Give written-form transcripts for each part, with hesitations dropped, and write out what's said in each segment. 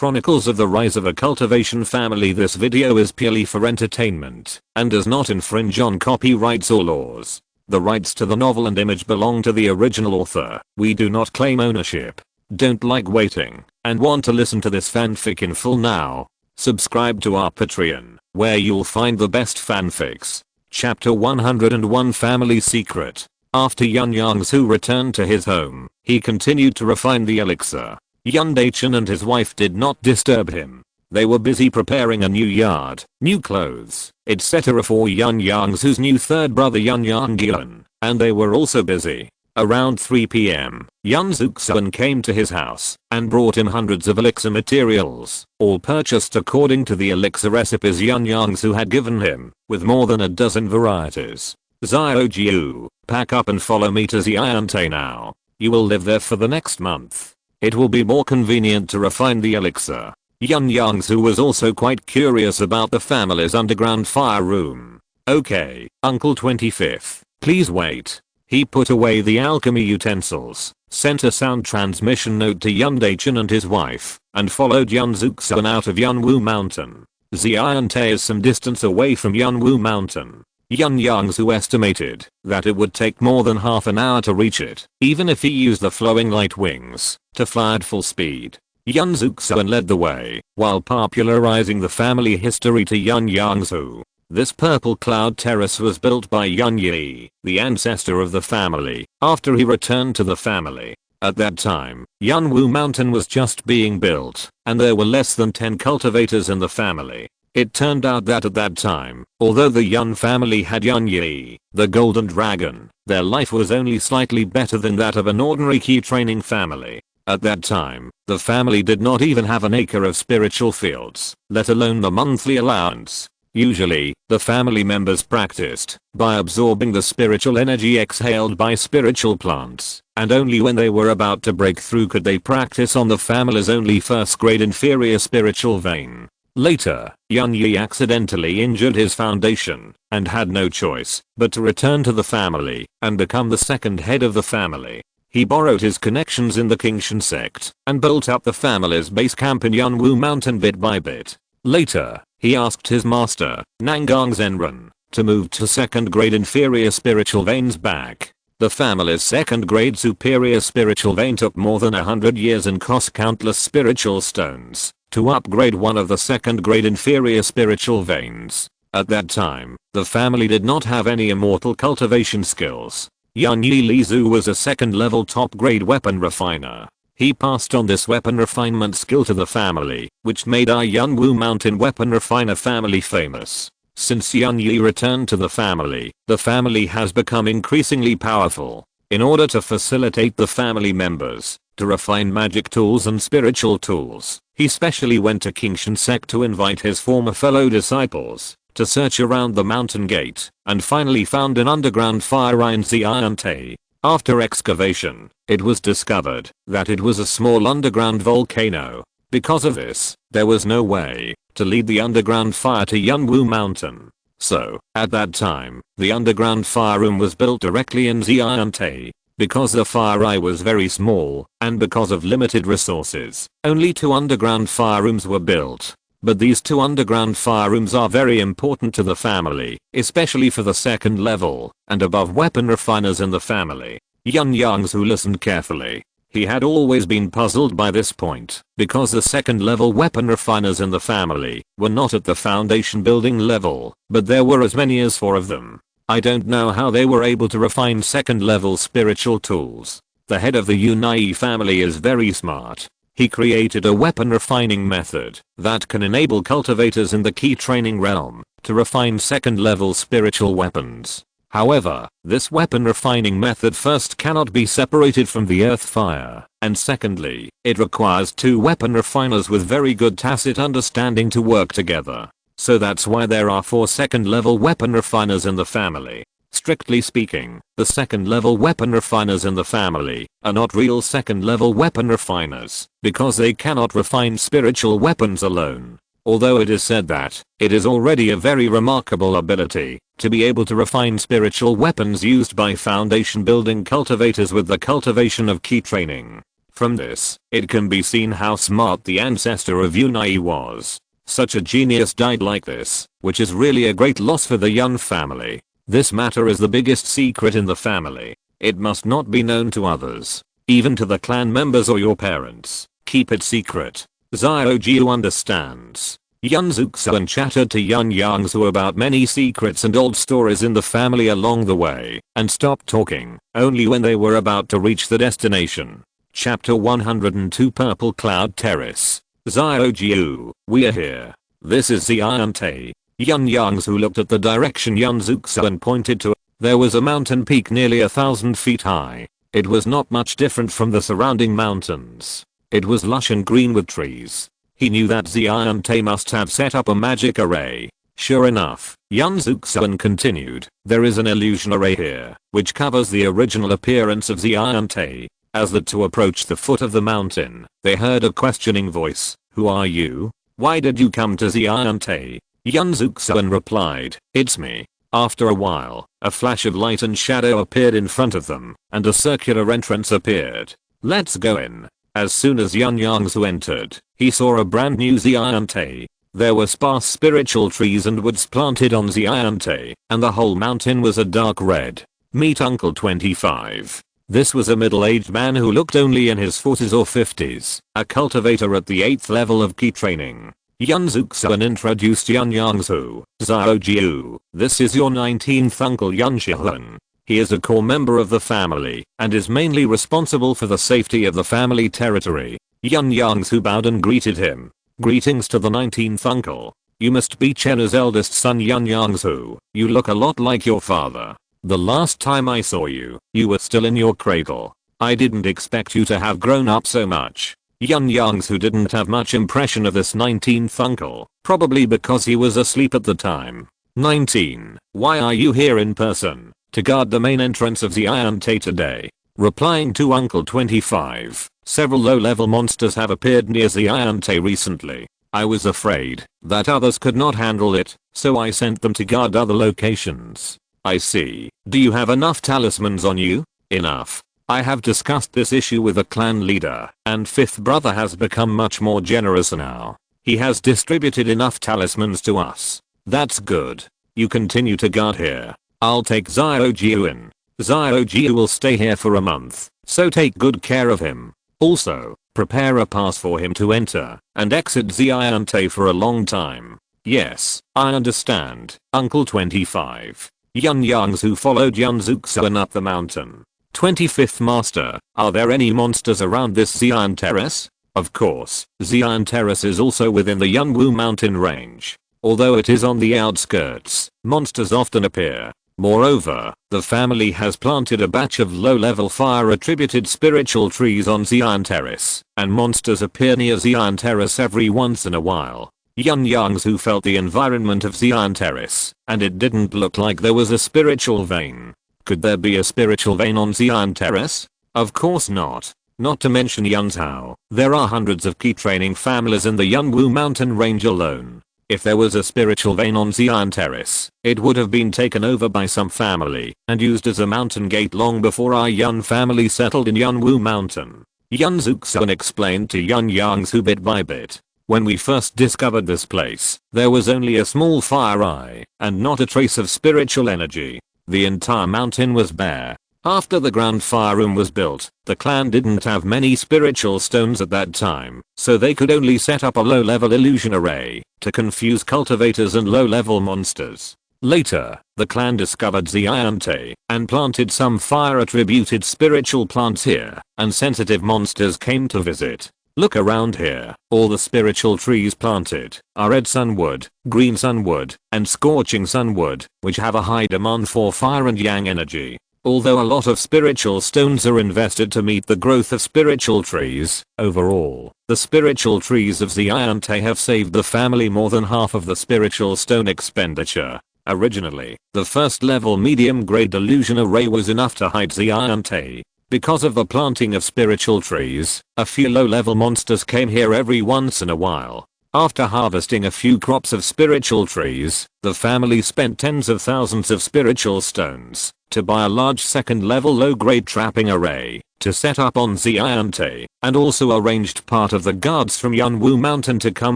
Chronicles of the Rise of a Cultivation Family. This video is purely for entertainment and does not infringe on copyrights or laws. The rights to the novel and image belong to the original author. We do not claim ownership. Don't like waiting and want to listen to this fanfic in full now? Subscribe to our Patreon, where you'll find the best fanfics. Chapter 101 Family Secret. After Yun Yongzhu returned to his home, he continued to refine the elixir. Yun Yongzhu and his wife did not disturb him. They were busy preparing a new yard, new clothes, etc. for Yun Yongzhu's new third brother Yun Yongzhu, and they were also busy. Around 3 p.m., Yun Yongzhu came to his house and brought him hundreds of elixir materials, all purchased according to the elixir recipes Yun Yongzhu had given him, with more than a dozen varieties. Xiaojiu, pack up and follow me to Xiante now. You will live there for the next month. It will be more convenient to refine the elixir. Yun Yongzhu was also quite curious about the family's underground fire room. Okay, Uncle 25th, please wait. He put away the alchemy utensils, sent a sound transmission note to Yun Yongzhu and his wife, and followed Yun Yongzhu out of Yunwu Mountain. Xiante is some distance away from Yunwu Mountain. Yun Yongzhu estimated that it would take more than half an hour to reach it, even if he used the flowing light wings to fly at full speed. Yun Yongzhu led the way, while popularizing the family history to Yun Yongzhu. This purple cloud terrace was built by Yun Yi, the ancestor of the family, after he returned to the family. At that time, Yunwu Mountain was just being built, and there were less than 10 cultivators in the family. It turned out that at that time, although the Yun family had Yun Yi, the golden dragon, their life was only slightly better than that of an ordinary key training family. At that time, the family did not even have an acre of spiritual fields, let alone the monthly allowance. Usually, the family members practiced by absorbing the spiritual energy exhaled by spiritual plants, and only when they were about to break through could they practice on the family's only first grade inferior spiritual vein. Later, Yun Yi accidentally injured his foundation and had no choice but to return to the family and become the second head of the family. He borrowed his connections in the Qingshan sect and built up the family's base camp in Yunwu Mountain bit by bit. Later, he asked his master, Nangang Zenren, to move to second grade inferior spiritual veins back. The family's second grade superior spiritual vein took more than 100 years and cost countless spiritual stones to upgrade one of the second grade inferior spiritual veins. At that time, the family did not have any immortal cultivation skills. Yun Yi Lizu was a second level top grade weapon refiner. He passed on this weapon refinement skill to the family, which made our Yunwu Mountain weapon refiner family famous. Since Yun Yi returned to the family has become increasingly powerful. In order to facilitate the family members to refine magic tools and spiritual tools, he specially went to Qingshan sect to invite his former fellow disciples to search around the mountain gate and finally found an underground fire in Xiante. After excavation, it was discovered that it was a small underground volcano. Because of this, there was no way to lead the underground fire to Yunwu Mountain. So, at that time, the underground fire room was built directly in Xiante. Because the fire eye was very small, and because of limited resources, only 2 underground fire rooms were built. But these 2 underground fire rooms are very important to the family, especially for the second level and above weapon refiners in the family. Yun Yongzhu listened carefully. He had always been puzzled by this point, because the second level weapon refiners in the family were not at the foundation building level, but there were as many as 4 of them. I don't know how they were able to refine second level spiritual tools. The head of the Yun family is very smart. He created a weapon refining method that can enable cultivators in the key training realm to refine second level spiritual weapons. However, this weapon refining method first cannot be separated from the earth fire, and secondly, it requires 2 weapon refiners with very good tacit understanding to work together. So that's why there are 4 second level weapon refiners in the family. Strictly speaking, the second level weapon refiners in the family are not real second level weapon refiners, because they cannot refine spiritual weapons alone. Although it is said that it is already a very remarkable ability to be able to refine spiritual weapons used by foundation building cultivators with the cultivation of key training. From this, it can be seen how smart the ancestor of Yun was. Such a genius died like this, which is really a great loss for the Yun family. This matter is the biggest secret in the family. It must not be known to others, even to the clan members or your parents. Keep it secret. Xiaojiu understands. Yun Zuxuan chattered to Yun Yongzhu about many secrets and old stories in the family along the way, and stopped talking only when they were about to reach the destination. Chapter 102 Purple Cloud Terrace. Xiaojiu, we are here. This is Xiante. Yun Yongzhu looked at the direction Yun Zuxuan pointed to. There was a mountain peak nearly 1,000 feet high. It was not much different from the surrounding mountains. It was lush and green with trees. He knew that Xiante must have set up a magic array. Sure enough, Yun Zuxuan continued, there is an illusion array here, which covers the original appearance of Xiante. As the two approached the foot of the mountain, they heard a questioning voice. Who are you? Why did you come to Xiante? Yun Zuxuan replied, it's me. After a while, a flash of light and shadow appeared in front of them, and a circular entrance appeared. Let's go in. As soon as Yun Yongzhu entered, he saw a brand new Xiante. There were sparse spiritual trees and woods planted on Xiante, and the whole mountain was a dark red. Meet Uncle 25. This was a middle-aged man who looked only in his 40s or 50s, a cultivator at the 8th level of key training. Yun Zuxuan introduced Yun Yongzhu. Xiaojiu, this is your 19th uncle Yun Shihuan. He is a core member of the family, and is mainly responsible for the safety of the family territory. Yun Yongzhu bowed and greeted him. Greetings to the 19th uncle. You must be Chena's eldest son Yun Yongzhu. You look a lot like your father. The last time I saw you, you were still in your cradle. I didn't expect you to have grown up so much. Yun Yongzhu didn't have much impression of this 19th uncle, probably because he was asleep at the time. 19. Why are you here in person? To guard the main entrance of Xiante today. Replying to Uncle 25, several low-level monsters have appeared near Xiante recently. I was afraid that others could not handle it, so I sent them to guard other locations. I see. Do you have enough talismans on you? Enough. I have discussed this issue with the clan leader, and fifth brother has become much more generous now. He has distributed enough talismans to us. That's good. You continue to guard here. I'll take Xiaojiu in. Xiaojiu will stay here for a month, so take good care of him. Also, prepare a pass for him to enter and exit Xiante for a long time. Yes, I understand, Uncle 25. Yun Yongzhu followed Yun Zuxuan up the mountain. 25th Master, are there any monsters around this Xian Terrace? Of course, Xian Terrace is also within the Yunwu mountain range. Although it is on the outskirts, monsters often appear. Moreover, the family has planted a batch of low-level fire-attributed spiritual trees on Xian Terrace, and monsters appear near Xian Terrace every once in a while. Yun Yongzhu felt the environment of Xian Terrace, and it didn't look like there was a spiritual vein. Could there be a spiritual vein on Xian Terrace? Of course not. Not to mention Yunzhou, there are hundreds of key training families in the Yunwu mountain range alone. If there was a spiritual vein on Xian Terrace, it would have been taken over by some family and used as a mountain gate long before our Yun family settled in Yunwu mountain. Yun Zuxuan explained to Yun Yongzhu bit by bit. When we first discovered this place, there was only a small fire eye, and not a trace of spiritual energy. The entire mountain was bare. After the ground fire room was built, the clan didn't have many spiritual stones at that time, so they could only set up a low-level illusion array to confuse cultivators and low-level monsters. Later, the clan discovered Xiante and planted some fire-attributed spiritual plants here, and sensitive monsters came to visit. Look around here. All the spiritual trees planted are red sunwood, green sunwood, and scorching sunwood, which have a high demand for fire and yang energy. Although a lot of spiritual stones are invested to meet the growth of spiritual trees, overall, the spiritual trees of Xiante have saved the family more than half of the spiritual stone expenditure. Originally, the first level medium grade illusion array was enough to hide Xiante. Because of the planting of spiritual trees, a few low-level monsters came here every once in a while. After harvesting a few crops of spiritual trees, the family spent tens of thousands of spiritual stones to buy a large second-level low-grade trapping array. to set up on Xiante, and also arranged part of the guards from Yunwu Mountain to come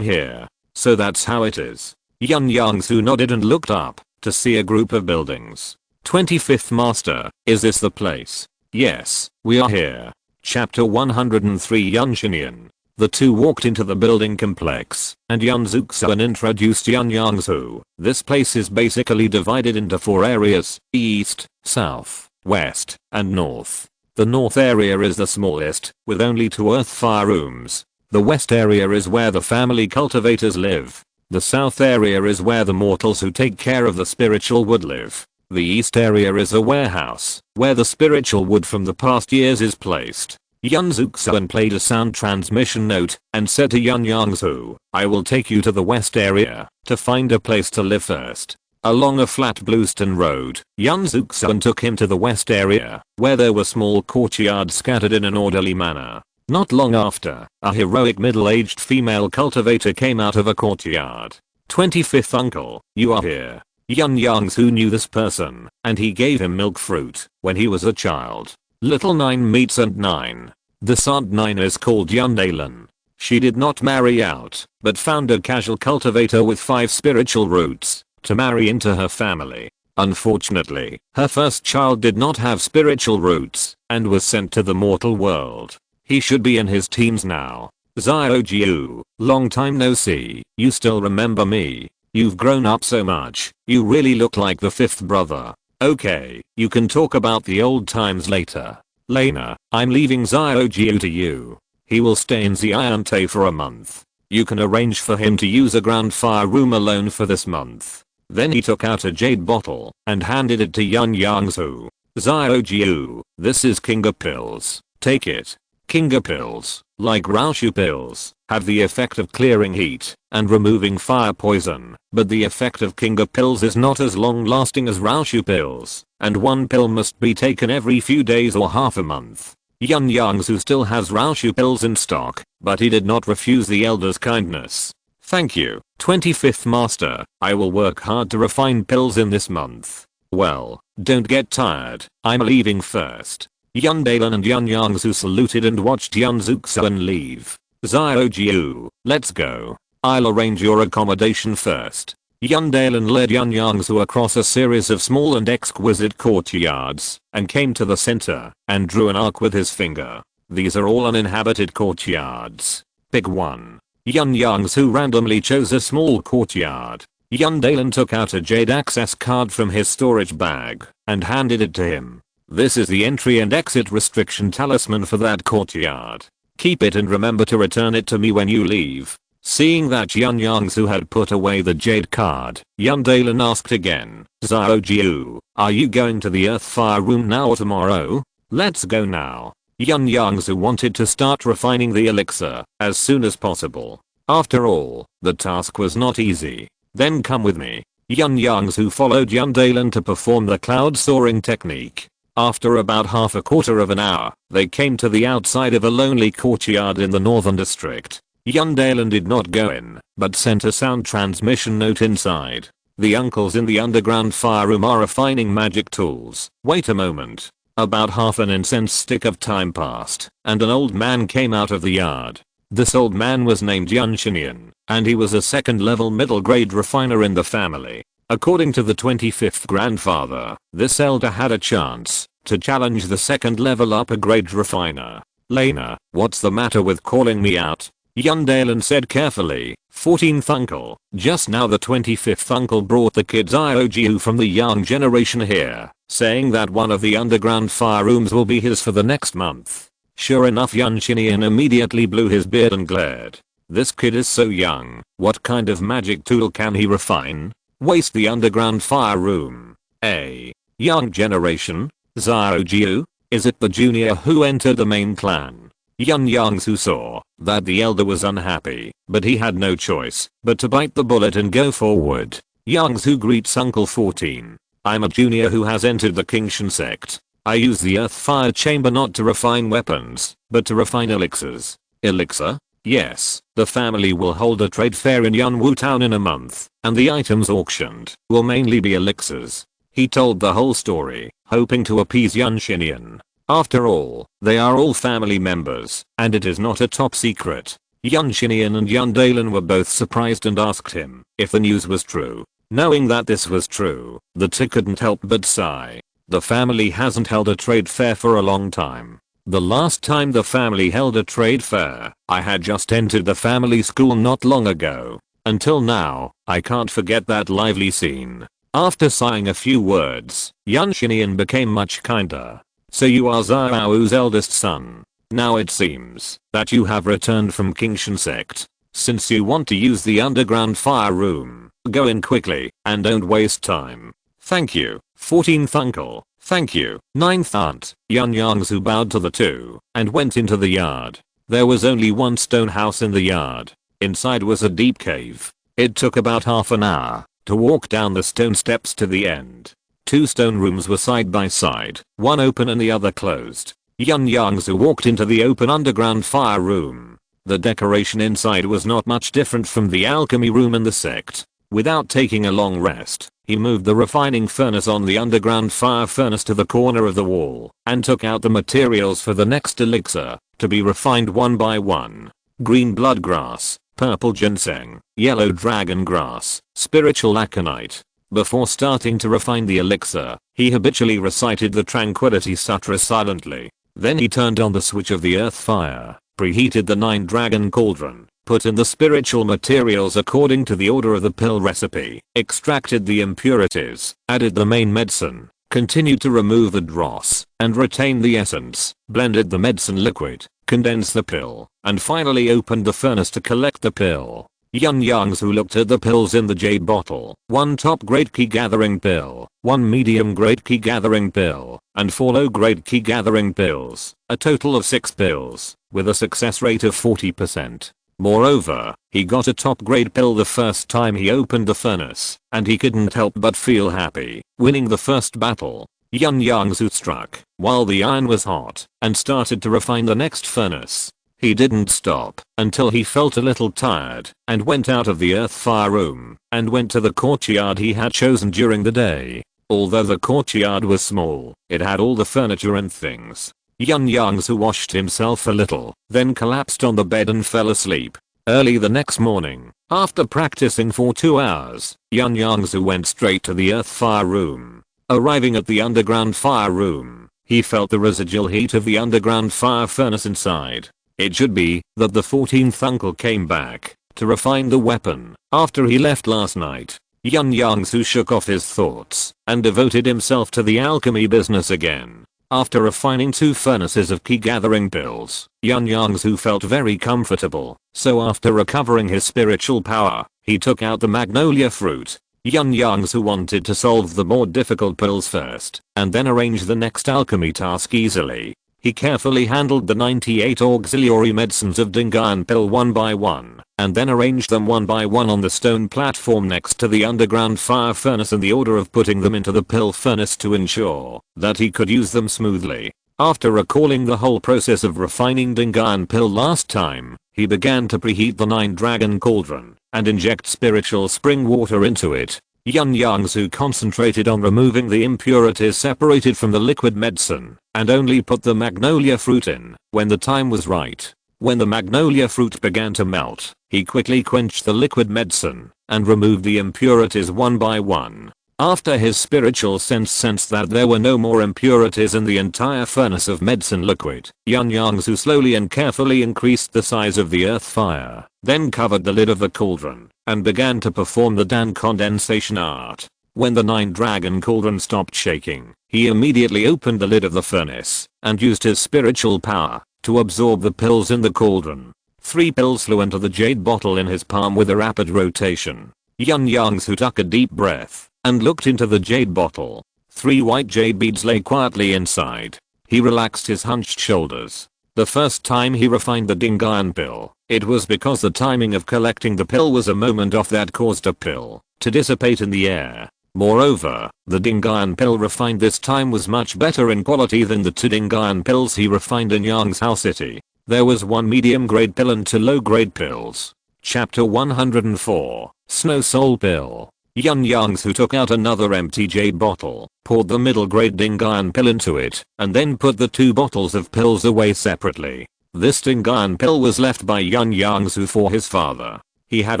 here. So that's how it is. Yun Yongzhu nodded and looked up to see a group of buildings. 25th Master, is this the place? Yes, we are here. Chapter 103 Yun Xinyan. The two walked into the building complex, and Yun Zuxuan introduced Yun Yongzhu. This place is basically divided into 4 areas: east, south, west, and north. The north area is the smallest, with only 2 earth fire rooms. The west area is where the family cultivators live. The south area is where the mortals who take care of the spiritual wood live. The east area is a warehouse, where the spiritual wood from the past years is placed. Yun Zuxuan played a sound transmission note and said to Yun Yongzhu, I will take you to the west area to find a place to live first. Along a flat bluestone road, Yun Zuxuan took him to the west area, where there were small courtyards scattered in an orderly manner. Not long after, a heroic middle-aged female cultivator came out of a courtyard. 25th uncle, you are here. Yun Yongzhu knew this person, and he gave him milk fruit when he was a child. Little 9 meets and 9. This Aunt 9 is called Yun Dalan. She did not marry out, but found a casual cultivator with 5 spiritual roots to marry into her family. Unfortunately, her first child did not have spiritual roots and was sent to the mortal world. He should be in his teens now. Xiaojiu, long time no see, you still remember me? You've grown up so much, you really look like the 5th brother. Okay, you can talk about the old times later. Lena, I'm leaving Xiaojiu to you. He will stay in Xiante for a month. You can arrange for him to use a ground fire room alone for this month. Then he took out a jade bottle and handed it to Yun Yongzhu. Xiaojiu, this is Kinga pills. Take it. Kinga pills, like Raoshu pills, have the effect of clearing heat and removing fire poison, but the effect of Kinga pills is not as long lasting as Raoshu pills, and 1 pill must be taken every few days or half a month. Yun Yongzhu still has Raoshu pills in stock, but he did not refuse the elder's kindness. Thank you, 25th Master, I will work hard to refine pills in this month. Well, don't get tired, I'm leaving first. Yun Dalan and Yun Yongzhu saluted and watched Yun Zuxuan leave. Xiaojiu, let's go. I'll arrange your accommodation first. Yun Dalan led Yun Yongzhu across a series of small and exquisite courtyards and came to the center and drew an arc with his finger. These are all uninhabited courtyards. Pick one. Yun Yongzhu randomly chose a small courtyard. Yun Dalan took out a jade access card from his storage bag and handed it to him. This is the entry and exit restriction talisman for that courtyard. Keep it and remember to return it to me when you leave. Seeing that Yun Yongzhu had put away the jade card, Yun Dalan asked again, Xiaojiu, are you going to the earth fire room now or tomorrow? Let's go now. Yun Yongzhu wanted to start refining the elixir as soon as possible. After all, the task was not easy. Then come with me. Yun Yongzhu followed Yun Dalan to perform the cloud soaring technique. After about half a quarter of an hour, they came to the outside of a lonely courtyard in the northern district. Yun Dalan did not go in, but sent a sound transmission note inside. The uncles in the underground fire room are refining magic tools. Wait a moment. About half an incense stick of time passed, and an old man came out of the yard. This old man was named Yun Xinyan, and he was a second level middle grade refiner in the family. According to the 25th grandfather, this elder had a chance to challenge the second level upper grade refiner. Lena, what's the matter with calling me out? Yun Dalan said carefully. 14th uncle, just now the 25th uncle brought the kids Xiaojiu from the young generation here, saying that one of the underground fire rooms will be his for the next month. Sure enough, Yun Xinyan immediately blew his beard and glared. This kid is so young, what kind of magic tool can he refine? Waste the underground fire room. A young generation? Xiaojiu? Is it the junior who entered the main clan? Yun Yongzhu saw that the elder was unhappy, but he had no choice but to bite the bullet and go forward. Yongzhu greets Uncle 14. I'm a junior who has entered the Kingshan sect. I use the earth fire chamber not to refine weapons, but to refine elixirs. Elixir? Yes, the family will hold a trade fair in Yunwu town in a month, and the items auctioned will mainly be elixirs. He told the whole story, hoping to appease Yun Xinyan. After all, they are all family members, and it is not a top secret. Yun Xinian and Yun Dalen were both surprised and asked him if the news was true. Knowing that this was true, the two couldn't help but sigh. The family hasn't held a trade fair for a long time. The last time the family held a trade fair, I had just entered the family school not long ago. Until now, I can't forget that lively scene. After sighing a few words, Yun Xinian became much kinder. So you are Zhao's eldest son. Now it seems that you have returned from Qingshan sect. Since you want to use the underground fire room, go in quickly and don't waste time. Thank you, 14th uncle. Thank you, 9th aunt. Yun Yongzhu bowed to the two and went into the yard. There was only one stone house in the yard. Inside was a deep cave. It took about half an hour to walk down the stone steps to the end. Two stone rooms were side by side, one open and the other closed. Yun Yongzhu walked into the open underground fire room. The decoration inside was not much different from the alchemy room in the sect. Without taking a long rest, he moved the refining furnace on the underground fire furnace to the corner of the wall and took out the materials for the next elixir to be refined one by one. Green blood grass, purple ginseng, yellow dragon grass, spiritual aconite. Before starting to refine the elixir, he habitually recited the Tranquility Sutra silently. Then he turned on the switch of the earth fire, preheated the 9-dragon cauldron, put in the spiritual materials according to the order of the pill recipe, extracted the impurities, added the main medicine, continued to remove the dross, and retain the essence, blended the medicine liquid, condensed the pill, and finally opened the furnace to collect the pill. Yun Yongzhu looked at the pills in the jade bottle. One top grade key gathering pill, one medium grade key gathering pill, and 4 low grade key gathering pills. A total of 6 pills, with a success rate of 40%. Moreover, he got a top grade pill the first time he opened the furnace, and he couldn't help but feel happy. Winning the first battle, Yun Yongzhu struck while the iron was hot and started to refine the next furnace. He didn't stop until he felt a little tired and went out of the earth fire room and went to the courtyard he had chosen during the day. Although the courtyard was small, it had all the furniture and things. Yun Yongzhu washed himself a little, then collapsed on the bed and fell asleep. Early the next morning, after practicing for 2 hours, Yun Yongzhu went straight to the earth fire room. Arriving at the underground fire room, he felt the residual heat of the underground fire furnace inside. It should be that the 14th uncle came back to refine the weapon after he left last night. Yun Yongzhu shook off his thoughts and devoted himself to the alchemy business again. After refining 2 furnaces of key gathering pills, Yun Yongzhu felt very comfortable, so after recovering his spiritual power, he took out the magnolia fruit. Yun Yongzhu wanted to solve the more difficult pills first, and then arrange the next alchemy task easily. He carefully handled the 98 auxiliary medicines of Dingan pill one by one, and then arranged them one by one on the stone platform next to the underground fire furnace in the order of putting them into the pill furnace to ensure that he could use them smoothly. After recalling the whole process of refining Dingan pill last time, he began to preheat the 9-dragon cauldron and inject spiritual spring water into it. Yun Yongzhu concentrated on removing the impurities separated from the liquid medicine and only put the magnolia fruit in when the time was right. When the magnolia fruit began to melt, he quickly quenched the liquid medicine and removed the impurities one by one. After his spiritual sense sensed that there were no more impurities in the entire furnace of medicine liquid, Yun Yongzhu slowly and carefully increased the size of the earth fire, then covered the lid of the cauldron and began to perform the Dan condensation art. When the 9-dragon cauldron stopped shaking, he immediately opened the lid of the furnace and used his spiritual power to absorb the pills in the cauldron. 3 pills flew into the jade bottle in his palm with a rapid rotation. Yun Yongzhu took a deep breath and looked into the jade bottle. 3 white jade beads lay quietly inside. He relaxed his hunched shoulders. The first time he refined the Dingan pill, it was because the timing of collecting the pill was a moment off that caused a pill to dissipate in the air. Moreover, the Dingan pill refined this time was much better in quality than the 2 Dingan pills he refined in Yangzhou City. There was 1 medium grade pill and 2 low grade pills. Chapter 104, Snow Soul Pill. Yun Yongzhu took out another empty jade bottle, poured the middle grade Dingyuan pill into it, and then put the 2 bottles of pills away separately. This Dingyuan pill was left by Yun Yongzhu for his father. He had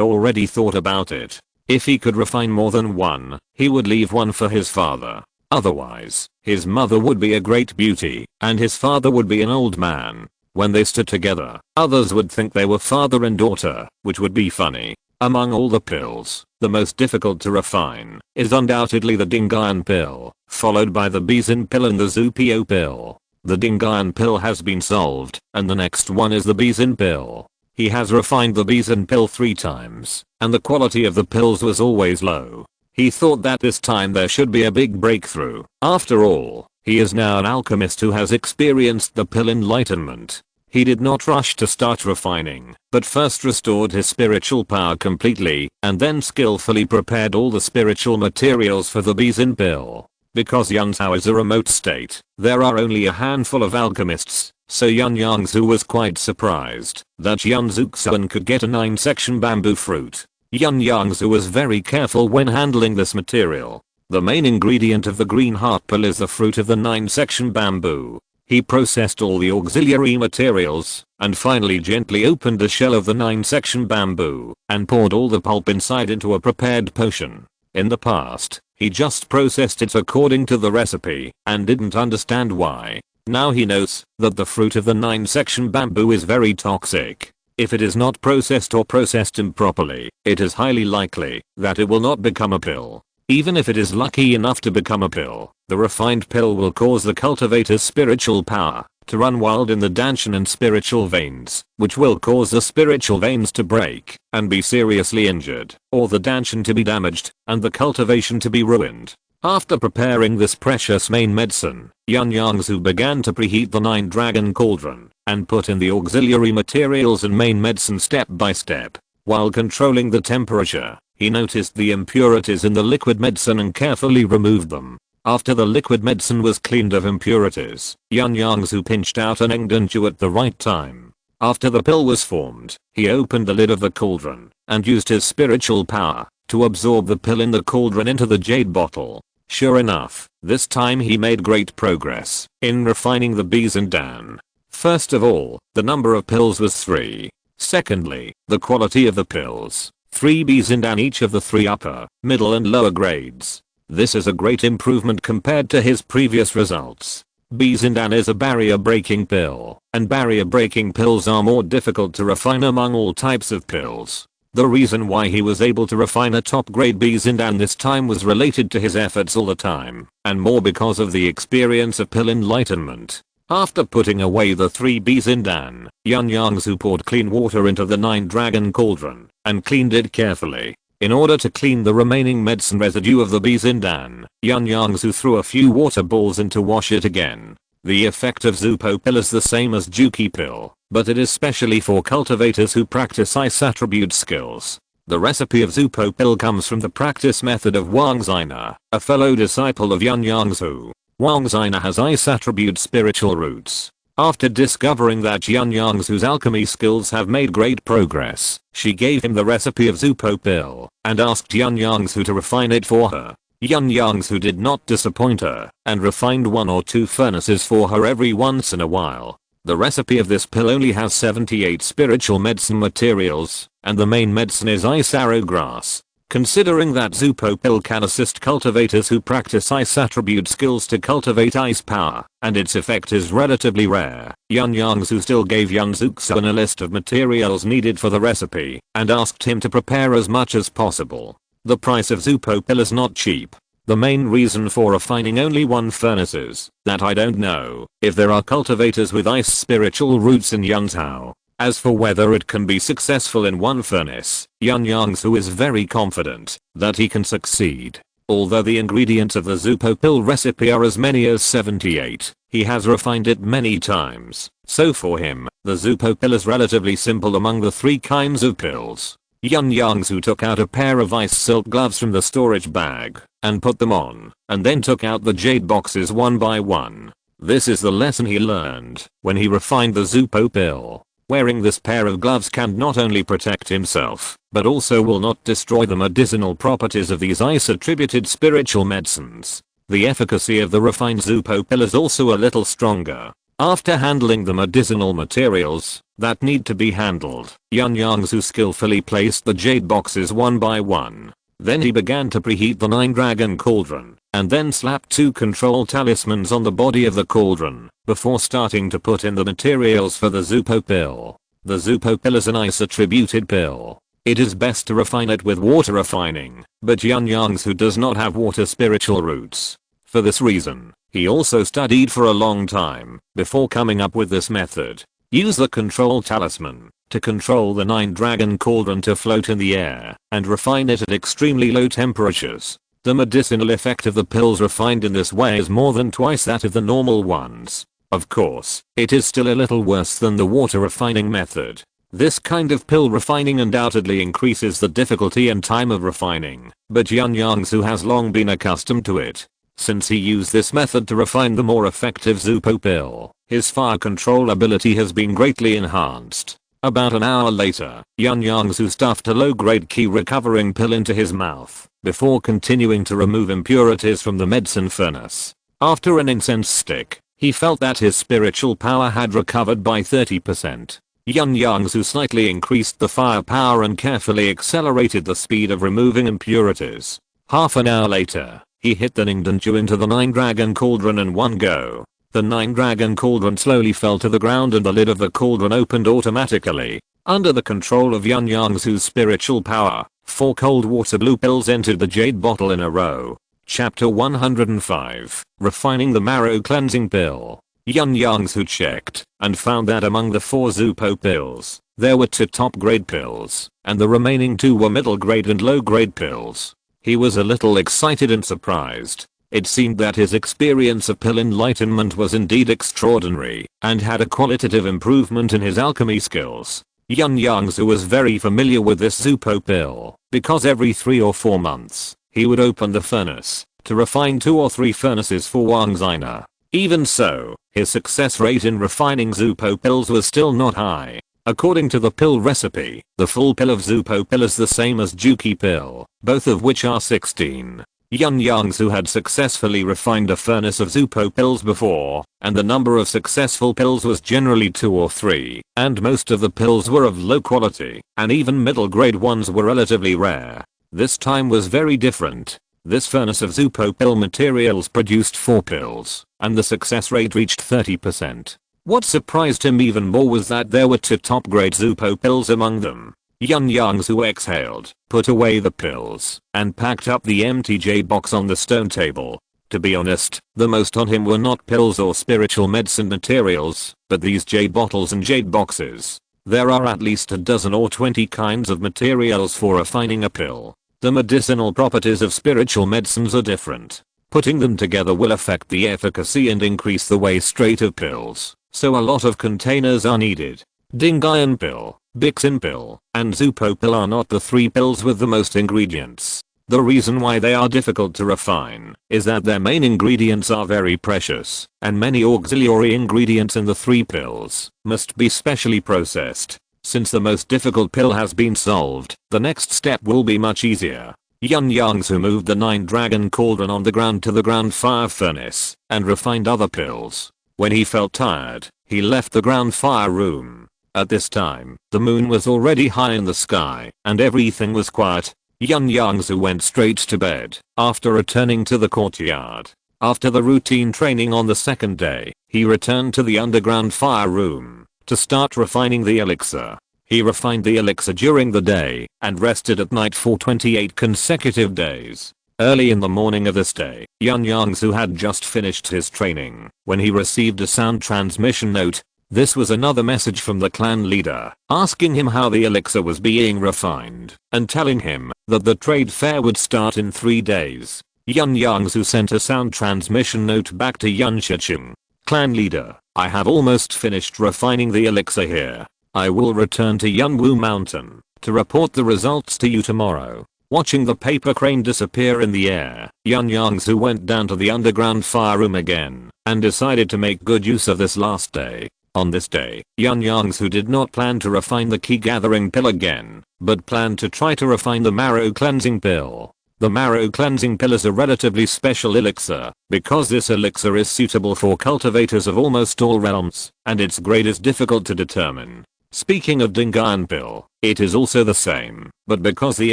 already thought about it. If he could refine more than one, he would leave one for his father. Otherwise, his mother would be a great beauty, and his father would be an old man. When they stood together, others would think they were father and daughter, which would be funny. Among all the pills, the most difficult to refine is undoubtedly the Dingyuan pill, followed by the Bizin pill and the Zupio pill. The Dingyuan pill has been solved, and the next one is the Bizin pill. He has refined the Bizin pill 3 times, and the quality of the pills was always low. He thought that this time there should be a big breakthrough. After all, he is now an alchemist who has experienced the pill enlightenment. He did not rush to start refining, but first restored his spiritual power completely, and then skillfully prepared all the spiritual materials for the Bizin pill. Because Yunzhou is a remote state, there are only a handful of alchemists, so Yun Yongzhu was quite surprised that Yun Zuxuan could get a 9-section bamboo fruit. Yun Yongzhu was very careful when handling this material. The main ingredient of the green heart pill is the fruit of the 9-section bamboo. He processed all the auxiliary materials, and finally gently opened the shell of the 9-section bamboo, and poured all the pulp inside into a prepared potion. In the past, he just processed it according to the recipe, and didn't understand why. Now he knows that the fruit of the 9-section bamboo is very toxic. If it is not processed or processed improperly, it is highly likely that it will not become a pill. Even if it is lucky enough to become a pill, the refined pill will cause the cultivator's spiritual power to run wild in the Danshan and spiritual veins, which will cause the spiritual veins to break and be seriously injured, or the Danshan to be damaged and the cultivation to be ruined. After preparing this precious main medicine, Yun Yongzhu began to preheat the 9-dragon cauldron and put in the auxiliary materials and main medicine step by step. While controlling the temperature, he noticed the impurities in the liquid medicine and carefully removed them. After the liquid medicine was cleaned of impurities, Yun Yongzhu pinched out an Engdanju at the right time. After the pill was formed, he opened the lid of the cauldron and used his spiritual power to absorb the pill in the cauldron into the jade bottle. Sure enough, this time he made great progress in refining the Bizin Dan. First of all, the number of pills was 3. Secondly, the quality of the pills. 3 Bizin Dan each of the 3 upper, middle and lower grades. This is a great improvement compared to his previous results. Bizin Dan is a barrier breaking pill, and barrier breaking pills are more difficult to refine among all types of pills. The reason why he was able to refine a top grade Bizin Dan this time was related to his efforts all the time, and more because of the experience of pill enlightenment. After putting away the 3 Bizin Dan, Yun Yongzhu poured clean water into the 9-dragon cauldron and cleaned it carefully. In order to clean the remaining medicine residue of the Bizin Dan, Yun Yongzhu threw a few water balls in to wash it again. The effect of Zupo pill is the same as Juki pill, but it is specially for cultivators who practice ice attribute skills. The recipe of Zupo pill comes from the practice method of Wang Xina, a fellow disciple of Yun Yongzhu. Wang Xina has ice attribute spiritual roots. After discovering that Yun Yongzhu's alchemy skills have made great progress, she gave him the recipe of Zupo pill and asked Yun Yongzhu to refine it for her. Yun Yongzhu did not disappoint her and refined 1 or 2 furnaces for her every once in a while. The recipe of this pill only has 78 spiritual medicine materials, and the main medicine is ice arrow grass. Considering that Zupo pill can assist cultivators who practice ice attribute skills to cultivate ice power, and its effect is relatively rare, Yun Yongzhu still gave Yun Zuxuan a list of materials needed for the recipe, and asked him to prepare as much as possible. The price of Zupo pill is not cheap. The main reason for refining only 1 furnace is that I don't know if there are cultivators with ice spiritual roots in Yunzhou. As for whether it can be successful in 1 furnace, Yun Yongzhu is very confident that he can succeed. Although the ingredients of the Zupo pill recipe are as many as 78, he has refined it many times. So for him, the Zupo pill is relatively simple among the 3 kinds of pills. Yun Yongzhu took out a pair of ice silk gloves from the storage bag and put them on, and then took out the jade boxes one by one. This is the lesson he learned when he refined the Zupo pill. Wearing this pair of gloves can not only protect himself, but also will not destroy the medicinal properties of these ice-attributed spiritual medicines. The efficacy of the refined Zupo pill is also a little stronger. After handling the medicinal materials that need to be handled, Yun Yongzhu skillfully placed the jade boxes one by one. Then he began to preheat the 9-dragon cauldron, and then slapped 2 control talismans on the body of the cauldron, before starting to put in the materials for the Zupo pill. The Zupo pill is an ice-attributed pill. It is best to refine it with water refining, but Yun Yongzhu does not have water spiritual roots. For this reason, he also studied for a long time before coming up with this method. Use the control talisman to control the 9-dragon cauldron to float in the air and refine it at extremely low temperatures. The medicinal effect of the pills refined in this way is more than twice that of the normal ones. Of course, it is still a little worse than the water refining method. This kind of pill refining undoubtedly increases the difficulty and time of refining, but Yun Yongzhu has long been accustomed to it. Since he used this method to refine the more effective Zupo pill, his fire control ability has been greatly enhanced. About an hour later, Yun Yongzhu stuffed a low-grade key recovering pill into his mouth, before continuing to remove impurities from the medicine furnace. After an incense stick, he felt that his spiritual power had recovered by 30%. Yun Yongzhu slightly increased the firepower and carefully accelerated the speed of removing impurities. Half an hour later, he hit the Ningdanju into the 9-dragon cauldron in one go. The 9-dragon cauldron slowly fell to the ground and the lid of the cauldron opened automatically. Under the control of Yun Yongzhu's spiritual power, 4 cold water blue pills entered the jade bottle in a row. Chapter 105, Refining the Marrow Cleansing Pill. Yun Yongzhu checked and found that among the 4 Zupo pills, there were 2 top-grade pills, and the remaining 2 were middle-grade and low-grade pills. He was a little excited and surprised. It seemed that his experience of pill enlightenment was indeed extraordinary, and had a qualitative improvement in his alchemy skills. Yun Yongzhu was very familiar with this Zupo pill, because every 3 or 4 months, he would open the furnace to refine 2 or 3 furnaces for Wang Xina. Even so, his success rate in refining Zupo pills was still not high. According to the pill recipe, the full pill of Zupo pill is the same as Juki pill, both of which are 16. Yun Yongzhu had successfully refined a furnace of Zupo pills before, and the number of successful pills was generally 2 or 3, and most of the pills were of low quality, and even middle grade ones were relatively rare. This time was very different. This furnace of Zupo pill materials produced 4 pills, and the success rate reached 30%. What surprised him even more was that there were 2 top-grade Zupo pills among them. Yun Yongzhu exhaled, put away the pills, and packed up the empty jade box on the stone table. To be honest, the most on him were not pills or spiritual medicine materials, but these jade bottles and jade boxes. There are at least a dozen or 20 kinds of materials for refining a pill. The medicinal properties of spiritual medicines are different. Putting them together will affect the efficacy and increase the waste rate of pills, so a lot of containers are needed. Dingayan pill, Bixin pill, and Zupo pill are not the 3 pills with the most ingredients. The reason why they are difficult to refine is that their main ingredients are very precious, and many auxiliary ingredients in the 3 pills must be specially processed. Since the most difficult pill has been solved, the next step will be much easier. Yun Yongzhu moved the 9-dragon cauldron on the ground to the ground fire furnace, and refined other pills. When he felt tired, he left the ground fire room. At this time, the moon was already high in the sky, and everything was quiet. Yun Yongzhu went straight to bed, after returning to the courtyard. After the routine training on the second day, he returned to the underground fire room to start refining the elixir. He refined the elixir during the day and rested at night for 28 consecutive days. Early in the morning of this day, Yun Yongzhu had just finished his training when he received a sound transmission note. This was another message from the clan leader, asking him how the elixir was being refined, and telling him that the trade fair would start in 3 days. Yun Yongzhu sent a sound transmission note back to Yun Shiqing. Clan leader, I have almost finished refining the elixir here. I will return to Yunwu Mountain to report the results to you tomorrow. Watching the paper crane disappear in the air, Yun Yongzhu went down to the underground fire room again and decided to make good use of this last day. On this day, Yun Yongzhu did not plan to refine the key gathering pill again, but planned to try to refine the marrow cleansing pill. The marrow cleansing pill is a relatively special elixir, because this elixir is suitable for cultivators of almost all realms, and its grade is difficult to determine. Speaking of Dingayan pill, it is also the same, but because the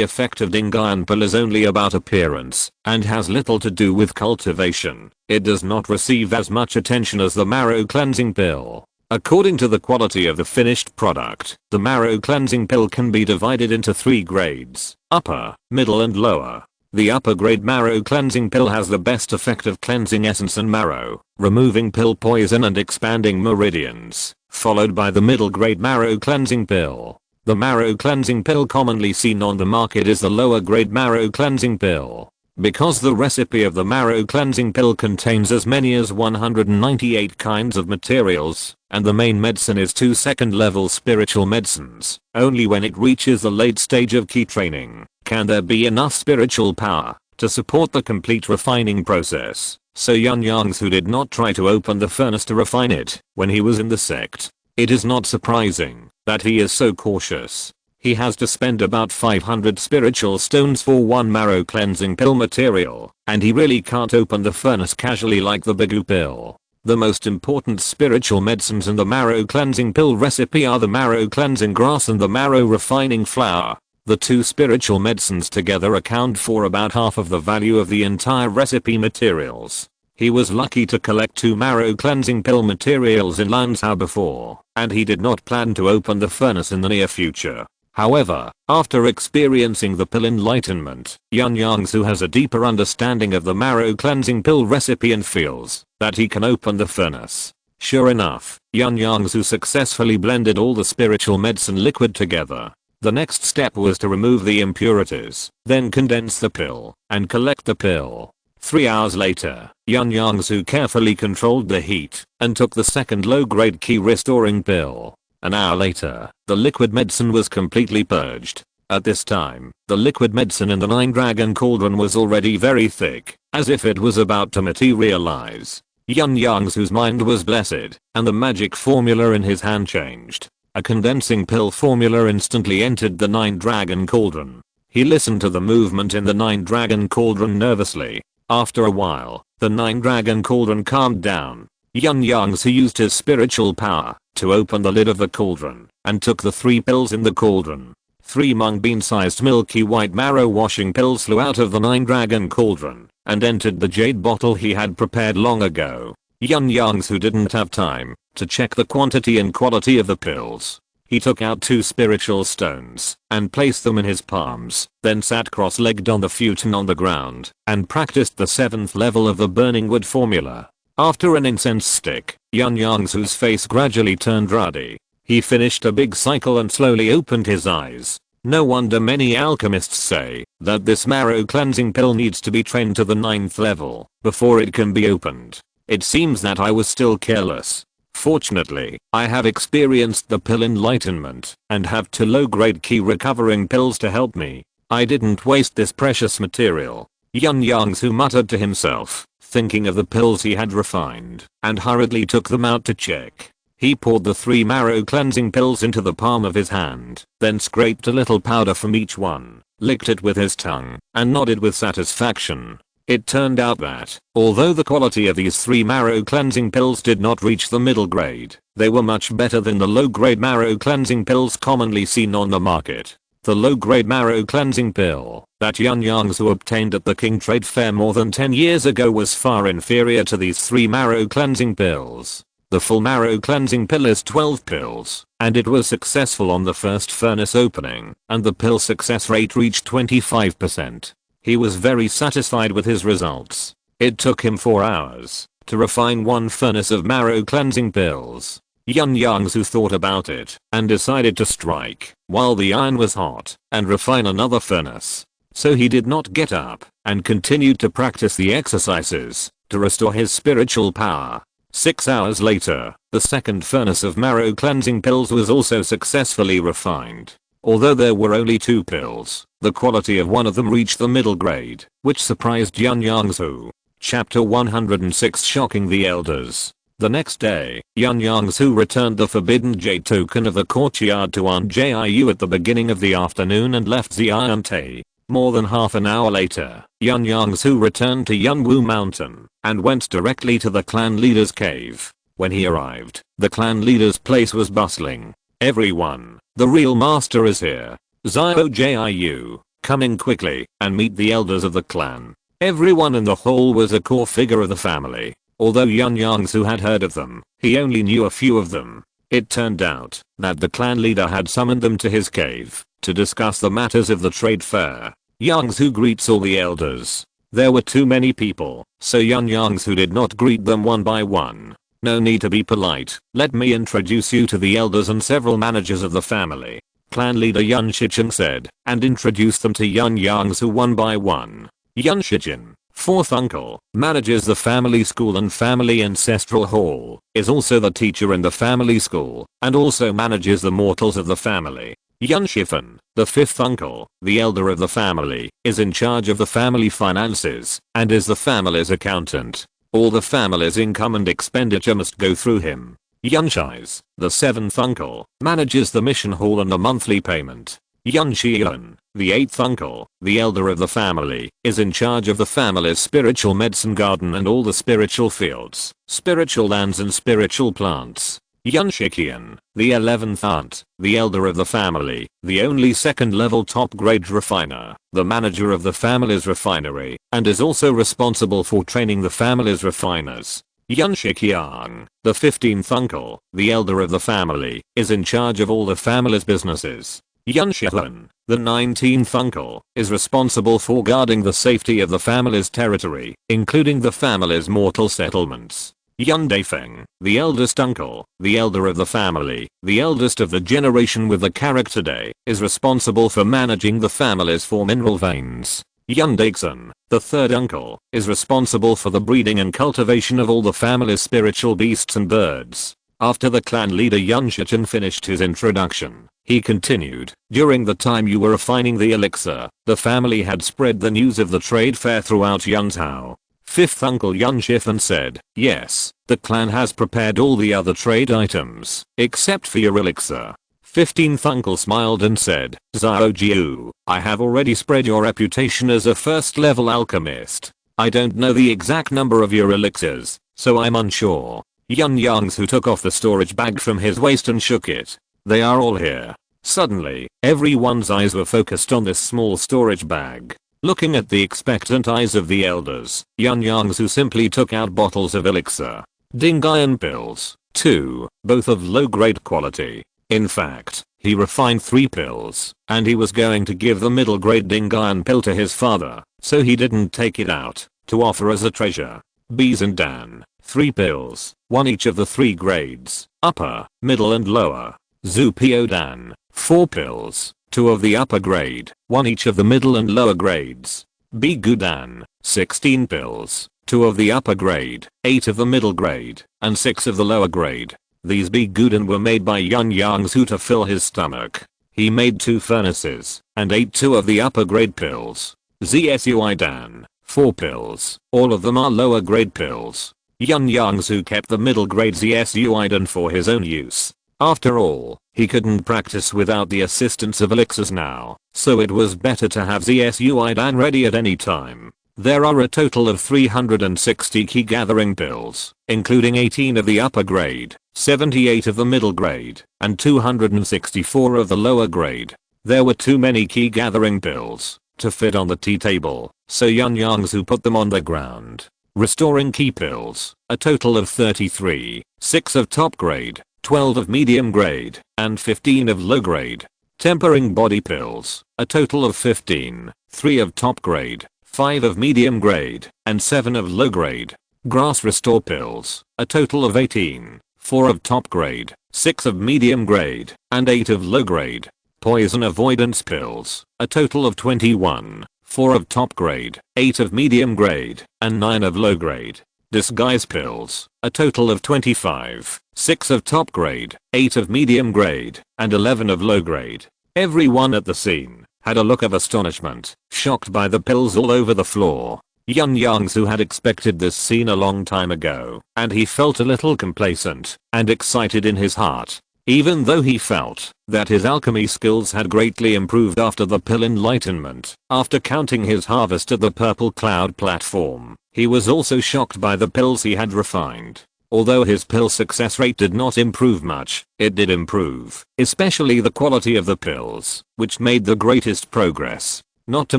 effect of Dingayan pill is only about appearance, and has little to do with cultivation, it does not receive as much attention as the marrow cleansing pill. According to the quality of the finished product, the marrow cleansing pill can be divided into 3 grades: upper, middle and lower. The upper grade marrow cleansing pill has the best effect of cleansing essence and marrow, removing pill poison and expanding meridians, followed by the middle grade marrow cleansing pill. The marrow cleansing pill commonly seen on the market is the lower grade marrow cleansing pill. Because the recipe of the marrow cleansing pill contains as many as 198 kinds of materials, and the main medicine is 2 second-level spiritual medicines, only when it reaches the late stage of key training can there be enough spiritual power to support the complete refining process. So Yun Yongzhu did not try to open the furnace to refine it when he was in the sect. It is not surprising that he is so cautious. He has to spend about 500 spiritual stones for 1 marrow cleansing pill material, and he really can't open the furnace casually like the Bigu pill. The most important spiritual medicines in the marrow cleansing pill recipe are the marrow cleansing grass and the marrow refining flour. The 2 spiritual medicines together account for about half of the value of the entire recipe materials. He was lucky to collect 2 marrow cleansing pill materials in Lansao before, and he did not plan to open the furnace in the near future. However, after experiencing the pill enlightenment, Yun Yongzhu has a deeper understanding of the marrow cleansing pill recipe and feels that he can open the furnace. Sure enough, Yun Yongzhu successfully blended all the spiritual medicine liquid together. The next step was to remove the impurities, then condense the pill, and collect the pill. 3 hours later, Yun Yongzhu carefully controlled the heat, and took the second low-grade key restoring pill. An hour later, the liquid medicine was completely purged. At this time, the liquid medicine in the 9-dragon cauldron was already very thick, as if it was about to materialize. Yun Yongzhu's mind was blessed, and the magic formula in his hand changed. A condensing pill formula instantly entered the 9-dragon cauldron. He listened to the movement in the 9-dragon cauldron nervously. After a while, the 9-dragon cauldron calmed down. Yun Yongzhu used his spiritual power to open the lid of the cauldron and took the 3 pills in the cauldron. 3 mung bean-sized milky white marrow washing pills flew out of the 9-dragon cauldron and entered the jade bottle he had prepared long ago. Yun Yongzhu didn't have time to check the quantity and quality of the pills. He took out 2 spiritual stones and placed them in his palms, then sat cross-legged on the futon on the ground and practiced the 7th level of the burning wood formula. After an incense stick, Yun Yongzhu's face gradually turned ruddy. He finished a big cycle and slowly opened his eyes. No wonder many alchemists say that this marrow cleansing pill needs to be trained to the 9th level before it can be opened. It seems that I was still careless. Fortunately, I have experienced the pill enlightenment and have 2 low-grade key recovering pills to help me. I didn't waste this precious material. Yun Yongzhu muttered to himself, thinking of the pills he had refined, and hurriedly took them out to check. He poured the 3 marrow cleansing pills into the palm of his hand, then scraped a little powder from each one, licked it with his tongue, and nodded with satisfaction. It turned out that, although the quality of these 3 marrow cleansing pills did not reach the middle grade, they were much better than the low-grade marrow cleansing pills commonly seen on the market. The low-grade marrow cleansing pill that Yun Yongzhu obtained at the King Trade Fair more than 10 years ago was far inferior to these 3 marrow cleansing pills. The full marrow cleansing pill is 12 pills, and it was successful on the first furnace opening, and the pill success rate reached 25%. He was very satisfied with his results. It took him 4 hours to refine 1 furnace of marrow cleansing pills. Yun Yongzhu thought about it and decided to strike while the iron was hot and refine another furnace. So he did not get up and continued to practice the exercises to restore his spiritual power. 6 hours later, the second furnace of marrow cleansing pills was also successfully refined. Although there were only 2 pills, the quality of one of them reached the middle grade, which surprised Yun Yongzhu. Chapter 106 Shocking the Elders. The next day, Yun Yongzhu returned the forbidden jade token of the courtyard to Aunt Jiu at the beginning of the afternoon and left Xiante. More than half an hour later, Yun Yongzhu returned to Yunwu Mountain and went directly to the clan leader's cave. When he arrived, the clan leader's place was bustling. "Everyone, the real master is here. Xiao Jiu, come in quickly and meet the elders of the clan." Everyone in the hall was a core figure of the family. Although Yun Yongzhu had heard of them, he only knew a few of them. It turned out that the clan leader had summoned them to his cave to discuss the matters of the trade fair. Yongzhu greets all the elders. There were too many people, so Yun Yongzhu did not greet them one by one. "No need to be polite. Let me introduce you to the elders and several managers of the family," clan leader Yun Shichen said, and introduced them to Yun Yongzhu one by one. Yun Shichen, fourth uncle, manages the family school and family ancestral hall, is also the teacher in the family school, and also manages the mortals of the family. Yun Shifen, the fifth uncle, the elder of the family, is in charge of the family finances, and is the family's accountant. All the family's income and expenditure must go through him. Yun Shais, the seventh uncle, manages the mission hall and the monthly payment. Yun Xian, the eighth uncle, the elder of the family, is in charge of the family's spiritual medicine garden and all the spiritual fields, spiritual lands and spiritual plants. Yun Shiqian, the 11th aunt, the elder of the family, the only second level top grade refiner, the manager of the family's refinery, and is also responsible for training the family's refiners. Yun Shiqiang, the 15th uncle, the elder of the family, is in charge of all the family's businesses. Yun Shihen, the 19th uncle, is responsible for guarding the safety of the family's territory, including the family's mortal settlements. Yun Daifeng, the eldest uncle, the elder of the family, the eldest of the generation with the character day, is responsible for managing the family's 4 mineral veins. Yun Daixin, the third uncle, is responsible for the breeding and cultivation of all the family's spiritual beasts and birds. After the clan leader Yun Shichen finished his introduction, he continued, "During the time you were refining the elixir, the family had spread the news of the trade fair throughout Yunzhou." Fifth uncle Yun Shifen said, "Yes, the clan has prepared all the other trade items, except for your elixir." 15th uncle smiled and said, "Xiao Jiu, I have already spread your reputation as a first level alchemist. I don't know the exact number of your elixirs, so I'm unsure." Yun Yongzhu took off the storage bag from his waist and shook it. "They are all here." Suddenly, everyone's eyes were focused on this small storage bag. Looking at the expectant eyes of the elders, Yun Yongzhu simply took out bottles of elixir. Dingyuan pills, 2, both of low grade quality. In fact, he refined 3 pills, and he was going to give the middle grade Dingyuan pill to his father, so he didn't take it out to offer as a treasure. Bees and Dan, 3 pills, 1 each of the 3 grades, upper, middle and lower. Zupio Dan, 4 pills, 2 of the upper grade, 1 each of the middle and lower grades. Bigudan, 16 pills, 2 of the upper grade, 8 of the middle grade, and 6 of the lower grade. These Bigudan were made by Yun Yongzhu to fill his stomach. He made 2 furnaces, and ate 2 of the upper grade pills. Zsui Dan, 4 pills, all of them are lower grade pills. Yun Yongzhu kept the middle grade Zsui Dan for his own use. After all, he couldn't practice without the assistance of elixirs now, so it was better to have Zsui Dan ready at any time. There are a total of 360 key gathering pills, including 18 of the upper grade, 78 of the middle grade, and 264 of the lower grade. There were too many key gathering pills to fit on the tea table, so Yun Yongzhu put them on the ground. Restoring key pills, a total of 33, 6 of top grade, 12 of medium grade, and 15 of low grade. Tempering body pills, a total of 15, 3 of top grade, 5 of medium grade, and 7 of low grade. Grass restore pills, a total of 18, 4 of top grade, 6 of medium grade, and 8 of low grade. Poison avoidance pills, a total of 21, 4 of top grade, 8 of medium grade, and 9 of low grade. Disguise pills, a total of 25, 6 of top grade, 8 of medium grade, and 11 of low grade. Everyone at the scene had a look of astonishment, shocked by the pills all over the floor. Yun Yongzhu had expected this scene a long time ago, and he felt a little complacent and excited in his heart. Even though he felt that his alchemy skills had greatly improved after the pill enlightenment, after counting his harvest at the Purple Cloud platform, he was also shocked by the pills he had refined. Although his pill success rate did not improve much, it did improve, especially the quality of the pills, which made the greatest progress. Not to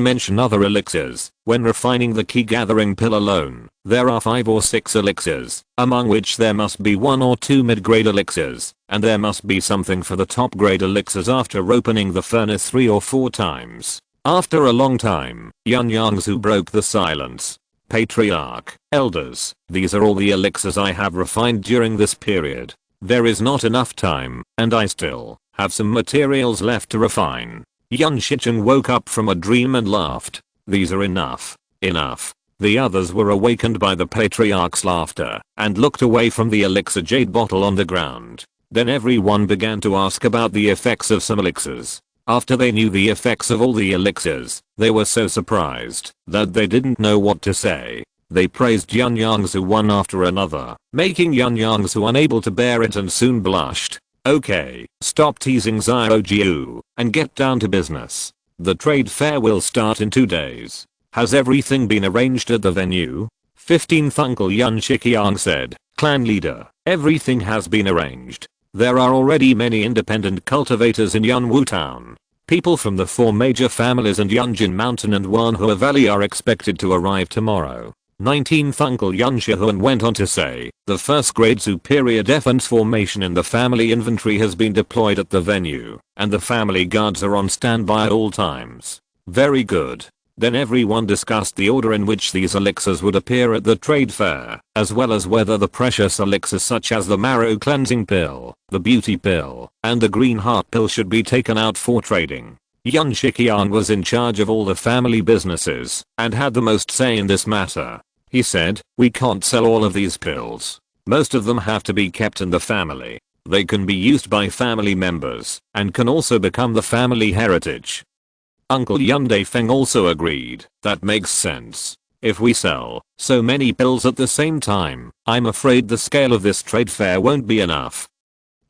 mention other elixirs. When refining the key gathering pill alone, there are 5 or 6 elixirs, among which there must be 1 or 2 mid-grade elixirs, and there must be something for the top-grade elixirs after opening the furnace 3 or 4 times. After a long time, Yun Yongzhu broke the silence. Patriarch, elders, these are all the elixirs I have refined during this period. There is not enough time, and I still have some materials left to refine. Yun Shichen woke up from a dream and laughed. These are enough. Enough. The others were awakened by the patriarch's laughter and looked away from the elixir jade bottle on the ground. Then everyone began to ask about the effects of some elixirs. After they knew the effects of all the elixirs, they were so surprised that they didn't know what to say. They praised Yun Yongzhu one after another, making Yun Yongzhu unable to bear it and soon blushed. Okay, stop teasing Xiaojiu and get down to business. The trade fair will start in 2 days. Has everything been arranged at the venue? 15th Uncle Yun Shiqiang said, Clan leader, everything has been arranged. There are already many independent cultivators in Yunwu town. People from the 4 major families and Yunjin Mountain and Wanhua Valley are expected to arrive tomorrow. 19th Uncle Yun Shihuan went on to say, the first grade superior defense formation in the family inventory has been deployed at the venue, and the family guards are on standby at all times. Very good. Then everyone discussed the order in which these elixirs would appear at the trade fair, as well as whether the precious elixirs such as the marrow cleansing pill, the beauty pill, and the green heart pill should be taken out for trading. Yun Shiqiang was in charge of all the family businesses and had the most say in this matter. He said, we can't sell all of these pills. Most of them have to be kept in the family. They can be used by family members and can also become the family heritage. Uncle Yun Daifeng also agreed. That makes sense. If we sell so many pills at the same time, I'm afraid the scale of this trade fair won't be enough.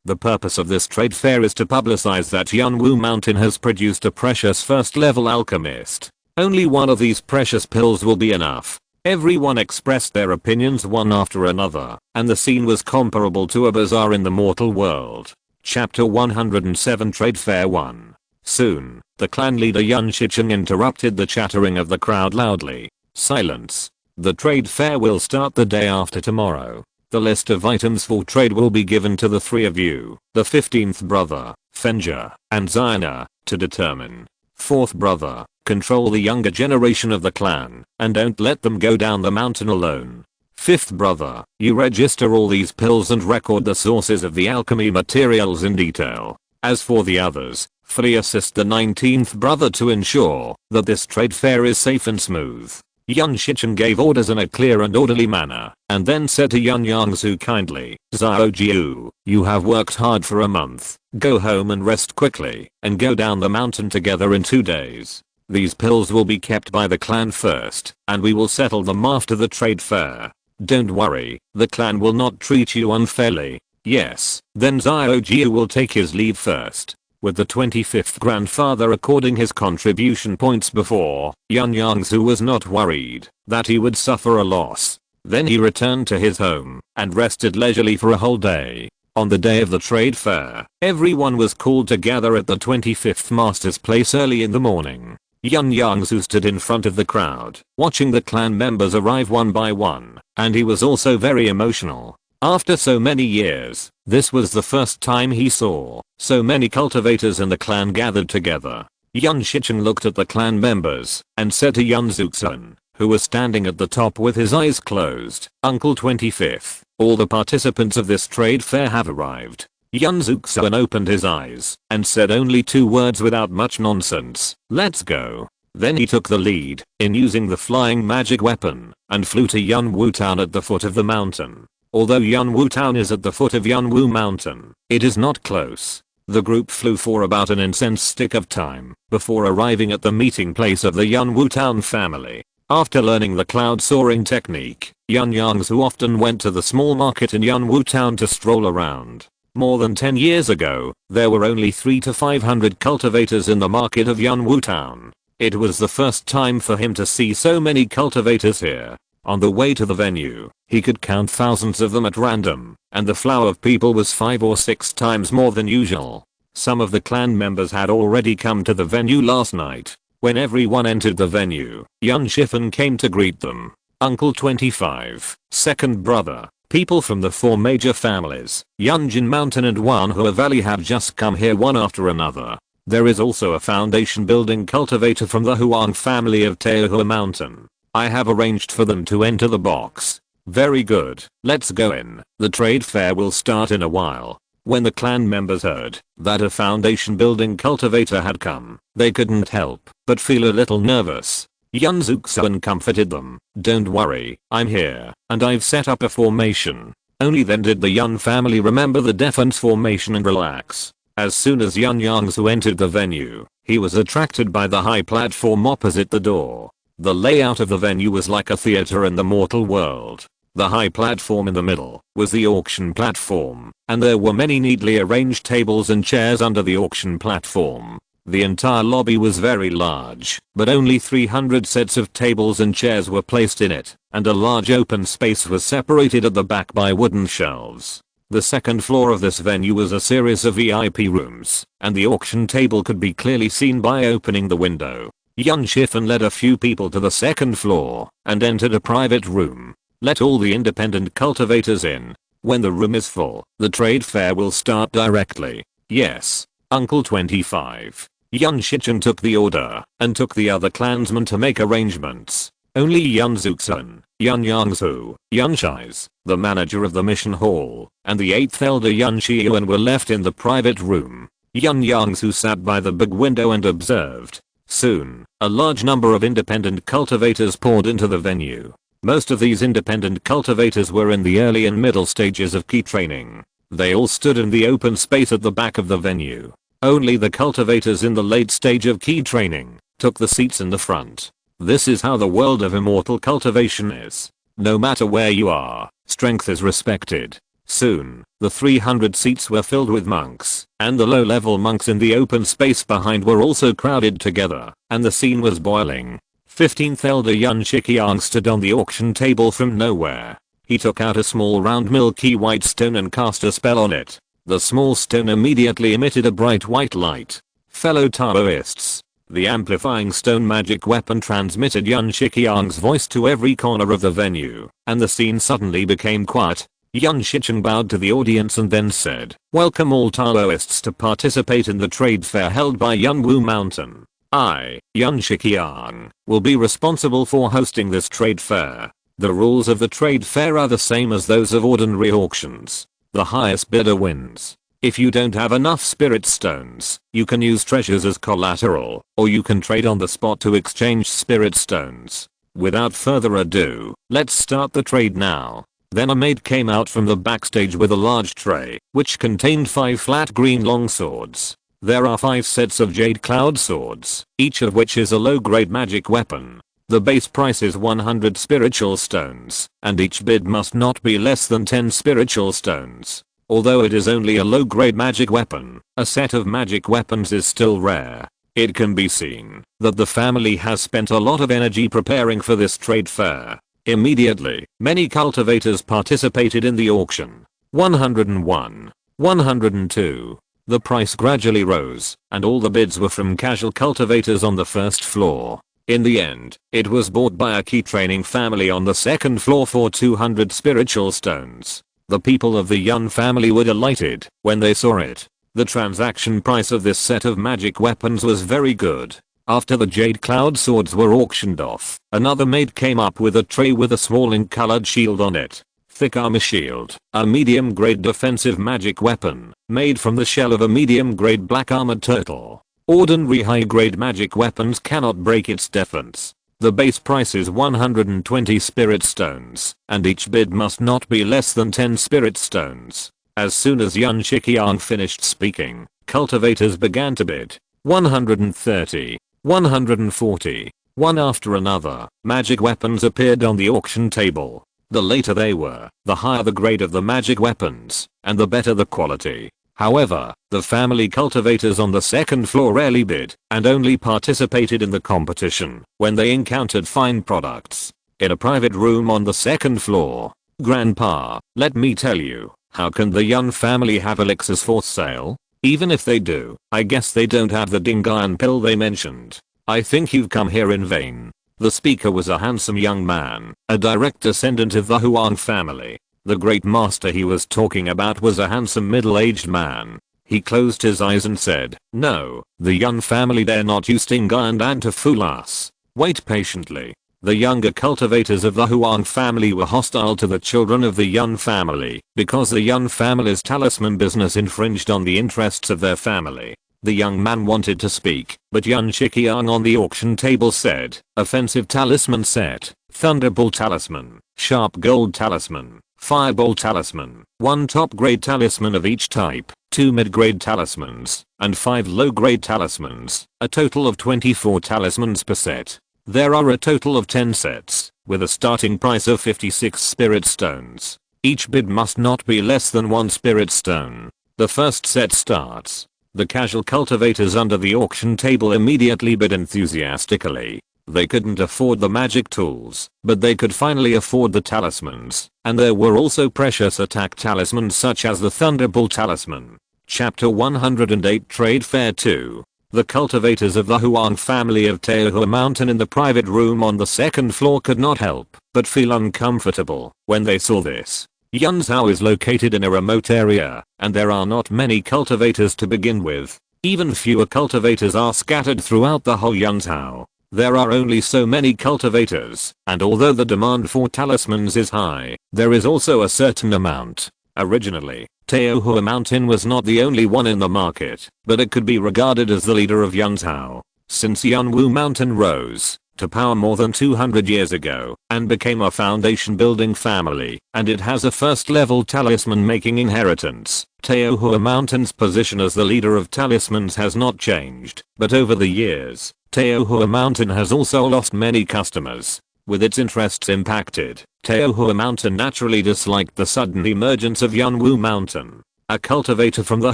The purpose of this trade fair is to publicize that Yunwu Mountain has produced a precious first level alchemist. Only one of these precious pills will be enough. Everyone expressed their opinions one after another, and the scene was comparable to a bazaar in the mortal world. Chapter 107 Trade Fair 1. Soon, the clan leader Yun Shichen interrupted the chattering of the crowd loudly. Silence. The trade fair will start the day after tomorrow. The list of items for trade will be given to the 3 of you, the 15th brother, Fenja, and Zina, to determine. 4th brother, control the younger generation of the clan, and don't let them go down the mountain alone. 5th brother, you register all these pills and record the sources of the alchemy materials in detail. As for the others, fully assist the 19th brother to ensure that this trade fair is safe and smooth. Yun Shichen gave orders in a clear and orderly manner, and then said to Yun Yongzhu kindly, Xiaojiu, you have worked hard for a month. Go home and rest quickly, and go down the mountain together in 2 days. These pills will be kept by the clan first, and we will settle them after the trade fair. Don't worry, the clan will not treat you unfairly. Yes, then Xiaojiu will take his leave first. With the 25th grandfather recording his contribution points before, Yun Yongzhu was not worried that he would suffer a loss. Then he returned to his home and rested leisurely for a whole day. On the day of the trade fair, everyone was called to gather at the 25th master's place early in the morning. Yun Yongzhu stood in front of the crowd, watching the clan members arrive one by one, and he was also very emotional. After so many years, this was the first time he saw so many cultivators in the clan gathered together. Yun Shichen looked at the clan members and said to Yun Zuxun, who was standing at the top with his eyes closed, Uncle 25th, all the participants of this trade fair have arrived. Yun Zuxun opened his eyes and said only 2 words without much nonsense, let's go. Then he took the lead in using the flying magic weapon and flew to Yunwu town at the foot of the mountain. Although Yunwu town is at the foot of Yunwu mountain, it is not close. The group flew for about an incense stick of time before arriving at the meeting place of the Yunwu town family. After learning the cloud soaring technique, Yun Yongzhu often went to the small market in Yunwu town to stroll around. More than 10 years ago, there were only 300 to 500 cultivators in the market of Yunwu town. It was the first time for him to see so many cultivators here. On the way to the venue, he could count thousands of them at random, and the flow of people was 5 or 6 times more than usual. Some of the clan members had already come to the venue last night. When everyone entered the venue, Yun Shifan came to greet them. Uncle 25, second brother, people from the 4 major families, Yunjin Mountain and Wanhua Valley have just come here one after another. There is also a foundation building cultivator from the Huang family of Teohua Mountain. I have arranged for them to enter the box. Very good, let's go in. The trade fair will start in a while. When the clan members heard that a foundation building cultivator had come, they couldn't help but feel a little nervous. Yun Yongzhu comforted them. Don't worry, I'm here, and I've set up a formation. Only then did the Yun family remember the defense formation and relax. As soon as Yun Yongzhu entered the venue, he was attracted by the high platform opposite the door. The layout of the venue was like a theater in the mortal world. The high platform in the middle was the auction platform, and there were many neatly arranged tables and chairs under the auction platform. The entire lobby was very large, but only 300 sets of tables and chairs were placed in it, and a large open space was separated at the back by wooden shelves. The second floor of this venue was a series of VIP rooms, and the auction table could be clearly seen by opening the window. Yun Shifan led a few people to the second floor, and entered a private room. Let all the independent cultivators in. When the room is full, the trade fair will start directly. Yes, Uncle 25. Yun Shichen took the order, and took the other clansmen to make arrangements. Only Yun Yongzhu, Yun Yongzhu, Yun Shiz, the manager of the mission hall, and the 8th elder Yun Shiyuan were left in the private room. Yun Yongzhu sat by the big window and observed. Soon, a large number of independent cultivators poured into the venue. Most of these independent cultivators were in the early and middle stages of key training. They all stood in the open space at the back of the venue. Only the cultivators in the late stage of key training took the seats in the front. This is how the world of immortal cultivation is. No matter where you are, strength is respected. Soon, the 300 seats were filled with monks, and the low-level monks in the open space behind were also crowded together, and the scene was boiling. 15th elder Yun Shiqiang stood on the auction table from nowhere. He took out a small round milky white stone and cast a spell on it. The small stone immediately emitted a bright white light. Fellow Taoists, the amplifying stone magic weapon transmitted Yun Shiqiang's voice to every corner of the venue, and the scene suddenly became quiet. Yun Shichen bowed to the audience and then said, "Welcome all Taoists to participate in the trade fair held by Yunwu Mountain. I, Yun Shiqiang, will be responsible for hosting this trade fair. The rules of the trade fair are the same as those of ordinary auctions. The highest bidder wins. If you don't have enough spirit stones, you can use treasures as collateral, or you can trade on the spot to exchange spirit stones. Without further ado, let's start the trade now." Then a maid came out from the backstage with a large tray, which contained 5 flat green longswords. There are 5 sets of jade cloud swords, each of which is a low-grade magic weapon. The base price is 100 spiritual stones, and each bid must not be less than 10 spiritual stones. Although it is only a low-grade magic weapon, a set of magic weapons is still rare. It can be seen that the family has spent a lot of energy preparing for this trade fair. Immediately, many cultivators participated in the auction. 101, 102. The price gradually rose, and all the bids were from casual cultivators on the first floor. In the end, it was bought by a key training family on the second floor for 200 spiritual stones. The people of the Yun family were delighted when they saw it. The transaction price of this set of magic weapons was very good. After the jade cloud swords were auctioned off, another maid came up with a tray with a small ink-colored shield on it. Thick armor shield, a medium-grade defensive magic weapon, made from the shell of a medium-grade black-armored turtle. Ordinary high-grade magic weapons cannot break its defense. The base price is 120 spirit stones, and each bid must not be less than 10 spirit stones. As soon as Yun Shiqiang finished speaking, cultivators began to bid. 130, 140, One after another, magic weapons appeared on the auction table. The later they were, the higher the grade of the magic weapons, and the better the quality. However, the family cultivators on the second floor rarely bid, and only participated in the competition when they encountered fine products. In a private room on the second floor. Grandpa, let me tell you, how can the Yun family have elixirs for sale? Even if they do, I guess they don't have the Dingayan pill they mentioned. I think you've come here in vain. The speaker was a handsome young man, a direct descendant of the Huang family. The great master he was talking about was a handsome middle-aged man. He closed his eyes and said, "No, the Yun family dare not use Dingayan to fool us. Wait patiently." The younger cultivators of the Huang family were hostile to the children of the Yun family because the Yun family's talisman business infringed on the interests of their family. The young man wanted to speak, but Yun Shiqiang on the auction table said, "Offensive talisman set, thunderbolt talisman, sharp gold talisman, fireball talisman, 1 top grade talisman of each type, 2 mid grade talismans, and 5 low grade talismans, a total of 24 talismans per set. There are a total of 10 sets, with a starting price of 56 spirit stones. Each bid must not be less than 1 spirit stone. The first set starts." The casual cultivators under the auction table immediately bid enthusiastically. They couldn't afford the magic tools, but they could finally afford the talismans, and there were also precious attack talismans such as the Thunderbolt talisman. Chapter 108 Trade Fair 2. The cultivators of the Huang family of Teohua Mountain in the private room on the second floor could not help but feel uncomfortable when they saw this. Yunzhou is located in a remote area, and there are not many cultivators to begin with. Even fewer cultivators are scattered throughout the whole Yunzhou. There are only so many cultivators, and although the demand for talismans is high, there is also a certain amount. Originally, Teohua Mountain was not the only one in the market, but it could be regarded as the leader of Yunzhou. Since Yunwu Mountain rose to power more than 200 years ago and became a foundation building family, and it has a first level talisman making inheritance. Teohua Mountain's position as the leader of talismans has not changed, but over the years, Teohua Mountain has also lost many customers. With its interests impacted, Teohua Mountain naturally disliked the sudden emergence of Yunwu Mountain. A cultivator from the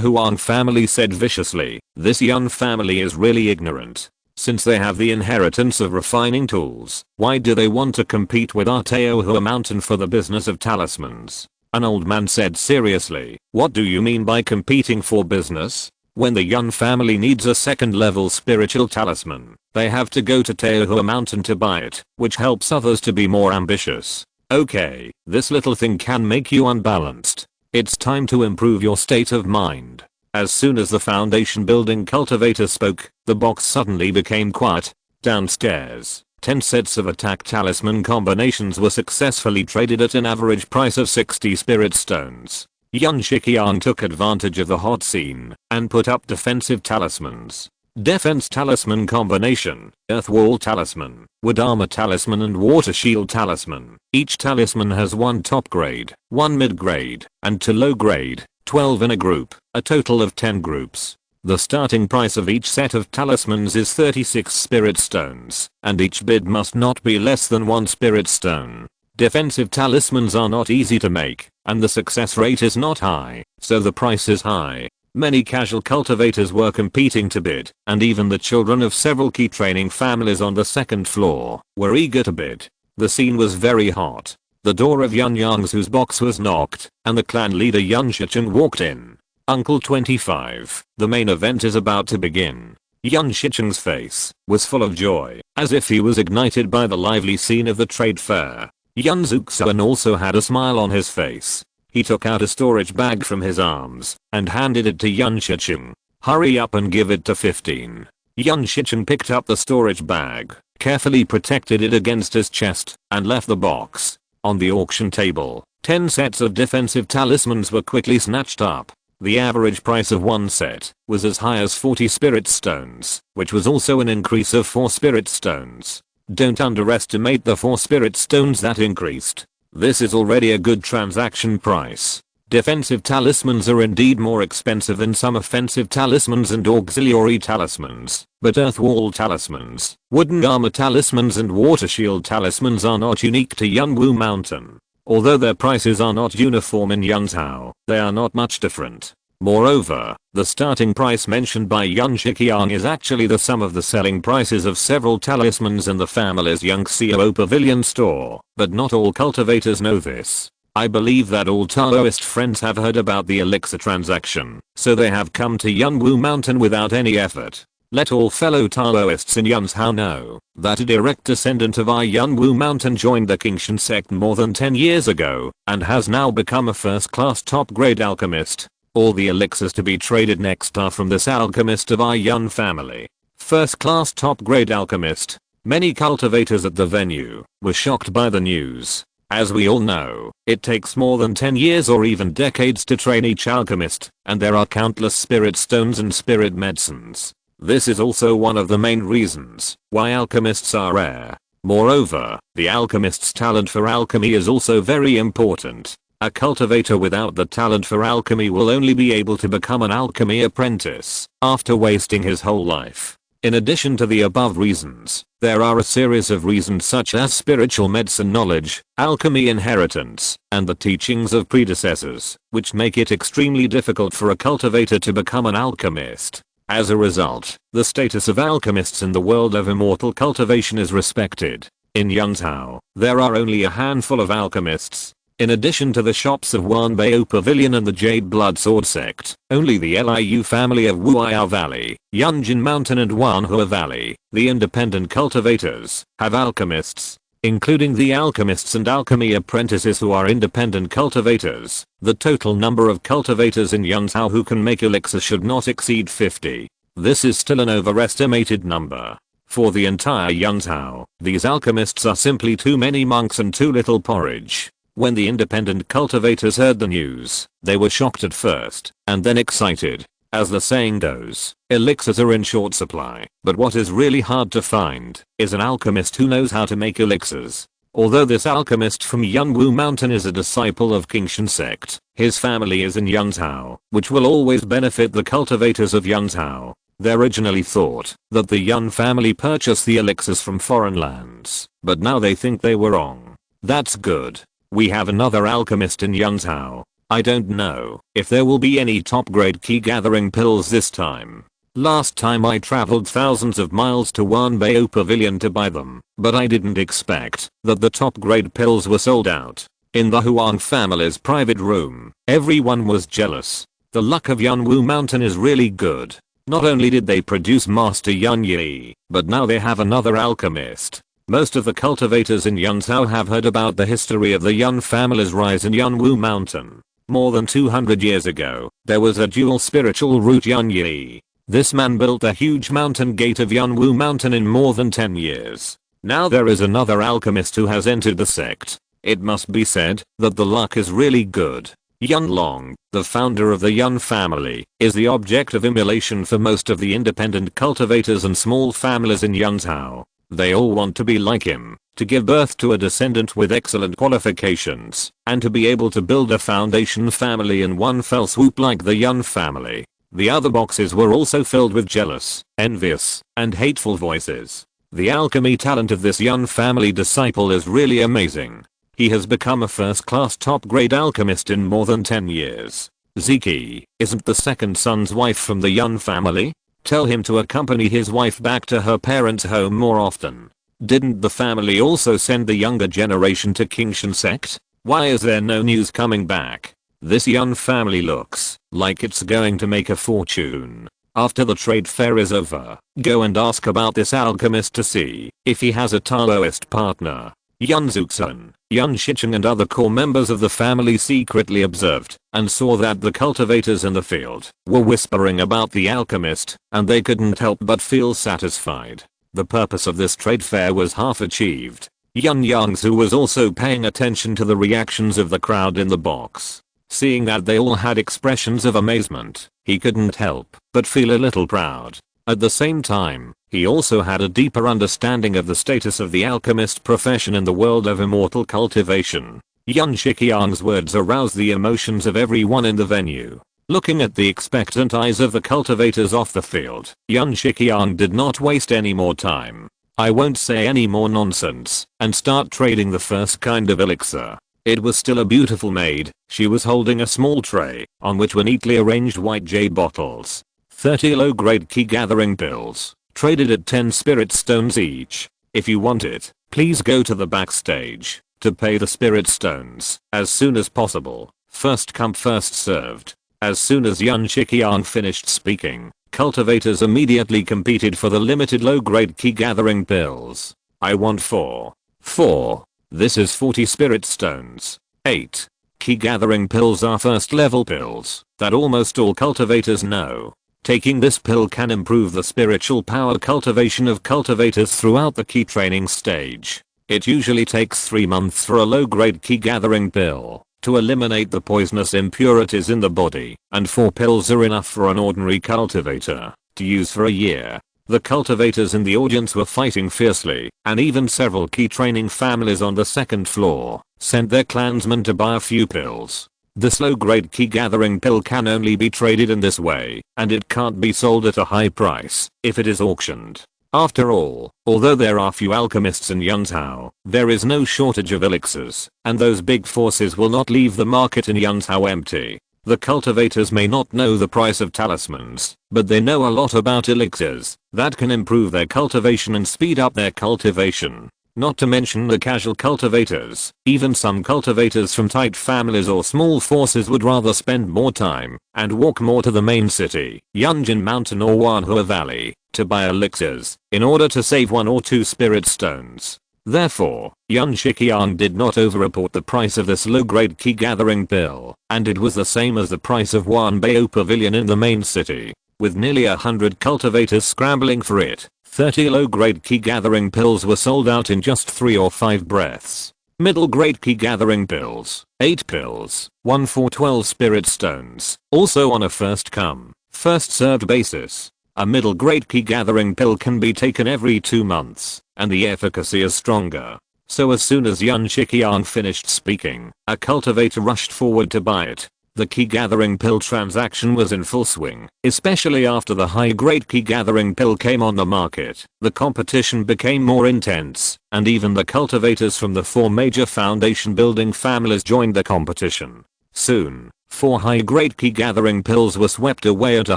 Huang family said viciously, "This Yun family is really ignorant. Since they have the inheritance of refining tools, why do they want to compete with our Teohua Mountain for the business of talismans?" An old man said seriously, "What do you mean by competing for business? When the Yun family needs a second level spiritual talisman, they have to go to Teohua Mountain to buy it, which helps others to be more ambitious. Okay, this little thing can make you unbalanced. It's time to improve your state of mind." As soon as the foundation building cultivator spoke, the box suddenly became quiet. Downstairs, 10 sets of attack talisman combinations were successfully traded at an average price of 60 spirit stones. Yun Shiqiang took advantage of the hot scene and put up defensive talismans. Defense talisman combination, earth wall talisman, wood armor talisman and water shield talisman. Each talisman has 1 top grade, 1 mid grade, and 2 low grade, 12 in a group, a total of 10 groups. The starting price of each set of talismans is 36 spirit stones, and each bid must not be less than 1 spirit stone. Defensive talismans are not easy to make, and the success rate is not high, so the price is high. Many casual cultivators were competing to bid, and even the children of several key training families on the second floor were eager to bid. The scene was very hot. The door of Yun Yongzhu's box was knocked, and the clan leader Yun Shiqiang walked in. "Uncle 25, the main event is about to begin." Yun Shiqiang's face was full of joy, as if he was ignited by the lively scene of the trade fair. Yun Zuxuan also had a smile on his face. He took out a storage bag from his arms and handed it to Yun Shiqiang. "Hurry up and give it to 15. Yun Shiqiang picked up the storage bag, carefully protected it against his chest, and left the box. On the auction table, 10 sets of defensive talismans were quickly snatched up. The average price of 1 set was as high as 40 spirit stones, which was also an increase of 4 spirit stones. Don't underestimate the 4 spirit stones that increased. This is already a good transaction price. Defensive talismans are indeed more expensive than some offensive talismans and auxiliary talismans, but earth wall talismans, wooden armor talismans and water shield talismans are not unique to Yunwu Mountain. Although their prices are not uniform in Yunzhou, they are not much different. Moreover, the starting price mentioned by Yun Shiqiang is actually the sum of the selling prices of several talismans in the family's Yongxiao Pavilion store, but not all cultivators know this. I believe that all Taoist friends have heard about the elixir transaction, so they have come to Yunwu Mountain without any effort. Let all fellow Taoists in Yunzhou know that a direct descendant of our Yunwu Mountain joined the Qingshan sect more than 10 years ago, and has now become a first-class top-grade alchemist. All the elixirs to be traded next are from this alchemist of our Yun family. First-class top-grade alchemist. Many cultivators at the venue were shocked by the news. As we all know, it takes more than 10 years or even decades to train each alchemist, and there are countless spirit stones and spirit medicines. This is also one of the main reasons why alchemists are rare. Moreover, the alchemist's talent for alchemy is also very important. A cultivator without the talent for alchemy will only be able to become an alchemy apprentice after wasting his whole life. In addition to the above reasons, there are a series of reasons such as spiritual medicine knowledge, alchemy inheritance, and the teachings of predecessors, which make it extremely difficult for a cultivator to become an alchemist. As a result, the status of alchemists in the world of immortal cultivation is respected. In Yunzhou, there are only a handful of alchemists. In addition to the shops of Wanbei Pavilion and the Jade Blood Sword sect, only the Liu family of Wuiyao Valley, Yunjin Mountain and Wanhua Valley, the independent cultivators, have alchemists. Including the alchemists and alchemy apprentices who are independent cultivators, the total number of cultivators in Yunzhou who can make elixir should not exceed 50. This is still an overestimated number. For the entire Yunzhou, these alchemists are simply too many monks and too little porridge. When the independent cultivators heard the news, they were shocked at first, and then excited. As the saying goes, elixirs are in short supply, but what is really hard to find is an alchemist who knows how to make elixirs. Although this alchemist from Yunwu Mountain is a disciple of Qingshan sect, his family is in Yunzhou, which will always benefit the cultivators of Yunzhou. They originally thought that the Yun family purchased the elixirs from foreign lands, but now they think they were wrong. That's good. We have another alchemist in Yunzhou. I don't know if there will be any top grade key gathering pills this time. Last time I traveled thousands of miles to Wanbei Pavilion to buy them, but I didn't expect that the top grade pills were sold out. In the Huang family's private room, everyone was jealous. The luck of Yunwu Mountain is really good. Not only did they produce Master Yun Yi, but now they have another alchemist. Most of the cultivators in Yunzhou have heard about the history of the Yun family's rise in Yunwu Mountain. More than 200 years ago, there was a dual spiritual root Yun Yi. This man built the huge mountain gate of Yunwu Mountain in more than 10 years. Now there is another alchemist who has entered the sect. It must be said that the luck is really good. Yun Long, the founder of the Yun family, is the object of emulation for most of the independent cultivators and small families in Yunzhou. They all want to be like him, to give birth to a descendant with excellent qualifications, and to be able to build a foundation family in one fell swoop like the Yun family. The other boxes were also filled with jealous, envious, and hateful voices. The alchemy talent of this Yun family disciple is really amazing. He has become a first-class top-grade alchemist in more than 10 years. Ziki isn't the second son's wife from the Yun family? Tell him to accompany his wife back to her parents' home more often. Didn't the family also send the younger generation to Qingshan sect? Why is there no news coming back? This Yun family looks like it's going to make a fortune. After the trade fair is over, go and ask about this alchemist to see if he has a Taoist partner. Yun Zuxun, Yun Shicheng and other core members of the family secretly observed and saw that the cultivators in the field were whispering about the alchemist, and they couldn't help but feel satisfied. The purpose of this trade fair was half achieved. Yun Yongzhu was also paying attention to the reactions of the crowd in the box. Seeing that they all had expressions of amazement, he couldn't help but feel a little proud. At the same time, he also had a deeper understanding of the status of the alchemist profession in the world of immortal cultivation. Yun Shiqiang's words aroused the emotions of everyone in the venue. Looking at the expectant eyes of the cultivators off the field, Yun Shiqiang did not waste any more time. I won't say any more nonsense, and start trading the first kind of elixir. It was still a beautiful maid. She was holding a small tray, on which were neatly arranged white jade bottles. 30 low-grade key gathering pills, traded at 10 spirit stones each. If you want it, please go to the backstage to pay the spirit stones as soon as possible. First come first served. As soon as Yun Shiqiang finished speaking, cultivators immediately competed for the limited low-grade key gathering pills. I want 4. 4. This is 40 spirit stones. 8. Key gathering pills are first level pills that almost all cultivators know. Taking this pill can improve the spiritual power cultivation of cultivators throughout the key training stage. It usually takes 3 months for a low-grade key gathering pill to eliminate the poisonous impurities in the body, and 4 pills are enough for an ordinary cultivator to use for a year. The cultivators in the audience were fighting fiercely, and even several key training families on the second floor sent their clansmen to buy a few pills. This low-grade key gathering pill can only be traded in this way, and it can't be sold at a high price if it is auctioned. After all, although there are few alchemists in Yunzhou, there is no shortage of elixirs, and those big forces will not leave the market in Yunzhou empty. The cultivators may not know the price of talismans, but they know a lot about elixirs that can improve their cultivation and speed up their cultivation. Not to mention the casual cultivators. Even some cultivators from tight families or small forces would rather spend more time and walk more to the main city, Yunjin Mountain or Wanhua Valley, to buy elixirs in order to save 1 or 2 spirit stones. Therefore, Yun Shiqiang did not overreport the price of this low-grade key gathering pill, and it was the same as the price of Wanbao Pavilion in the main city. With nearly 100 cultivators scrambling for it, 30 low-grade key gathering pills were sold out in just 3 or 5 breaths. Middle-grade key gathering pills, 8 pills, 1 for 12 spirit stones, also on a first come, first served basis. A middle-grade key gathering pill can be taken every 2 months, and the efficacy is stronger. So as soon as Yun Shiqiang finished speaking, a cultivator rushed forward to buy it. The key gathering pill transaction was in full swing, especially after the high-grade key gathering pill came on the market. The competition became more intense, and even the cultivators from the 4 major foundation building families joined the competition. Soon, 4 high-grade key gathering pills were swept away at a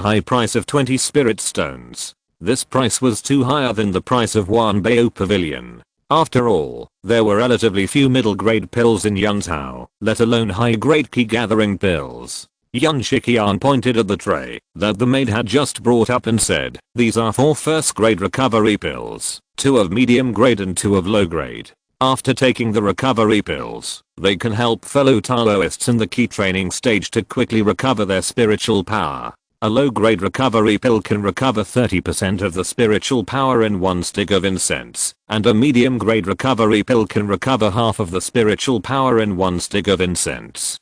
high price of 20 spirit stones. This price was too higher than the price of Wanbao Pavilion. After all, there were relatively few middle-grade pills in Yunzhou, let alone high-grade key gathering pills. Yun Shiqiang pointed at the tray that the maid had just brought up and said, "These are 4 first-grade recovery pills, 2 of medium-grade and 2 of low-grade. After taking the recovery pills, they can help fellow Taoists in the key training stage to quickly recover their spiritual power. A low-grade recovery pill can recover 30% of the spiritual power in 1 stick of incense, and a medium-grade recovery pill can recover half of the spiritual power in 1 stick of incense."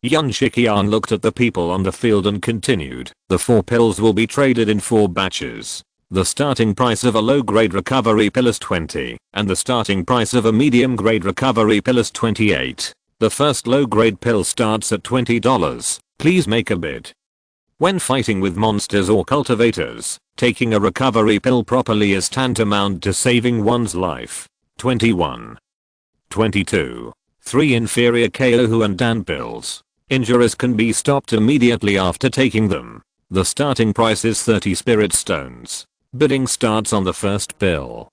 Yun Shiqiang looked at the people on the field and continued, "The 4 pills will be traded in 4 batches. The starting price of a low-grade recovery pill is 20, and the starting price of a medium-grade recovery pill is 28. The first low-grade pill starts at $20. Please make a bid." When fighting with monsters or cultivators, taking a recovery pill properly is tantamount to saving one's life. 21. 22. 3 inferior KO and Dan pills. Injuries can be stopped immediately after taking them. The starting price is 30 spirit stones. Bidding starts on the first pill.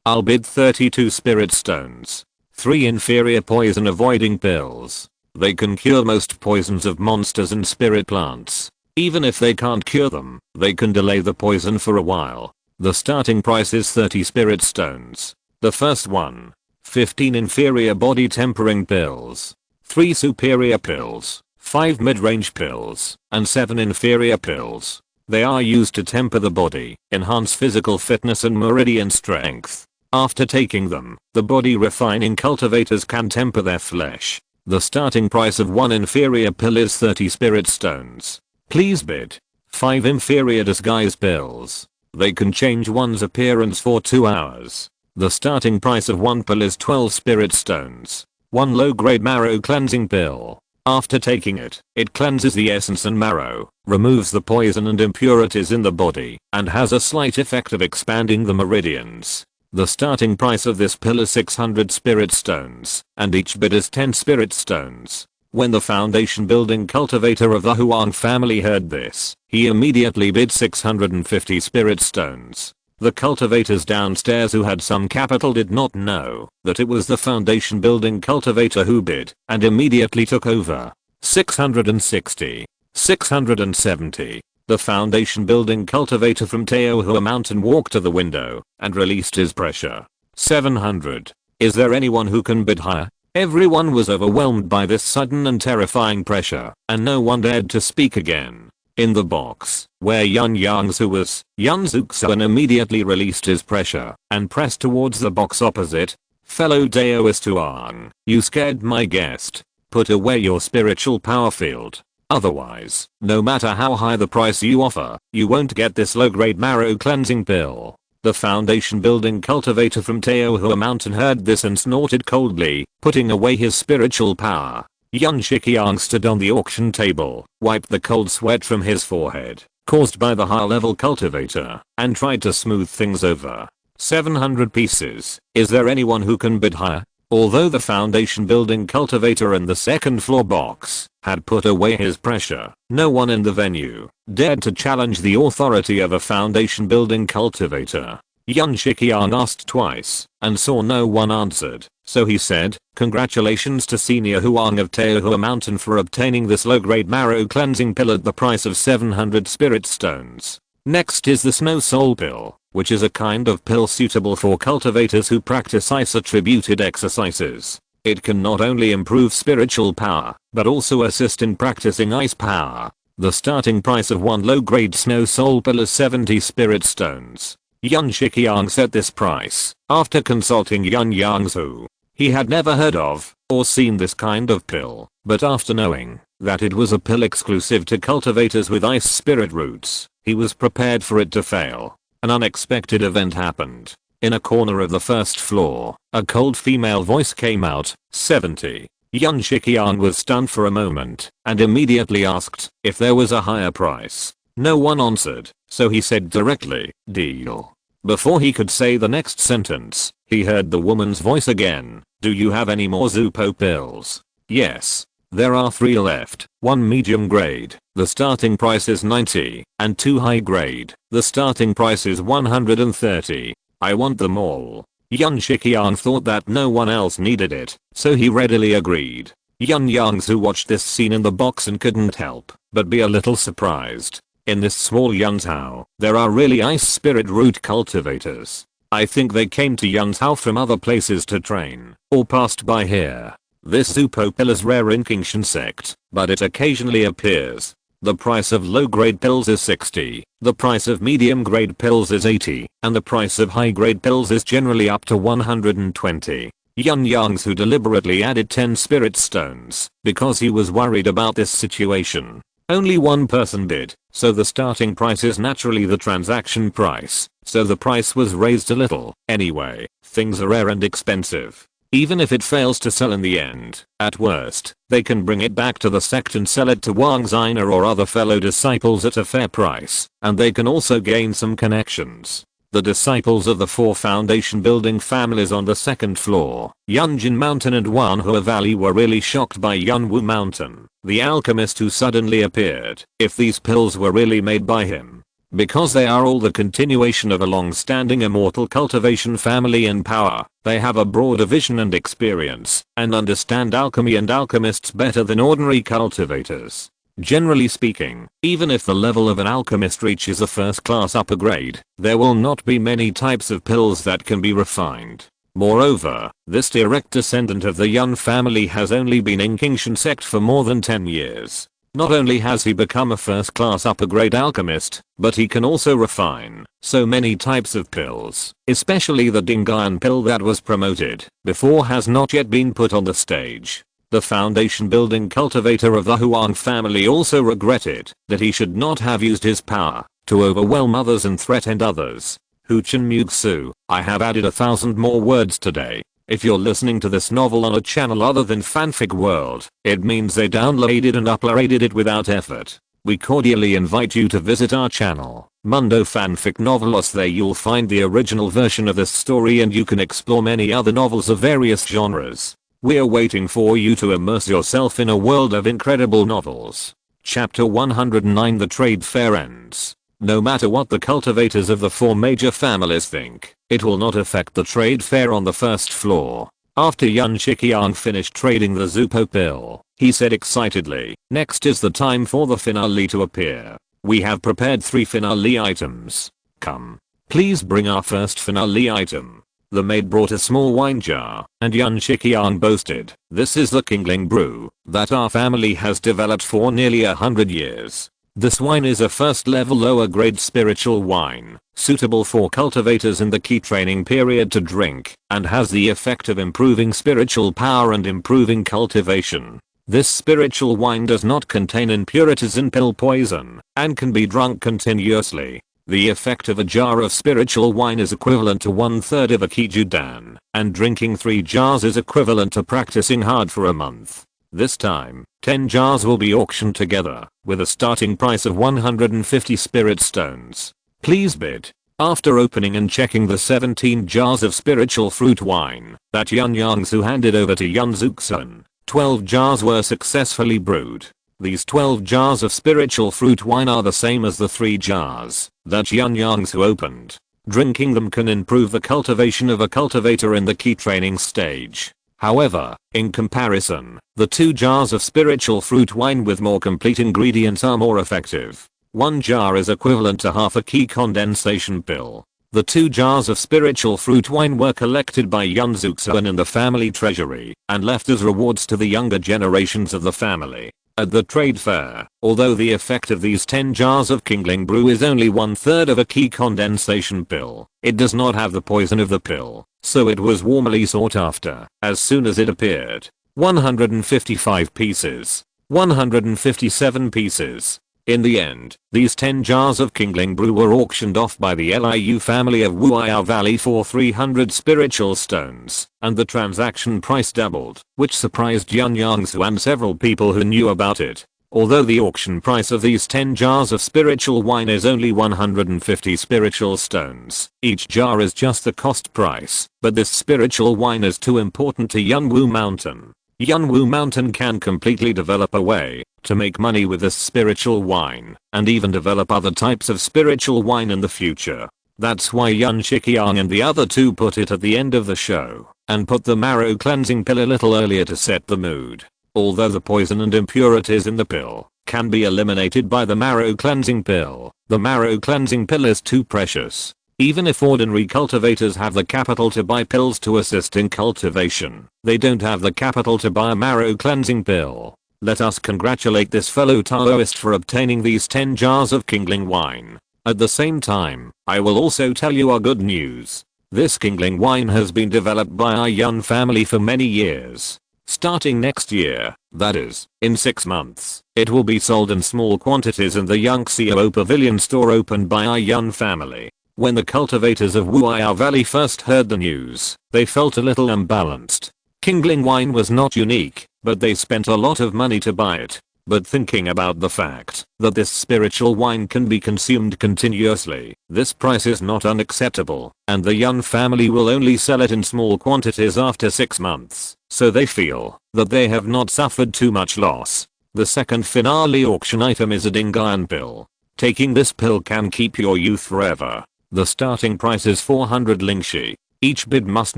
I'll bid 32 spirit stones. 3 inferior poison avoiding pills. They can cure most poisons of monsters and spirit plants. Even if they can't cure them, they can delay the poison for a while. The starting price is 30 spirit stones. The first one. 15 inferior body tempering pills. 3 superior pills. 5 mid-range pills, and 7 inferior pills. They are used to temper the body, enhance physical fitness and meridian strength. After taking them, the body refining cultivators can temper their flesh. The starting price of 1 inferior pill is 30 spirit stones. Please bid. 5 inferior disguise pills. They can change one's appearance for 2 hours. The starting price of 1 pill is 12 spirit stones. 1 low-grade marrow cleansing pill. After taking it, it cleanses the essence and marrow, removes the poison and impurities in the body, and has a slight effect of expanding the meridians. The starting price of this pill is 600 spirit stones, and each bit is 10 spirit stones. When the foundation building cultivator of the Huang family heard this, he immediately bid 650 spirit stones. The cultivators downstairs who had some capital did not know that it was the foundation building cultivator who bid, and immediately took over. 660. 670. The foundation building cultivator from Teohua Mountain walked to the window and released his pressure. 700. Is there anyone who can bid higher? Everyone was overwhelmed by this sudden and terrifying pressure, and no one dared to speak again. In the box, where Yun Yongzhu was, Yun Yongzhu immediately released his pressure and pressed towards the box opposite. Fellow Daoist Huang, you scared my guest. Put away your spiritual power field. Otherwise, no matter how high the price you offer, you won't get this low-grade marrow cleansing pill. The foundation building cultivator from Teohua Mountain heard this and snorted coldly, putting away his spiritual power. Yun Shiqiang stood on the auction table, wiped the cold sweat from his forehead, caused by the high-level cultivator, and tried to smooth things over. 700 pieces. Is there anyone who can bid higher? Although the foundation building cultivator in the second floor box had put away his pressure, no one in the venue dared to challenge the authority of a foundation building cultivator. Yun Shiqiang asked twice and saw no one answered, so he said, "Congratulations to Senior Huang of Teohua Mountain for obtaining this low-grade marrow cleansing pill at the price of 700 spirit stones. Next is the Snow Soul pill, which is a kind of pill suitable for cultivators who practice ice-attributed exercises. It can not only improve spiritual power, but also assist in practicing ice power. The starting price of 1 low-grade Snow Soul pill is 70 spirit stones." Yun Shiqiang set this price after consulting Yun Yongzhu. He had never heard of or seen this kind of pill, but after knowing that it was a pill exclusive to cultivators with ice spirit roots, he was prepared for it to fail. An unexpected event happened. In a corner of the first floor, a cold female voice came out. 70. Yun Shiqiang was stunned for a moment and immediately asked if there was a higher price. No one answered, so he said directly, "Deal." Before he could say the next sentence, he heard the woman's voice again. "Do you have any more Zupo pills?" "Yes. There are 3 left, 1 medium grade, the starting price is 90, and 2 high grade, the starting price is 130. I want them all." Yun Shiqiang thought that no one else needed it, so he readily agreed. Yun Yongzhu watched this scene in the box and couldn't help but be a little surprised. In this small Yunzhou, there are really ice spirit root cultivators. I think they came to Yunzhou from other places to train, or passed by here. This Zupo pill is rare in Qingshan sect, but it occasionally appears. The price of low-grade pills is 60, the price of medium-grade pills is 80, and the price of high-grade pills is generally up to 120. Yun Yongzhu deliberately added 10 spirit stones because he was worried about this situation. Only one person bid, so the starting price is naturally the transaction price, so the price was raised a little. Anyway, things are rare and expensive. Even if it fails to sell in the end, at worst, they can bring it back to the sect and sell it to Wang Xiner or other fellow disciples at a fair price, and they can also gain some connections. The disciples of the 4 foundation building families on the second floor, Yunjin Mountain and Wanhua Valley, were really shocked by Yunwu Mountain, the alchemist who suddenly appeared, if these pills were really made by him. Because they are all the continuation of a long-standing immortal cultivation family in power, they have a broader vision and experience, and understand alchemy and alchemists better than ordinary cultivators. Generally speaking, even if the level of an alchemist reaches a first-class upper grade, there will not be many types of pills that can be refined. Moreover, this direct descendant of the Yun family has only been in Qingshan sect for more than 10 years. Not only has he become a first-class upper-grade alchemist, but he can also refine so many types of pills, especially the Dingayan pill that was promoted before has not yet been put on the stage. The foundation building cultivator of the Huang family also regretted that he should not have used his power to overwhelm others and threaten others. Yun Yongzhu, I have added 1,000 more words today. If you're listening to this novel on a channel other than Fanfic World, it means they downloaded and uploaded it without effort. We cordially invite you to visit our channel, Mundo Fanfic Novelos. There you'll find the original version of this story and you can explore many other novels of various genres. We're waiting for you to immerse yourself in a world of incredible novels. Chapter 109. The Trade Fair ends. No matter what the cultivators of the 4 major families think, it will not affect the trade fair on the first floor. After Yun Shiqiang finished trading the Zupo pill, he said excitedly, "Next is the time for the finale to appear. We have prepared 3 finale items. Come. Please bring our first finale item." The maid brought a small wine jar, and Yun Shiqiang boasted, "This is the Kingling brew that our family has developed for nearly 100 years. This wine is a first level lower grade spiritual wine, suitable for cultivators in the key training period to drink, and has the effect of improving spiritual power and improving cultivation. This spiritual wine does not contain impurities and pill poison, and can be drunk continuously. The effect of a jar of spiritual wine is equivalent to 1/3 of a Kijudan, and drinking 3 jars is equivalent to practicing hard for a month. This time, 10 jars will be auctioned together, with a starting price of 150 spirit stones. Please bid." After opening and checking the 17 jars of spiritual fruit wine that Yun Yongzhu handed over to Yun Zuxun, 12 jars were successfully brewed. These 12 jars of spiritual fruit wine are the same as the 3 jars that Yun Yongzhu opened. Drinking them can improve the cultivation of a cultivator in the key training stage. However, in comparison, the 2 jars of spiritual fruit wine with more complete ingredients are more effective. 1 jar is equivalent to half a key condensation pill. The 2 jars of spiritual fruit wine were collected by Yun Zuxun in the family treasury and left as rewards to the younger generations of the family. At the trade fair, although the effect of these 10 jars of Kingling brew is only 1/3 of a key condensation pill, it does not have the poison of the pill, so it was warmly sought after as soon as it appeared. 155 pieces. 157 pieces. In the end, these 10 jars of Kingling brew were auctioned off by the Liu family of Wuya Valley for 300 spiritual stones, and the transaction price doubled, which surprised Yun Yongzhu and several people who knew about it. Although the auction price of these 10 jars of spiritual wine is only 150 spiritual stones, each jar is just the cost price, but this spiritual wine is too important to Yunwu Mountain. Yunwu Mountain can completely develop a way to make money with this spiritual wine, and even develop other types of spiritual wine in the future. That's why Yun Shiqiang and the other 2 put it at the end of the show, and put the marrow cleansing pill a little earlier to set the mood. Although the poison and impurities in the pill can be eliminated by the marrow cleansing pill, the marrow cleansing pill is too precious. Even if ordinary cultivators have the capital to buy pills to assist in cultivation, they don't have the capital to buy a marrow cleansing pill. Let us congratulate this fellow Taoist for obtaining these 10 jars of Kingling wine. At the same time, I will also tell you our good news. This Kingling wine has been developed by our Yun family for many years. Starting next year, that is, in 6 months, it will be sold in small quantities in the Yongxiao Pavilion store opened by our Yun family. When the cultivators of Wuya Valley first heard the news, they felt a little unbalanced. Kingling wine was not unique, but they spent a lot of money to buy it. But thinking about the fact that this spiritual wine can be consumed continuously, this price is not unacceptable, and the Yun family will only sell it in small quantities after 6 months, so they feel that they have not suffered too much loss. The second finale auction item is a Dingan pill. Taking this pill can keep your youth forever. The starting price is 400 lingshi. Each bid must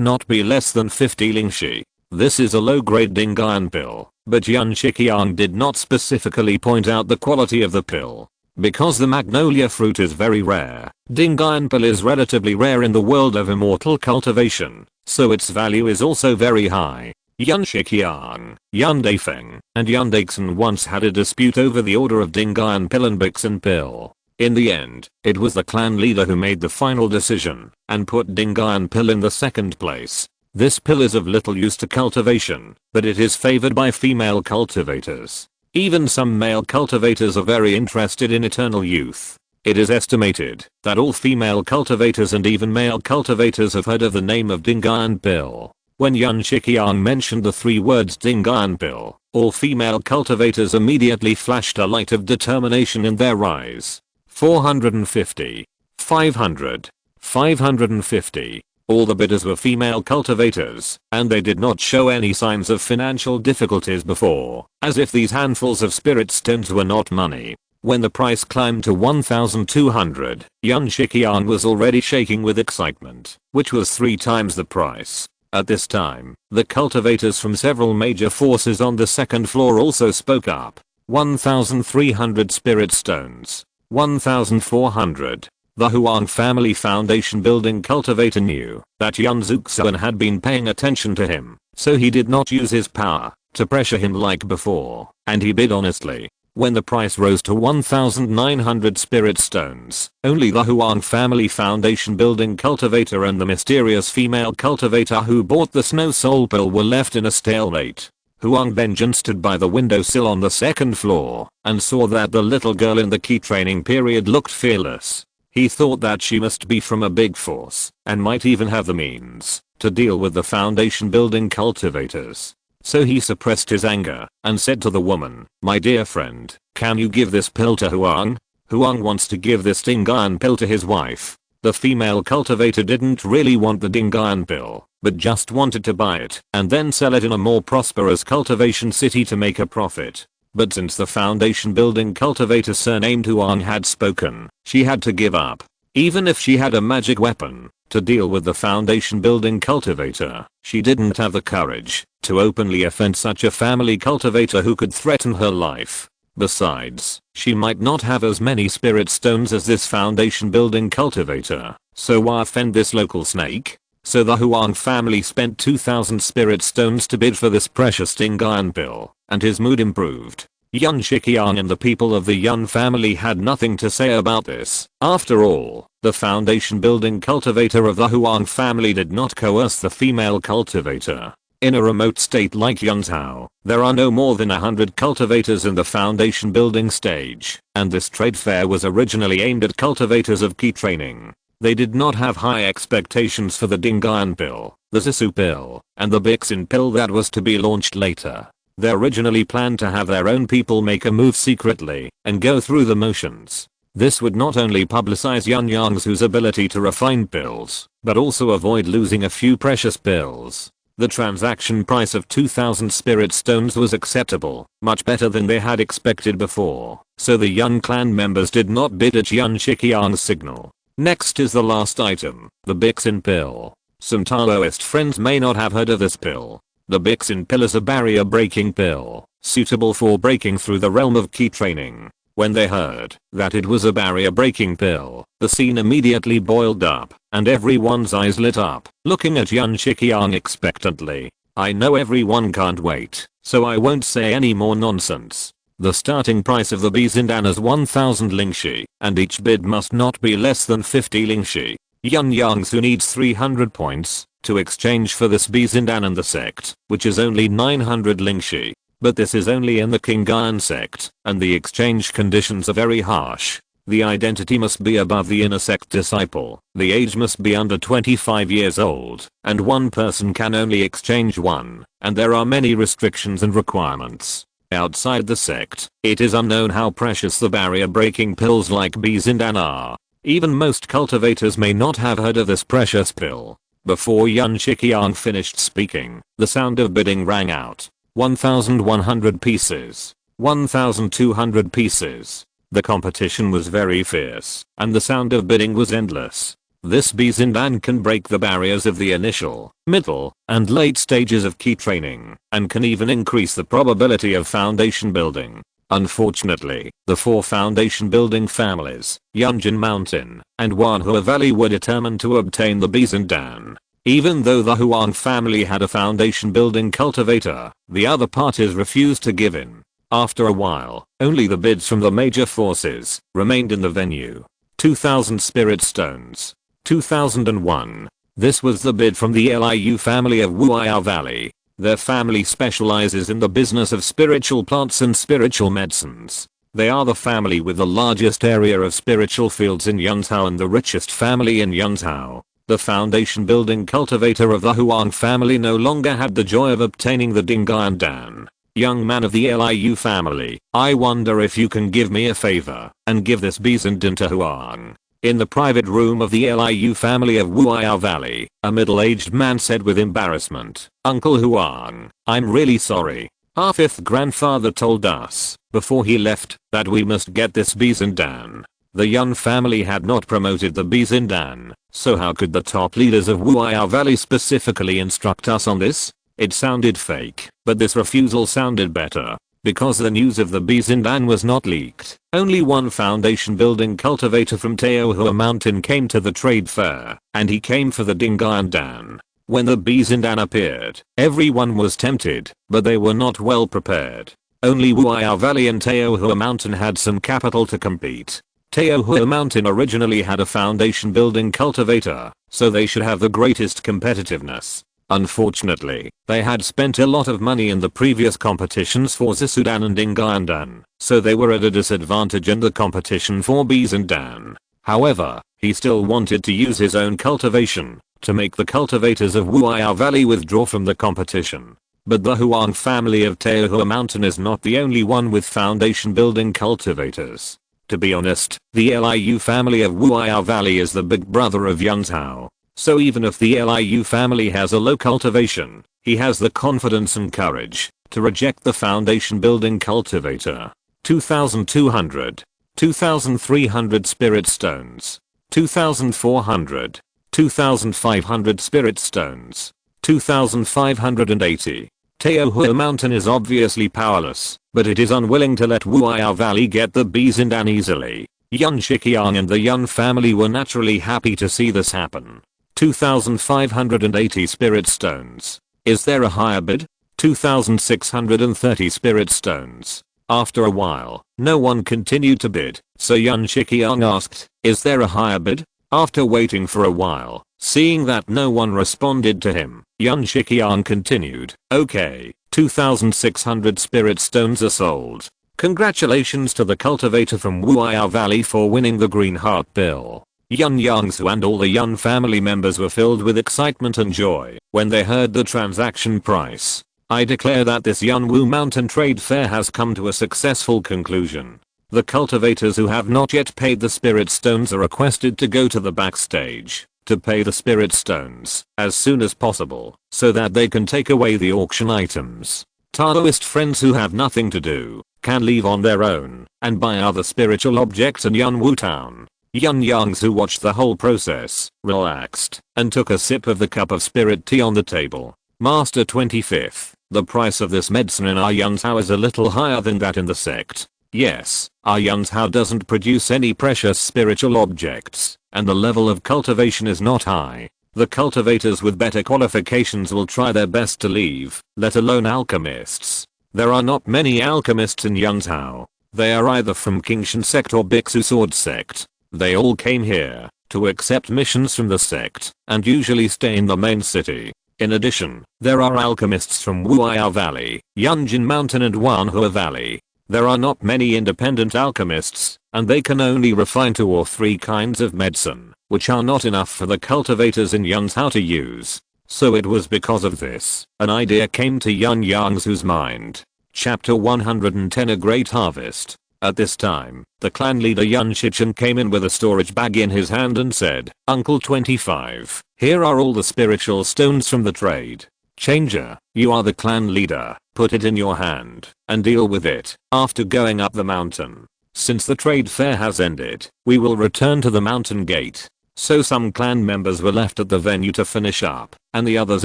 not be less than 50 lingshi. This is a low-grade Dingan pill, but Yun Shiqiang did not specifically point out the quality of the pill. Because the magnolia fruit is very rare, Dingan pill is relatively rare in the world of immortal cultivation, so its value is also very high. Yun Shiqiang, Yun Daifeng, and Yun Daixin once had a dispute over the order of Dingan pill and Bixin pill. In the end, it was the clan leader who made the final decision and put Dingan pill in the second place. This pill is of little use to cultivation, but it is favored by female cultivators. Even some male cultivators are very interested in eternal youth. It is estimated that all female cultivators and even male cultivators have heard of the name of Dingan pill. When Yun Shiqiang mentioned the 3 words Dingan Pill, all female cultivators immediately flashed a light of determination in their eyes. 450. 500. 550. All the bidders were female cultivators, and they did not show any signs of financial difficulties before, as if these handfuls of spirit stones were not money. When the price climbed to 1,200, Yun Shiqiang was already shaking with excitement, which was 3 times the price. At this time, the cultivators from several major forces on the 2nd floor also spoke up. 1,300 spirit stones. 1,400. The Huang family foundation building cultivator knew that Yun Zuxuan had been paying attention to him, so he did not use his power to pressure him like before, and he bid honestly. When the price rose to 1,900 spirit stones, only the Huang family foundation building cultivator and the mysterious female cultivator who bought the snow soul pill were left in a stalemate. Huang Benjin stood by the windowsill on the 2nd floor and saw that the little girl in the key training period looked fearless. He thought that she must be from a big force and might even have the means to deal with the foundation building cultivators. So he suppressed his anger and said to the woman, "My dear friend, can you give this pill to Huang? Huang wants to give this Dingan pill to his wife." The female cultivator didn't really want the Dingan pill, but just wanted to buy it and then sell it in a more prosperous cultivation city to make a profit. But since the foundation building cultivator surnamed Huang had spoken, she had to give up. Even if she had a magic weapon to deal with the foundation building cultivator, she didn't have the courage to openly offend such a family cultivator who could threaten her life. Besides, she might not have as many spirit stones as this foundation building cultivator, so why offend this local snake? So the Huang family spent 2,000 spirit stones to bid for this precious Dingan pill, and his mood improved. Yun Shiqiang and the people of the Yun family had nothing to say about this. After all, the foundation building cultivator of the Huang family did not coerce the female cultivator. In a remote state like Yunzhou, there are no more than 100 cultivators in the foundation building stage, and this trade fair was originally aimed at cultivators of key training. They did not have high expectations for the Dingan pill, the Sisu pill, and the Bixin pill that was to be launched later. They originally planned to have their own people make a move secretly and go through the motions. This would not only publicize Yun Yongzhu's ability to refine pills, but also avoid losing a few precious pills. The transaction price of 2,000 spirit stones was acceptable, much better than they had expected before, so the Yun clan members did not bid at Yun Shiqiang's signal. Next is the last item, the Bixin pill. Some Taoist friends may not have heard of this pill. The Bixin pill is a barrier-breaking pill, suitable for breaking through the realm of key training. When they heard that it was a barrier-breaking pill, the scene immediately boiled up, and everyone's eyes lit up, looking at Yun Shiqiang expectantly. I know everyone can't wait, so I won't say any more nonsense. The starting price of the Bizindan is 1,000 lingshi, and each bid must not be less than 50 lingshi. Yun Yongzhu needs 300 points to exchange for this Bizindan and the sect, which is only 900 lingshi. But this is only in the Kingan sect, and the exchange conditions are very harsh. The identity must be above the inner sect disciple, the age must be under 25 years old, and one person can only exchange one, and there are many restrictions and requirements. Outside the sect, it is unknown how precious the barrier-breaking pills like Bizindan are. Even most cultivators may not have heard of this precious pill. Before Yun Shiqiang finished speaking, the sound of bidding rang out. 1,100 pieces. 1,200 pieces. The competition was very fierce, and the sound of bidding was endless. This Bizindan can break the barriers of the initial, middle, and late stages of key training, and can even increase the probability of foundation building. Unfortunately, the 4 foundation building families, Yunjin Mountain, and Wanhua Valley were determined to obtain the Bizindan. Even though the Huang family had a foundation building cultivator, the other parties refused to give in. After a while, only the bids from the major forces remained in the venue. 2,000 spirit stones. 2001. This was the bid from the Liu family of Wuya Valley. Their family specializes in the business of spiritual plants and spiritual medicines. They are the family with the largest area of spiritual fields in Yunzhou and the richest family in Yunzhou. the foundation building cultivator of the Huang family, no longer had the joy of obtaining the Dingan Dan. Young man of the Liu family, I wonder if you can give me a favor and give this Bisandan to Huang. In the private room of the Liu family of Wuiao Valley, a middle-aged man said with embarrassment, Uncle Huang, I'm really sorry. Our 5th grandfather told us, before he left, that we must get this Bisandan. The Yun family had not promoted the Bisandan, so how could the top leaders of Wuiao Valley specifically instruct us on this? It sounded fake, but this refusal sounded better. Because the news of the Bisandan was not leaked, only one foundation building cultivator from Teohua Mountain came to the trade fair, and he came for the Dingan. When the Bisandan appeared, everyone was tempted, but they were not well prepared. Only Wuiao Valley and Teohua Mountain had some capital to compete. Teohua Mountain originally had a foundation building cultivator, so they should have the greatest competitiveness. Unfortunately, they had spent a lot of money in the previous competitions for Zisudan and Dingan, so they were at a disadvantage in the competition for Bisandan. However, he still wanted to use his own cultivation to make the cultivators of Wuiao Valley withdraw from the competition. But the Huang family of Teohua Mountain is not the only one with foundation building cultivators. To be honest, the Liu family of Wuiao Valley is the big brother of Yunzhou. So even if the Liu family has a low cultivation, he has the confidence and courage to reject the foundation building cultivator. 2,200, 2,300 spirit stones, 2,400, 2,500 spirit stones, 2,580. Teohua Mountain is obviously powerless, but it is unwilling to let Wuiao Valley get the Bisandan easily. Yun Shiqiang and the Yun family were naturally happy to see this happen. 2,580 spirit stones. Is there a higher bid? 2,630 spirit stones. After a while, no one continued to bid, so Yun Shiqiang asked, is there a higher bid? After waiting for a while, seeing that no one responded to him, Yun Shiqiang continued, okay, 2,600 spirit stones are sold. Congratulations to the cultivator from Wuiao Valley for winning the Green Heart Bill. Yun Yongzhu and all the Yun family members were filled with excitement and joy when they heard the transaction price. I declare that this Yunwu Mountain Trade Fair has come to a successful conclusion. The cultivators who have not yet paid the spirit stones are requested to go to the backstage to pay the spirit stones as soon as possible so that they can take away the auction items. Taoist friends who have nothing to do can leave on their own and buy other spiritual objects in Yunwu Town. Yun Yongzhu watched the whole process, relaxed, and took a sip of the cup of spirit tea on the table. Master 25th, the price of this medicine in our Yunzhou is a little higher than that in the sect. Yes, our Yunzhou doesn't produce any precious spiritual objects, and the level of cultivation is not high. The cultivators with better qualifications will try their best to leave, let alone alchemists. There are not many alchemists in Yunzhou. They are either from Qingshan sect or Bixu Sword sect. They all came here to accept missions from the sect and usually stay in the main city. In addition, there are alchemists from Wuiao Valley, Yunjin Mountain and Wanhua Valley. There are not many independent alchemists, and they can only refine 2 or 3 kinds of medicine, which are not enough for the cultivators in Yunzhou to use. So it was because of this, an idea came to Yun Yongzhu's mind. Chapter 110 A Great Harvest. At this time, the clan leader Yun Shichen came in with a storage bag in his hand and said, Uncle 25, here are all the spiritual stones from the trade. Changer, you are the clan leader, put it in your hand, and deal with it, after going up the mountain. Since the trade fair has ended, we will return to the mountain gate. So some clan members were left at the venue to finish up, and the others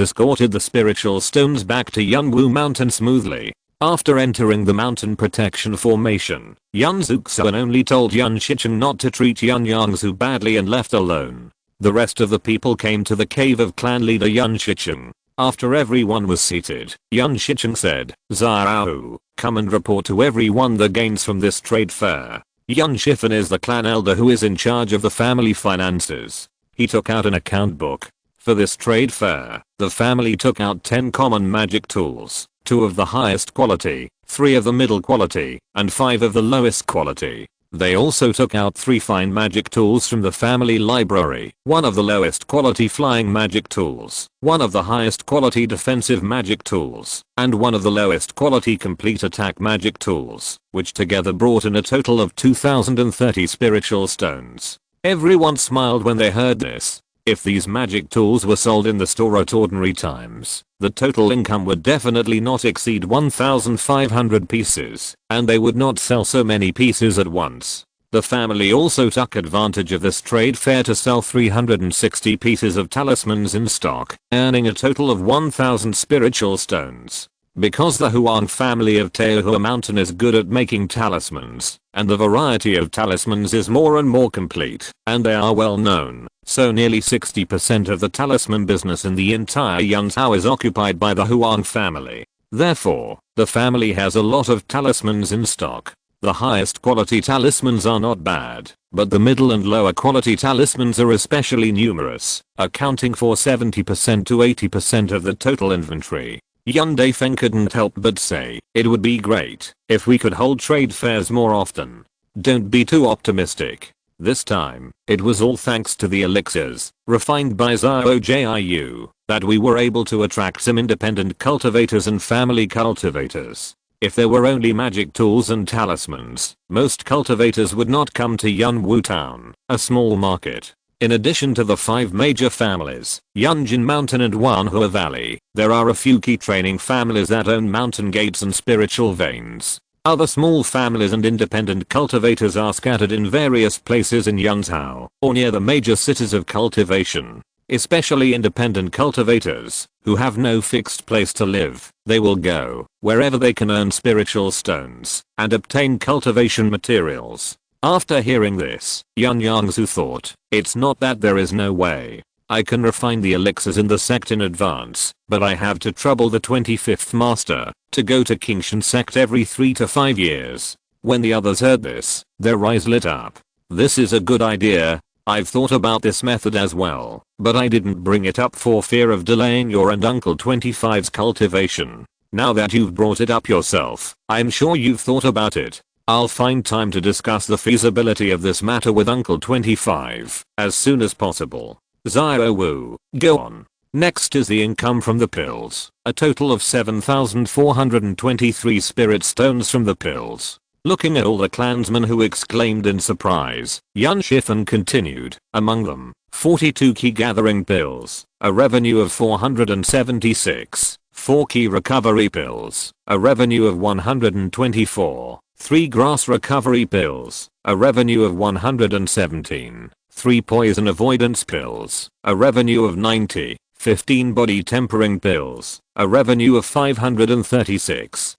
escorted the spiritual stones back to Yunwu Mountain smoothly. After entering the mountain protection formation, Yun Zuxuan only told Yun Shichen not to treat Yun Yongzhu badly and left alone. The rest of the people came to the cave of clan leader Yun Shichen. After everyone was seated, Yun Shichen said, Zhao, come and report to everyone the gains from this trade fair. Yun Shifen is the clan elder who is in charge of the family finances. He took out an account book. For this trade fair, the family took out 10 common magic tools, 2 of the highest quality, 3 of the middle quality, and 5 of the lowest quality. They also took out 3 fine magic tools from the family library, one of the lowest quality flying magic tools, one of the highest quality defensive magic tools, and one of the lowest quality complete attack magic tools, which together brought in a total of 2030 spiritual stones. Everyone smiled when they heard this. If these magic tools were sold in the store at ordinary times, the total income would definitely not exceed 1,500 pieces, and they would not sell so many pieces at once. The family also took advantage of this trade fair to sell 360 pieces of talismans in stock, earning a total of 1,000 spiritual stones. Because the Huang family of Teohua Mountain is good at making talismans, and the variety of talismans is more and more complete, and they are well known, so nearly 60% of the talisman business in the entire Yunzhou is occupied by the Huang family. Therefore, the family has a lot of talismans in stock. The highest quality talismans are not bad, but the middle and lower quality talismans are especially numerous, accounting for 70% to 80% of the total inventory. Yun Daifeng couldn't help but say, it would be great if we could hold trade fairs more often. Don't be too optimistic. This time, it was all thanks to the elixirs, refined by Xiao Jiu, that we were able to attract some independent cultivators and family cultivators. If there were only magic tools and talismans, most cultivators would not come to Yunwu Town, a small market. In addition to the 5 major families, Yunjin Mountain and Wanhua Valley, there are a few key training families that own mountain gates and spiritual veins. Other small families and independent cultivators are scattered in various places in Yunzhou, or near the major cities of cultivation. Especially independent cultivators, who have no fixed place to live, they will go wherever they can earn spiritual stones and obtain cultivation materials. After hearing this, Yun Yongzhu thought, it's not that there is no way. I can refine the elixirs in the sect in advance, but I have to trouble the 25th master to go to Qingshan sect every 3 to 5 years. When the others heard this, their eyes lit up. This is a good idea. I've thought about this method as well, but I didn't bring it up for fear of delaying your and Uncle 25's cultivation. Now that you've brought it up yourself, I'm sure you've thought about it. I'll find time to discuss the feasibility of this matter with Uncle 25 as soon as possible. Xiao Wu, go on. Next is the income from the pills, a total of 7,423 spirit stones from the pills. Looking at all the clansmen who exclaimed in surprise, Yun Shifan continued, among them, 42 key gathering pills, a revenue of 476, 4 key recovery pills, a revenue of 124. 3 grass recovery pills, a revenue of 117, 3 poison avoidance pills, a revenue of 90, 15 body tempering pills, a revenue of 536,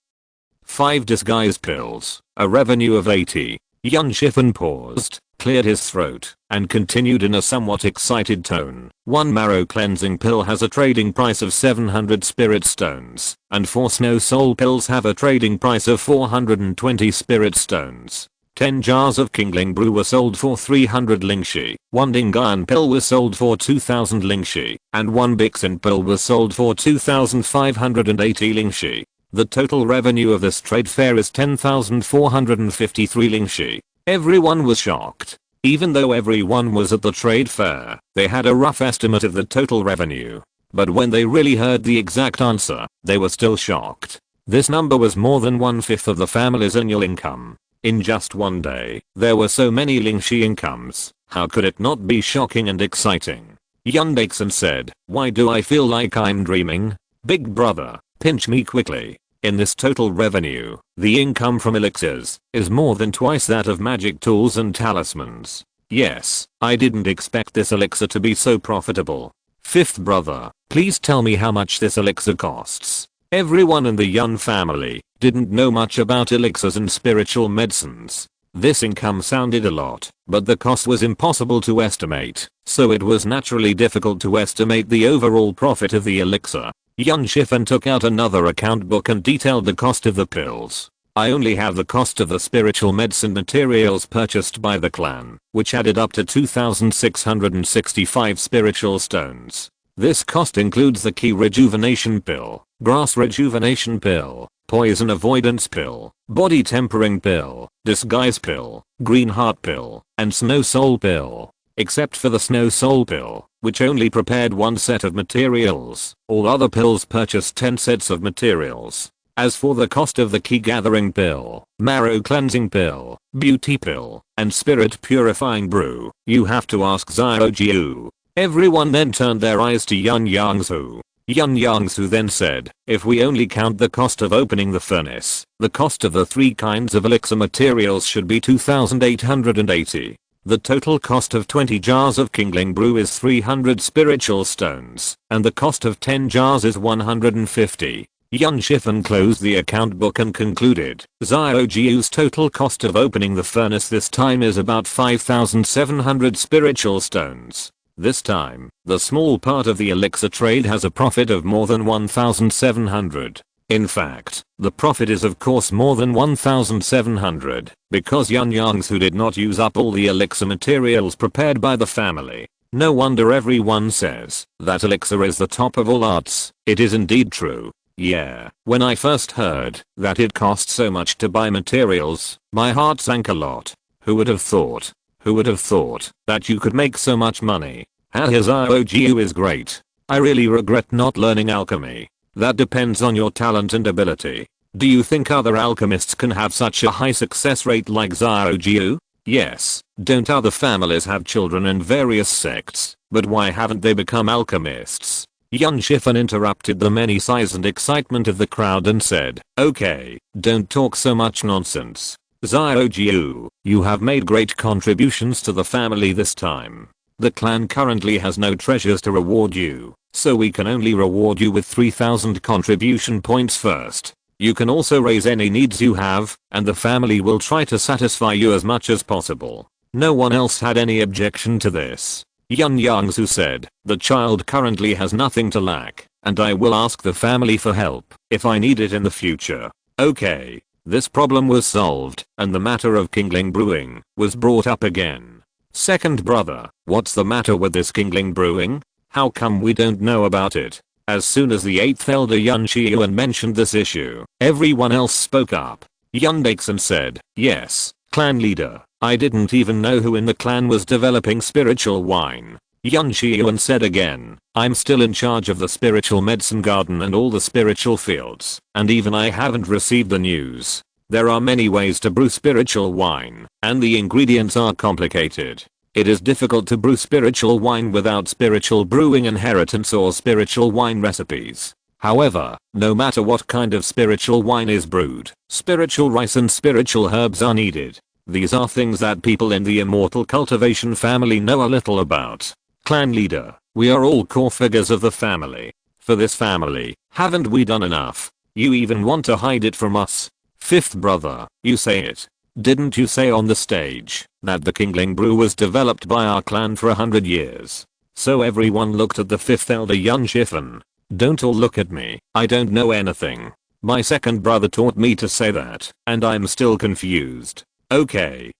5 disguise pills, a revenue of 80. Yun Shifan paused, cleared his throat, and continued in a somewhat excited tone. 1 marrow cleansing pill has a trading price of 700 spirit stones, and 4 snow soul pills have a trading price of 420 spirit stones. 10 jars of Kingling brew were sold for 300 lingxi, 1 Dingan pill was sold for 2000 lingxi, and 1 Bixin pill was sold for 2580 lingxi. The total revenue of this trade fair is 10,453 lingxi. Everyone was shocked. Even though everyone was at the trade fair, they had a rough estimate of the total revenue. But when they really heard the exact answer, they were still shocked. This number was more than 1/5 of the family's annual income. In just one day, there were so many lingxi incomes. How could it not be shocking and exciting? Yun Daixin said, why do I feel like I'm dreaming? Big brother, pinch me quickly. In this total revenue, the income from elixirs is more than twice that of magic tools and talismans. Yes, I didn't expect this elixir to be so profitable. 5th brother, please tell me how much this elixir costs. Everyone in the Yun family didn't know much about elixirs and spiritual medicines. This income sounded a lot, but the cost was impossible to estimate, so it was naturally difficult to estimate the overall profit of the elixir. Yun Shifan took out another account book and detailed the cost of the pills. I only have the cost of the spiritual medicine materials purchased by the clan, which added up to 2,665 spiritual stones. This cost includes the key rejuvenation pill, grass rejuvenation pill, poison avoidance pill, body tempering pill, disguise pill, green heart pill, and snow soul pill. Except for the snow soul pill, which only prepared one set of materials, all other pills purchased 10 sets of materials. As for the cost of the key gathering pill, marrow cleansing pill, beauty pill, and spirit purifying brew, you have to ask Xiaojiu. Everyone then turned their eyes to Yun Yongzhu. Yun Yongzhu then said, if we only count the cost of opening the furnace, the cost of the 3 kinds of elixir materials should be 2,880. The total cost of 20 jars of Kingling brew is 300 spiritual stones, and the cost of 10 jars is 150. Yun Shifen closed the account book and concluded, Xiaojiu's total cost of opening the furnace this time is about 5,700 spiritual stones. This time, the small part of the elixir trade has a profit of more than 1,700. In fact, the profit is of course more than 1,700, because Yun Yongzhu did not use up all the elixir materials prepared by the family. No wonder everyone says that elixir is the top of all arts. It is indeed true. Yeah, when I first heard that it cost so much to buy materials, my heart sank a lot. Who would have thought? Who would have thought that you could make so much money? His IOGU is great. I really regret not learning alchemy. That depends on your talent and ability. Do you think other alchemists can have such a high success rate like Xiaojiu? Yes. Don't other families have children in various sects, but why haven't they become alchemists? Yun Shifen interrupted the many sighs and excitement of the crowd and said, okay, don't talk so much nonsense. Xiaojiu, you have made great contributions to the family this time. The clan currently has no treasures to reward you, so we can only reward you with 3,000 contribution points first. You can also raise any needs you have, and the family will try to satisfy you as much as possible. No one else had any objection to this. Yun Yongzhu said, the child currently has nothing to lack, and I will ask the family for help if I need it in the future. Okay. This problem was solved, and the matter of Kingling brewing was brought up again. Second brother, what's the matter with this Kingling brewing? How come we don't know about it? As soon as the 8th elder Yun Shiyuan mentioned this issue, everyone else spoke up. Yun Daxon said, yes, clan leader. I didn't even know who in the clan was developing spiritual wine. Yun Shiyuan said again, I'm still in charge of the spiritual medicine garden and all the spiritual fields, and even I haven't received the news. There are many ways to brew spiritual wine, and the ingredients are complicated. It is difficult to brew spiritual wine without spiritual brewing inheritance or spiritual wine recipes. However, no matter what kind of spiritual wine is brewed, spiritual rice and spiritual herbs are needed. These are things that people in the immortal cultivation family know a little about. Clan leader, we are all core figures of the family. For this family, haven't we done enough? You even want to hide it from us? Fifth brother, you say it. Didn't you say on the stage that the Kingling brew was developed by our clan for 100 years? So everyone looked at the 5th elder Yun Shifen. Don't all look at me, I don't know anything. My second brother taught me to say that, and I'm still confused. Okay,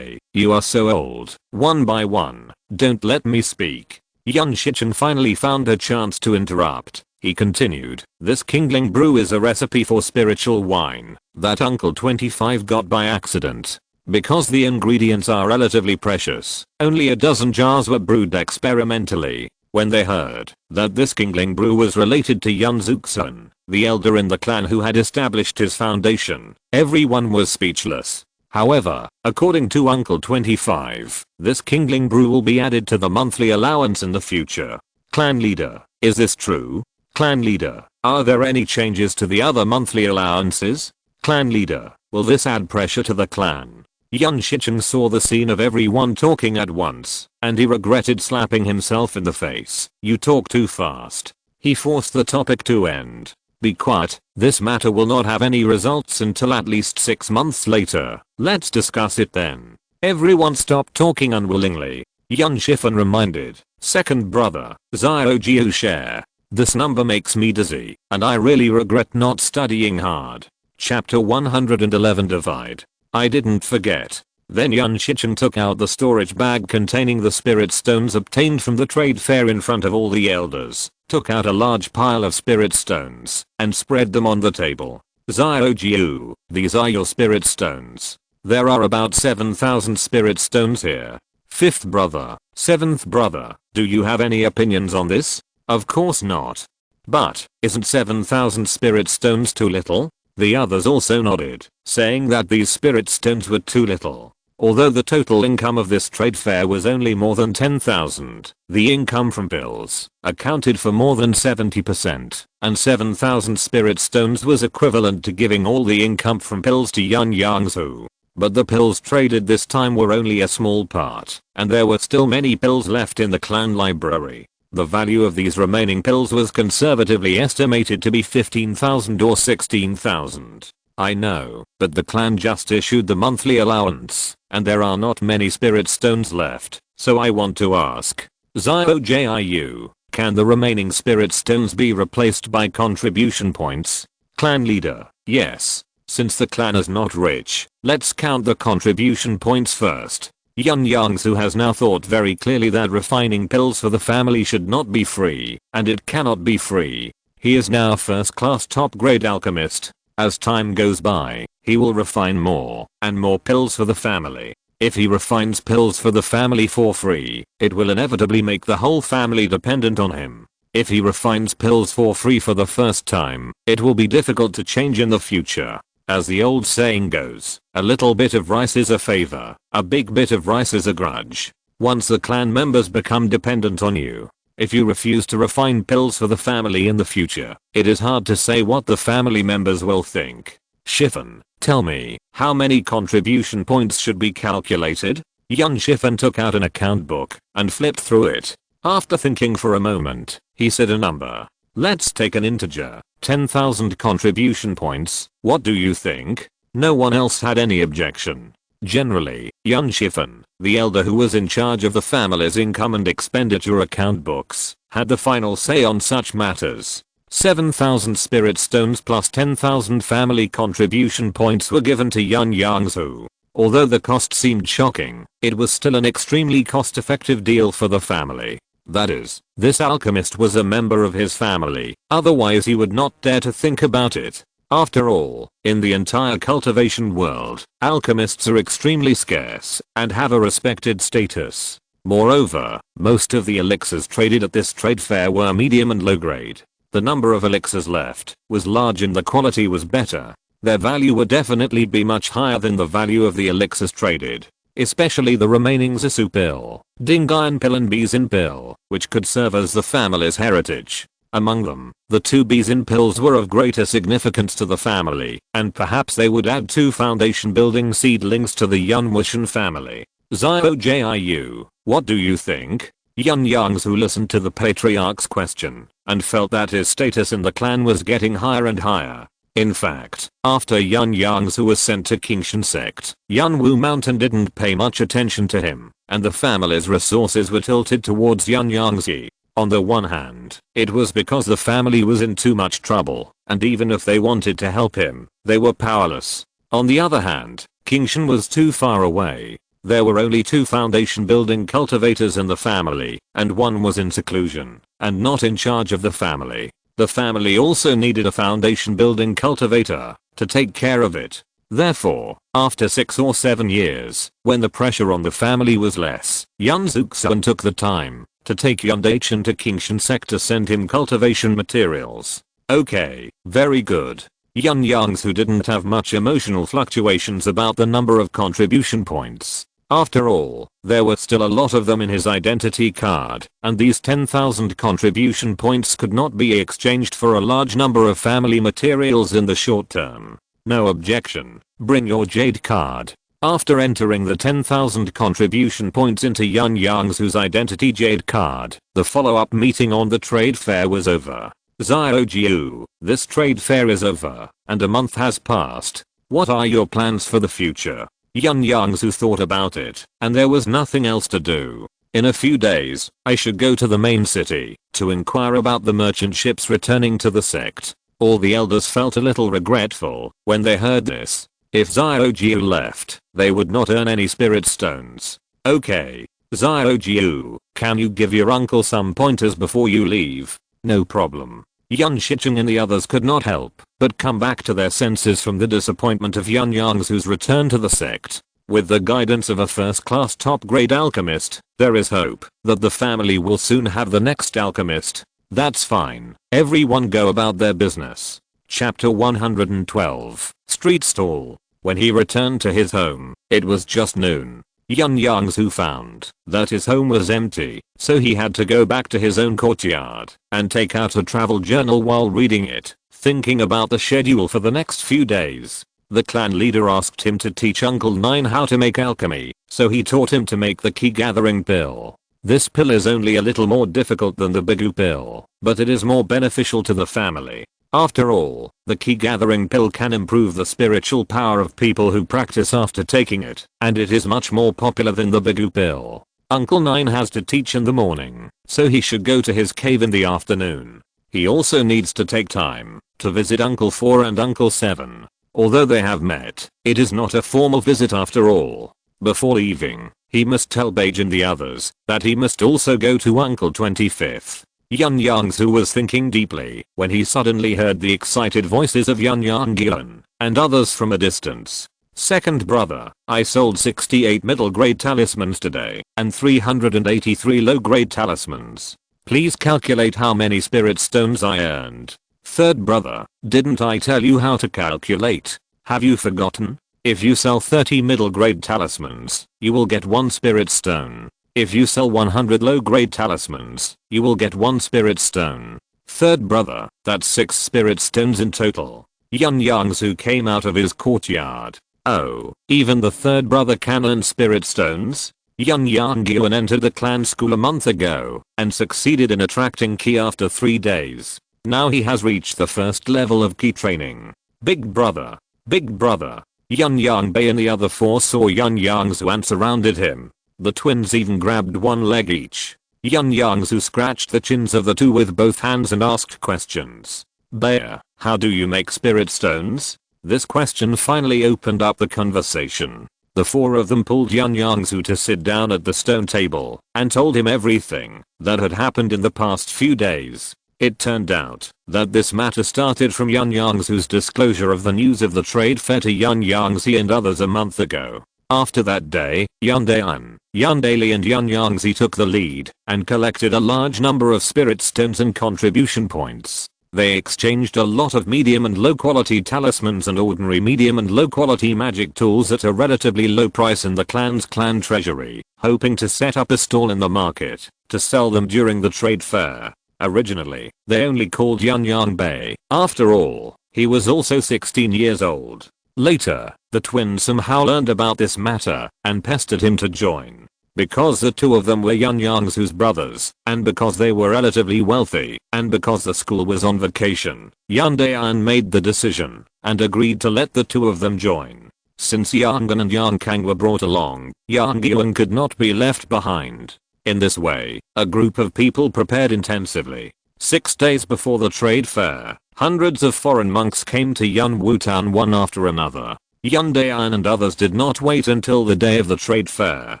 you are so old. One by one, don't let me speak. Yun Shichen finally found a chance to interrupt. He continued, this Kingling brew is a recipe for spiritual wine that Uncle 25 got by accident. Because the ingredients are relatively precious, only a dozen jars were brewed experimentally. When they heard that this Kingling brew was related to Yun Zuxun, the elder in the clan who had established his foundation, everyone was speechless. However, according to Uncle 25, this Kingling brew will be added to the monthly allowance in the future. Clan leader, is this true? Clan leader, are there any changes to the other monthly allowances? Clan leader, will this add pressure to the clan? Yun Shichen saw the scene of everyone talking at once, and he regretted slapping himself in the face. You talk too fast. He forced the topic to end. Be quiet, this matter will not have any results until at least 6 months later. Let's discuss it then. Everyone stopped talking unwillingly. Yun Shifen reminded, second brother, Xiaojiu share. This number makes me dizzy, and I really regret not studying hard. Chapter 111 Divide. I didn't forget. Then Yun Shichen took out the storage bag containing the spirit stones obtained from the trade fair in front of all the elders, took out a large pile of spirit stones, and spread them on the table. Xiaojiu, these are your spirit stones. There are about 7,000 spirit stones here. 5th brother, 7th brother, do you have any opinions on this? Of course not. But, isn't 7,000 spirit stones too little? The others also nodded, saying that these spirit stones were too little. Although the total income of this trade fair was only more than 10,000, the income from pills accounted for more than 70%, and 7,000 spirit stones was equivalent to giving all the income from pills to Yun Yongzhu. But the pills traded this time were only a small part, and there were still many pills left in the clan library. The value of these remaining pills was conservatively estimated to be 15,000 or 16,000. I know, but the clan just issued the monthly allowance, and there are not many spirit stones left, so I want to ask. Xiaojiu, can the remaining spirit stones be replaced by contribution points? Clan leader, yes. Since the clan is not rich, let's count the contribution points first. Yun Yongzhu has now thought very clearly that refining pills for the family should not be free, and it cannot be free. He is now a first-class top-grade alchemist. As time goes by, he will refine more and more pills for the family. If he refines pills for the family for free, it will inevitably make the whole family dependent on him. If he refines pills for free for the first time, it will be difficult to change in the future. As the old saying goes, a little bit of rice is a favor, a big bit of rice is a grudge. Once the clan members become dependent on you, if you refuse to refine pills for the family in the future, it is hard to say what the family members will think. Shifen, tell me, how many contribution points should be calculated? Yun Shifen took out an account book and flipped through it. After thinking for a moment, he said a number. Let's take an integer, 10,000 contribution points. What do you think? No one else had any objection. Generally, Yun Shifen, the elder who was in charge of the family's income and expenditure account books, had the final say on such matters. 7,000 spirit stones plus 10,000 family contribution points were given to Yun Yongzhu. Although the cost seemed shocking, it was still an extremely cost-effective deal for the family. That is, this alchemist was a member of his family, otherwise he would not dare to think about it. After all, in the entire cultivation world, alchemists are extremely scarce and have a respected status. Moreover, most of the elixirs traded at this trade fair were medium and low grade. The number of elixirs left was large and the quality was better. Their value would definitely be much higher than the value of the elixirs traded. Especially the remaining Zisu pill, Dingian pill and Bizin pill, which could serve as the family's heritage. Among them, the 2 Bizin pills were of greater significance to the family, and perhaps they would add 2 foundation building seedlings to the Yun Wushan family. Xiaojiu, what do you think? Yun Yongzhu listened to the patriarch's question, and felt that his status in the clan was getting higher and higher. In fact, after Yun Yongzhu was sent to Qingshan sect, Yunwu Mountain didn't pay much attention to him, and the family's resources were tilted towards Yun Yongzhu. On the one hand, it was because the family was in too much trouble, and even if they wanted to help him, they were powerless. On the other hand, Qingshan was too far away. There were only 2 foundation building cultivators in the family, and one was in seclusion, and not in charge of the family. The family also needed a foundation building cultivator to take care of it. Therefore, after 6 or 7 years, when the pressure on the family was less, Yun Zuxuan took the time to take Yun Dachan to Qingshan sect to send him cultivation materials. Okay, very good. Yun Yongzhu didn't have much emotional fluctuations about the number of contribution points. After all, there were still a lot of them in his identity card, and these 10,000 contribution points could not be exchanged for a large number of family materials in the short term. No objection, bring your jade card. After entering the 10,000 contribution points into Yun Yongzhu's identity jade card, the follow-up meeting on the trade fair was over. Xiaojiu, this trade fair is over, and a month has passed. What are your plans for the future? Yun Yongzhu thought about it, and there was nothing else to do. In a few days, I should go to the main city to inquire about the merchant ships returning to the sect. All the elders felt a little regretful when they heard this. If Xiaojiu left, they would not earn any spirit stones. Okay. Xiaojiu, can you give your uncle some pointers before you leave? No problem. Yun Shicheng and the others could not help but come back to their senses from the disappointment of Yun Yongzhu's return to the sect. With the guidance of a first-class top-grade alchemist, there is hope that the family will soon have the next alchemist. That's fine. Everyone go about their business. Chapter 112. Street Stall. When he returned to his home, it was just noon. Yun Yongzhu found that his home was empty, so he had to go back to his own courtyard and take out a travel journal while reading it, thinking about the schedule for the next few days. The clan leader asked him to teach Uncle Nine how to make alchemy, so he taught him to make the key gathering pill. This pill is only a little more difficult than the Bigu pill, but it is more beneficial to the family. After all, the key gathering pill can improve the spiritual power of people who practice after taking it, and it is much more popular than the Bigu pill. Uncle Nine has to teach in the morning, so he should go to his cave in the afternoon. He also needs to take time to visit Uncle 4 and Uncle 7. Although they have met, it is not a formal visit after all. Before leaving, he must tell Beige and the others that he must also go to Uncle 25th. Yun Yongzhu was thinking deeply when he suddenly heard the excited voices of Yun Yongzhu and others from a distance. Second brother, I sold 68 middle grade talismans today and 383 low grade talismans. Please calculate how many spirit stones I earned. Third brother, didn't I tell you how to calculate? Have you forgotten? If you sell 30 middle grade talismans, you will get 1 spirit stone. If you sell 100 low grade talismans, you will get 1 spirit stone. Third brother, that's 6 spirit stones in total. Yun Yongzhu came out of his courtyard. Oh, even the third brother can earn spirit stones? Yun Yongzhu entered the clan school a month ago and succeeded in attracting ki after 3 days. Now he has reached the first level of ki training. Big brother. Big brother. Yun Yongzhu and the other 4 saw Yun Yongzhu and surrounded him. The twins even grabbed 1 leg each. Yun Yongzhu scratched the chins of the 2 with both hands and asked questions. Bear, how do you make spirit stones? This question finally opened up the conversation. The 4 of them pulled Yun Yongzhu to sit down at the stone table and told him everything that had happened in the past few days. It turned out that this matter started from Yun Yongzhu's disclosure of the news of the trade fair to Yun Yongzhu and others a month ago. After that day, Yun Dayan, Yun Daily and Yun Yongzhu took the lead and collected a large number of spirit stones and contribution points. They exchanged a lot of medium and low quality talismans and ordinary medium and low quality magic tools at a relatively low price in the clan's clan treasury, hoping to set up a stall in the market to sell them during the trade fair. Originally, they only called Yun Yongzhu. After all, he was also 16 years old. Later, the twins somehow learned about this matter and pestered him to join. Because the 2 of them were Yun Yongzhu's brothers, and because they were relatively wealthy, and because the school was on vacation, Yun Dayan made the decision and agreed to let the 2 of them join. Since Yang'an and Yangkang were brought along, Yang'an could not be left behind. In this way, a group of people prepared intensively. 6 days before the trade fair, hundreds of foreign monks came to Yunwu town one after another. Yun Dayan and others did not wait until the day of the trade fair.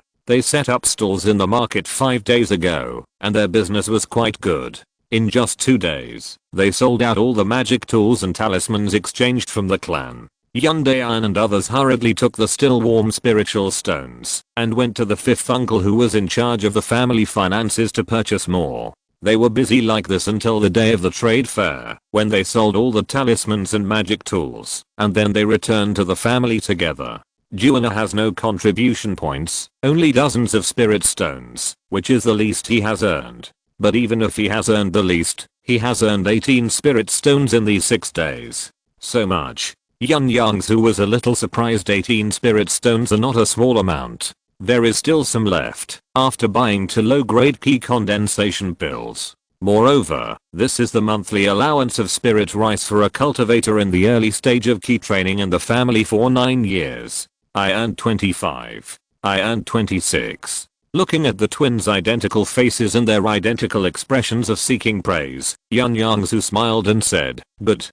They set up stalls in the market 5 days ago, and their business was quite good. In just 2 days, they sold out all the magic tools and talismans exchanged from the clan. Yun Dayan and others hurriedly took the still warm spiritual stones and went to the 5th uncle who was in charge of the family finances to purchase more. They were busy like this until the day of the trade fair, when they sold all the talismans and magic tools, and then they returned to the family together. Juana has no contribution points, only dozens of spirit stones, which is the least he has earned. But even if he has earned the least, he has earned 18 spirit stones in these 6 days. So much. Yun Yongzhu was a little surprised. 18 spirit stones are not a small amount. There is still some left after buying 2 low-grade key condensation pills. Moreover, this is the monthly allowance of spirit rice for a cultivator in the early stage of key training in the family for 9 years. I earned 25. I earned 26. Looking at the twins' identical faces and their identical expressions of seeking praise, Yun Yongzhu smiled and said, But,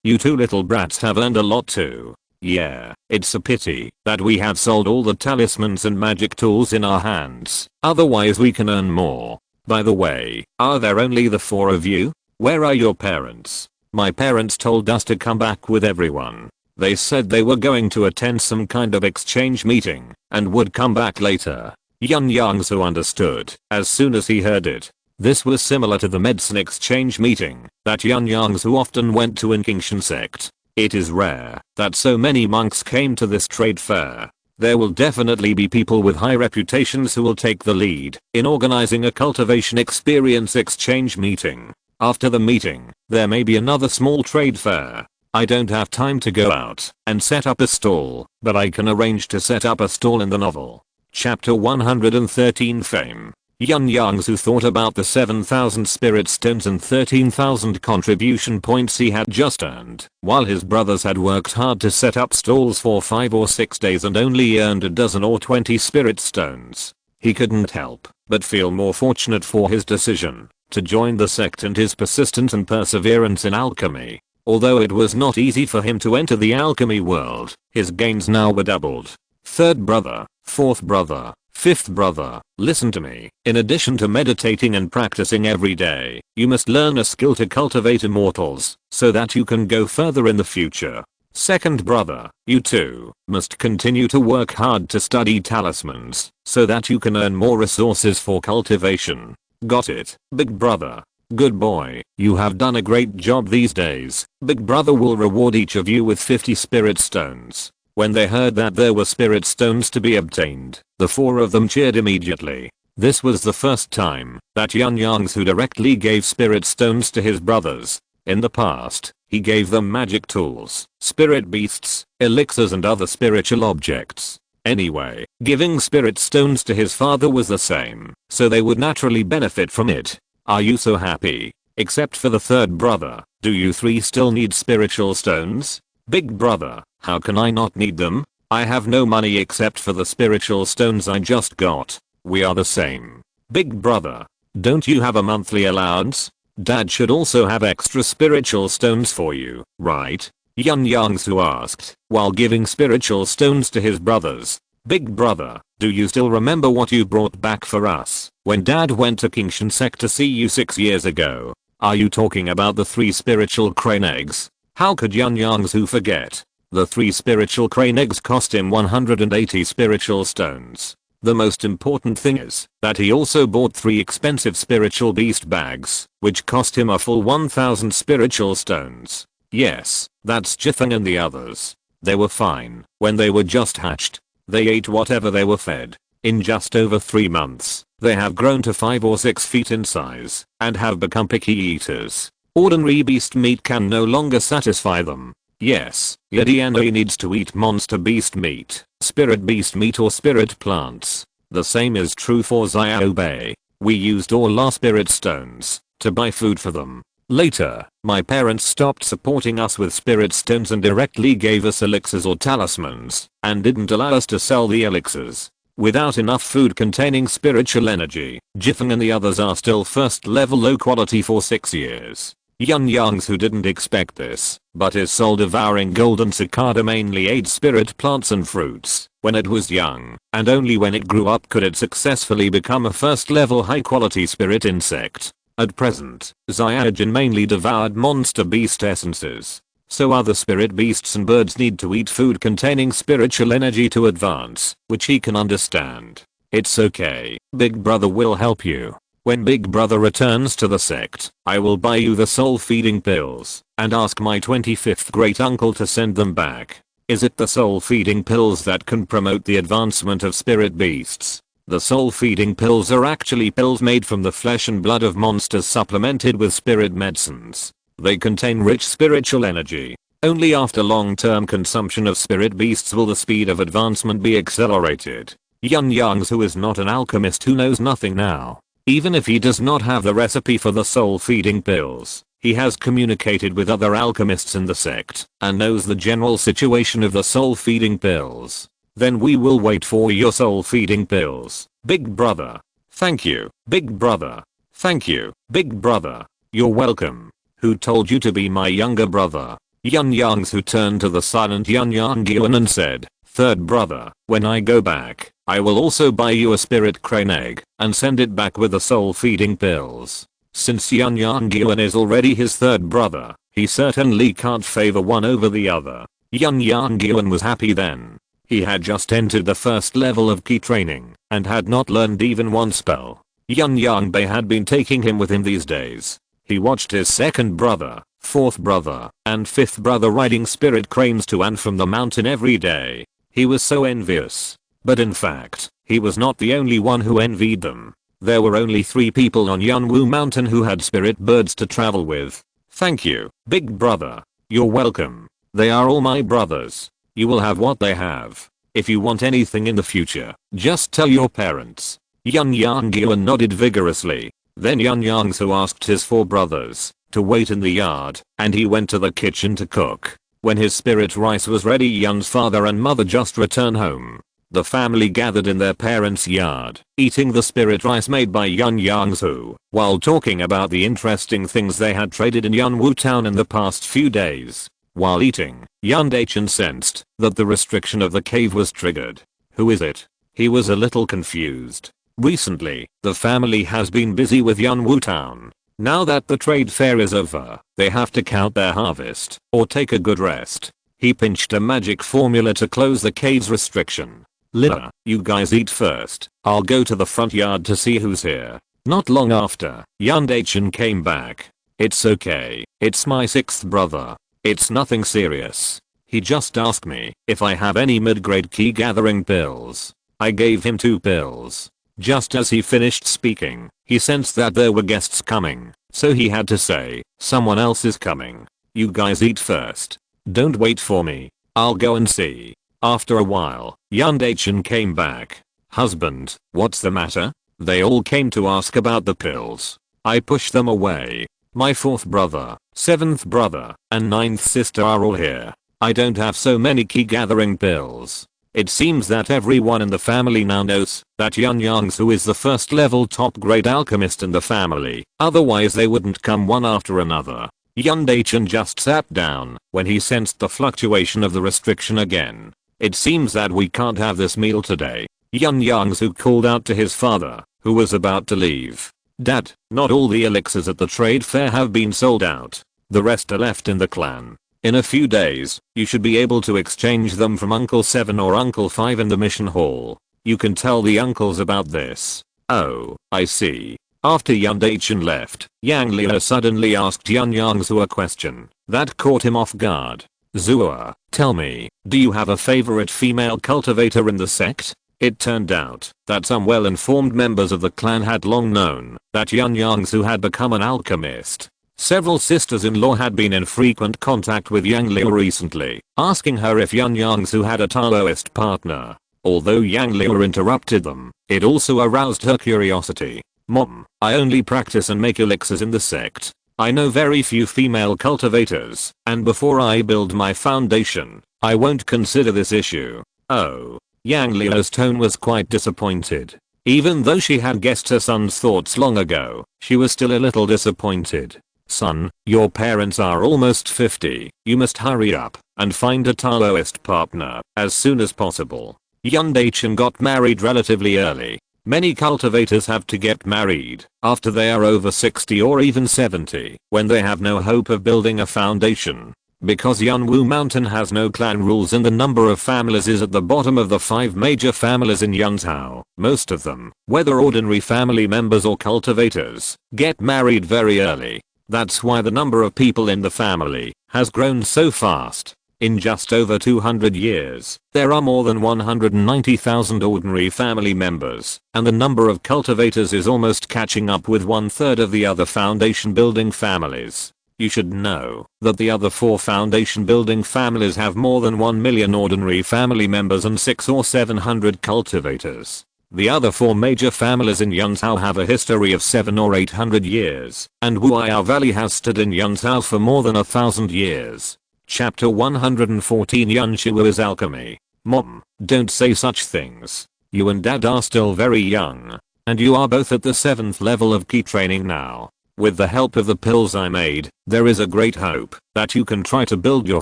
you 2 little brats have earned a lot too. Yeah, it's a pity that we have sold all the talismans and magic tools in our hands, otherwise we can earn more. By the way, are there only the 4 of you? Where are your parents? My parents told us to come back with everyone. They said they were going to attend some kind of exchange meeting and would come back later. Yun Yongzhu understood as soon as he heard it. This was similar to the medicine exchange meeting that Yun Yongzhu often went to in Qingshan sect. It is rare that so many monks came to this trade fair. There will definitely be people with high reputations who will take the lead in organizing a cultivation experience exchange meeting. After the meeting, there may be another small trade fair. I don't have time to go out and set up a stall, but I can arrange to set up a stall in the novel. Chapter 113 Fame. Yun Yongzhu thought about the 7,000 spirit stones and 13,000 contribution points he had just earned, while his brothers had worked hard to set up stalls for 5 or 6 days and only earned a dozen or 20 spirit stones. He couldn't help but feel more fortunate for his decision to join the sect and his persistence and perseverance in alchemy. Although it was not easy for him to enter the alchemy world, his gains now were doubled. Third brother, fourth brother, fifth brother, listen to me. In addition to meditating and practicing every day, you must learn a skill to cultivate immortals so that you can go further in the future. Second brother, you too must continue to work hard to study talismans so that you can earn more resources for cultivation. Got it, big brother? Good boy, you have done a great job these days. Big brother will reward each of you with 50 spirit stones. When they heard that there were spirit stones to be obtained, the 4 of them cheered immediately. This was the first time that Yun Yongzhu directly gave spirit stones to his brothers. In the past, he gave them magic tools, spirit beasts, elixirs and other spiritual objects. Anyway, giving spirit stones to his father was the same, so they would naturally benefit from it. Are you so happy? Except for the third brother, do you 3 still need spiritual stones? Big brother, how can I not need them? I have no money except for the spiritual stones I just got. We are the same. Big brother, don't you have a monthly allowance? Dad should also have extra spiritual stones for you, right? Yun Yongzhu asked, while giving spiritual stones to his brothers. Big brother, do you still remember what you brought back for us when Dad went to Qingshan sect to see you 6 years ago? Are you talking about the 3 spiritual crane eggs? How could Yun Yongzhu forget? The 3 spiritual crane eggs cost him 180 spiritual stones. The most important thing is that he also bought 3 expensive spiritual beast bags, which cost him a full 1000 spiritual stones. Yes, that's Jithang and the others. They were fine when they were just hatched. They ate whatever they were fed. In just over 3 months, they have grown to 5 or 6 feet in size and have become picky eaters. Ordinary beast meat can no longer satisfy them. Yes, Lidiana needs to eat monster beast meat, spirit beast meat or spirit plants. The same is true for Xiaobei. We used all our spirit stones to buy food for them. Later, my parents stopped supporting us with spirit stones and directly gave us elixirs or talismans, and didn't allow us to sell the elixirs. Without enough food containing spiritual energy, Jifeng and the others are still first level low quality for 6 years. Yun Yongzhu didn't expect this, but his soul devouring golden cicada mainly ate spirit plants and fruits when it was young, and only when it grew up could it successfully become a first level high quality spirit insect. At present, Xiaojin mainly devoured monster beast essences. So other spirit beasts and birds need to eat food containing spiritual energy to advance, which he can understand. It's okay, Big Brother will help you. When Big Brother returns to the sect, I will buy you the soul feeding pills, and ask my 25th great uncle to send them back. Is it the soul feeding pills that can promote the advancement of spirit beasts? The soul feeding pills are actually pills made from the flesh and blood of monsters supplemented with spirit medicines. They contain rich spiritual energy. Only after long-term consumption of spirit beasts will the speed of advancement be accelerated. Yun Yongzhu is not an alchemist who knows nothing now. Even if he does not have the recipe for the soul feeding pills, he has communicated with other alchemists in the sect and knows the general situation of the soul feeding pills. Then we will wait for your soul feeding pills, Big Brother. Thank you, Big Brother. Thank you, Big Brother. You're welcome. Who told you to be my younger brother? Yun Yongzhu turned to the silent Yun Yongzhu and said, Third brother, when I go back, I will also buy you a spirit crane egg and send it back with the soul feeding pills. Since Yun Yongzhu is already his third brother, he certainly can't favor one over the other. Yun Yongzhu was happy then. He had just entered the first level of key training and had not learned even one spell. Yun Yongzhu had been taking him with him these days. He watched his second brother, fourth brother, and fifth brother riding spirit cranes to and from the mountain every day. He was so envious. But in fact, he was not the only one who envied them. There were only 3 people on Yunwu Mountain who had spirit birds to travel with. Thank you, big brother. You're welcome. They are all my brothers. You will have what they have. If you want anything in the future, just tell your parents. Yun Yongzhu nodded vigorously. Then Yun Yongzhu asked his 4 brothers to wait in the yard, and he went to the kitchen to cook. When his spirit rice was ready, Yun's father and mother just returned home. The family gathered in their parents' yard, eating the spirit rice made by Yun Yongzhu, while talking about the interesting things they had traded in Yunwu town in the past few days. While eating, Yun Dachan sensed that the restriction of the cave was triggered. Who is it? He was a little confused. Recently, the family has been busy with Yunwu town. Now that the trade fair is over, they have to count their harvest or take a good rest. He pinched a magic formula to close the cave's restriction. Lila, you guys eat first. I'll go to the front yard to see who's here. Not long after, Yun Dachan came back. It's okay. It's my 6th brother. It's nothing serious. He just asked me if I have any mid-grade key gathering pills. I gave him 2 pills. Just as he finished speaking, he sensed that there were guests coming, so he had to say, someone else is coming. You guys eat first. Don't wait for me. I'll go and see. After a while, Yun Dachan came back. Husband, what's the matter? They all came to ask about the pills. I pushed them away. My 4th brother, 7th brother, and 9th sister are all here. I don't have so many key gathering pills. It seems that everyone in the family now knows that Yun Yongzhu is the first level top grade alchemist in the family, otherwise they wouldn't come one after another. Yun Dachan just sat down when he sensed the fluctuation of the restriction again. It seems that we can't have this meal today. Yun Yongzhu called out to his father, who was about to leave. Dad, not all the elixirs at the trade fair have been sold out. The rest are left in the clan. In a few days, you should be able to exchange them from Uncle 7 or Uncle 5 in the mission hall. You can tell the uncles about this. Oh, I see. After Yun Dachan left, Yang Liu suddenly asked Yun Yongzhu a question that caught him off guard. Zua, tell me, do you have a favorite female cultivator in the sect? It turned out that some well-informed members of the clan had long known that Yun Yongzhu had become an alchemist. Several sisters-in-law had been in frequent contact with Yang Liu recently, asking her if Yun Yongzhu had a Taoist partner. Although Yang Liu interrupted them, it also aroused her curiosity. Mom, I only practice and make elixirs in the sect. I know very few female cultivators, and before I build my foundation, I won't consider this issue. Oh. Yang Liu's tone was quite disappointed. Even though she had guessed her son's thoughts long ago, she was still a little disappointed. Son, your parents are almost 50. You must hurry up and find a Taoist partner as soon as possible. Yun Dachan got married relatively early. Many cultivators have to get married after they are over 60 or even 70 when they have no hope of building a foundation. Because Yunwu Mountain has no clan rules and the number of families is at the bottom of the 5 major families in Yunzhou, most of them, whether ordinary family members or cultivators, get married very early. That's why the number of people in the family has grown so fast. In just over 200 years, there are more than 190,000 ordinary family members, and the number of cultivators is almost catching up with 1/3 of the other foundation building families. You should know that the other 4 foundation building families have more than 1 million ordinary family members and 600 or 700 cultivators. The other 4 major families in Yunzhou have a history of 700 or 800 years, and Wuya Valley has stood in Yunzhou for more than 1,000 years. Chapter 114 Yun Shua's Alchemy. Mom, don't say such things. You and Dad are still very young, and you are both at the 7th level of key training now. With the help of the pills I made, there is a great hope that you can try to build your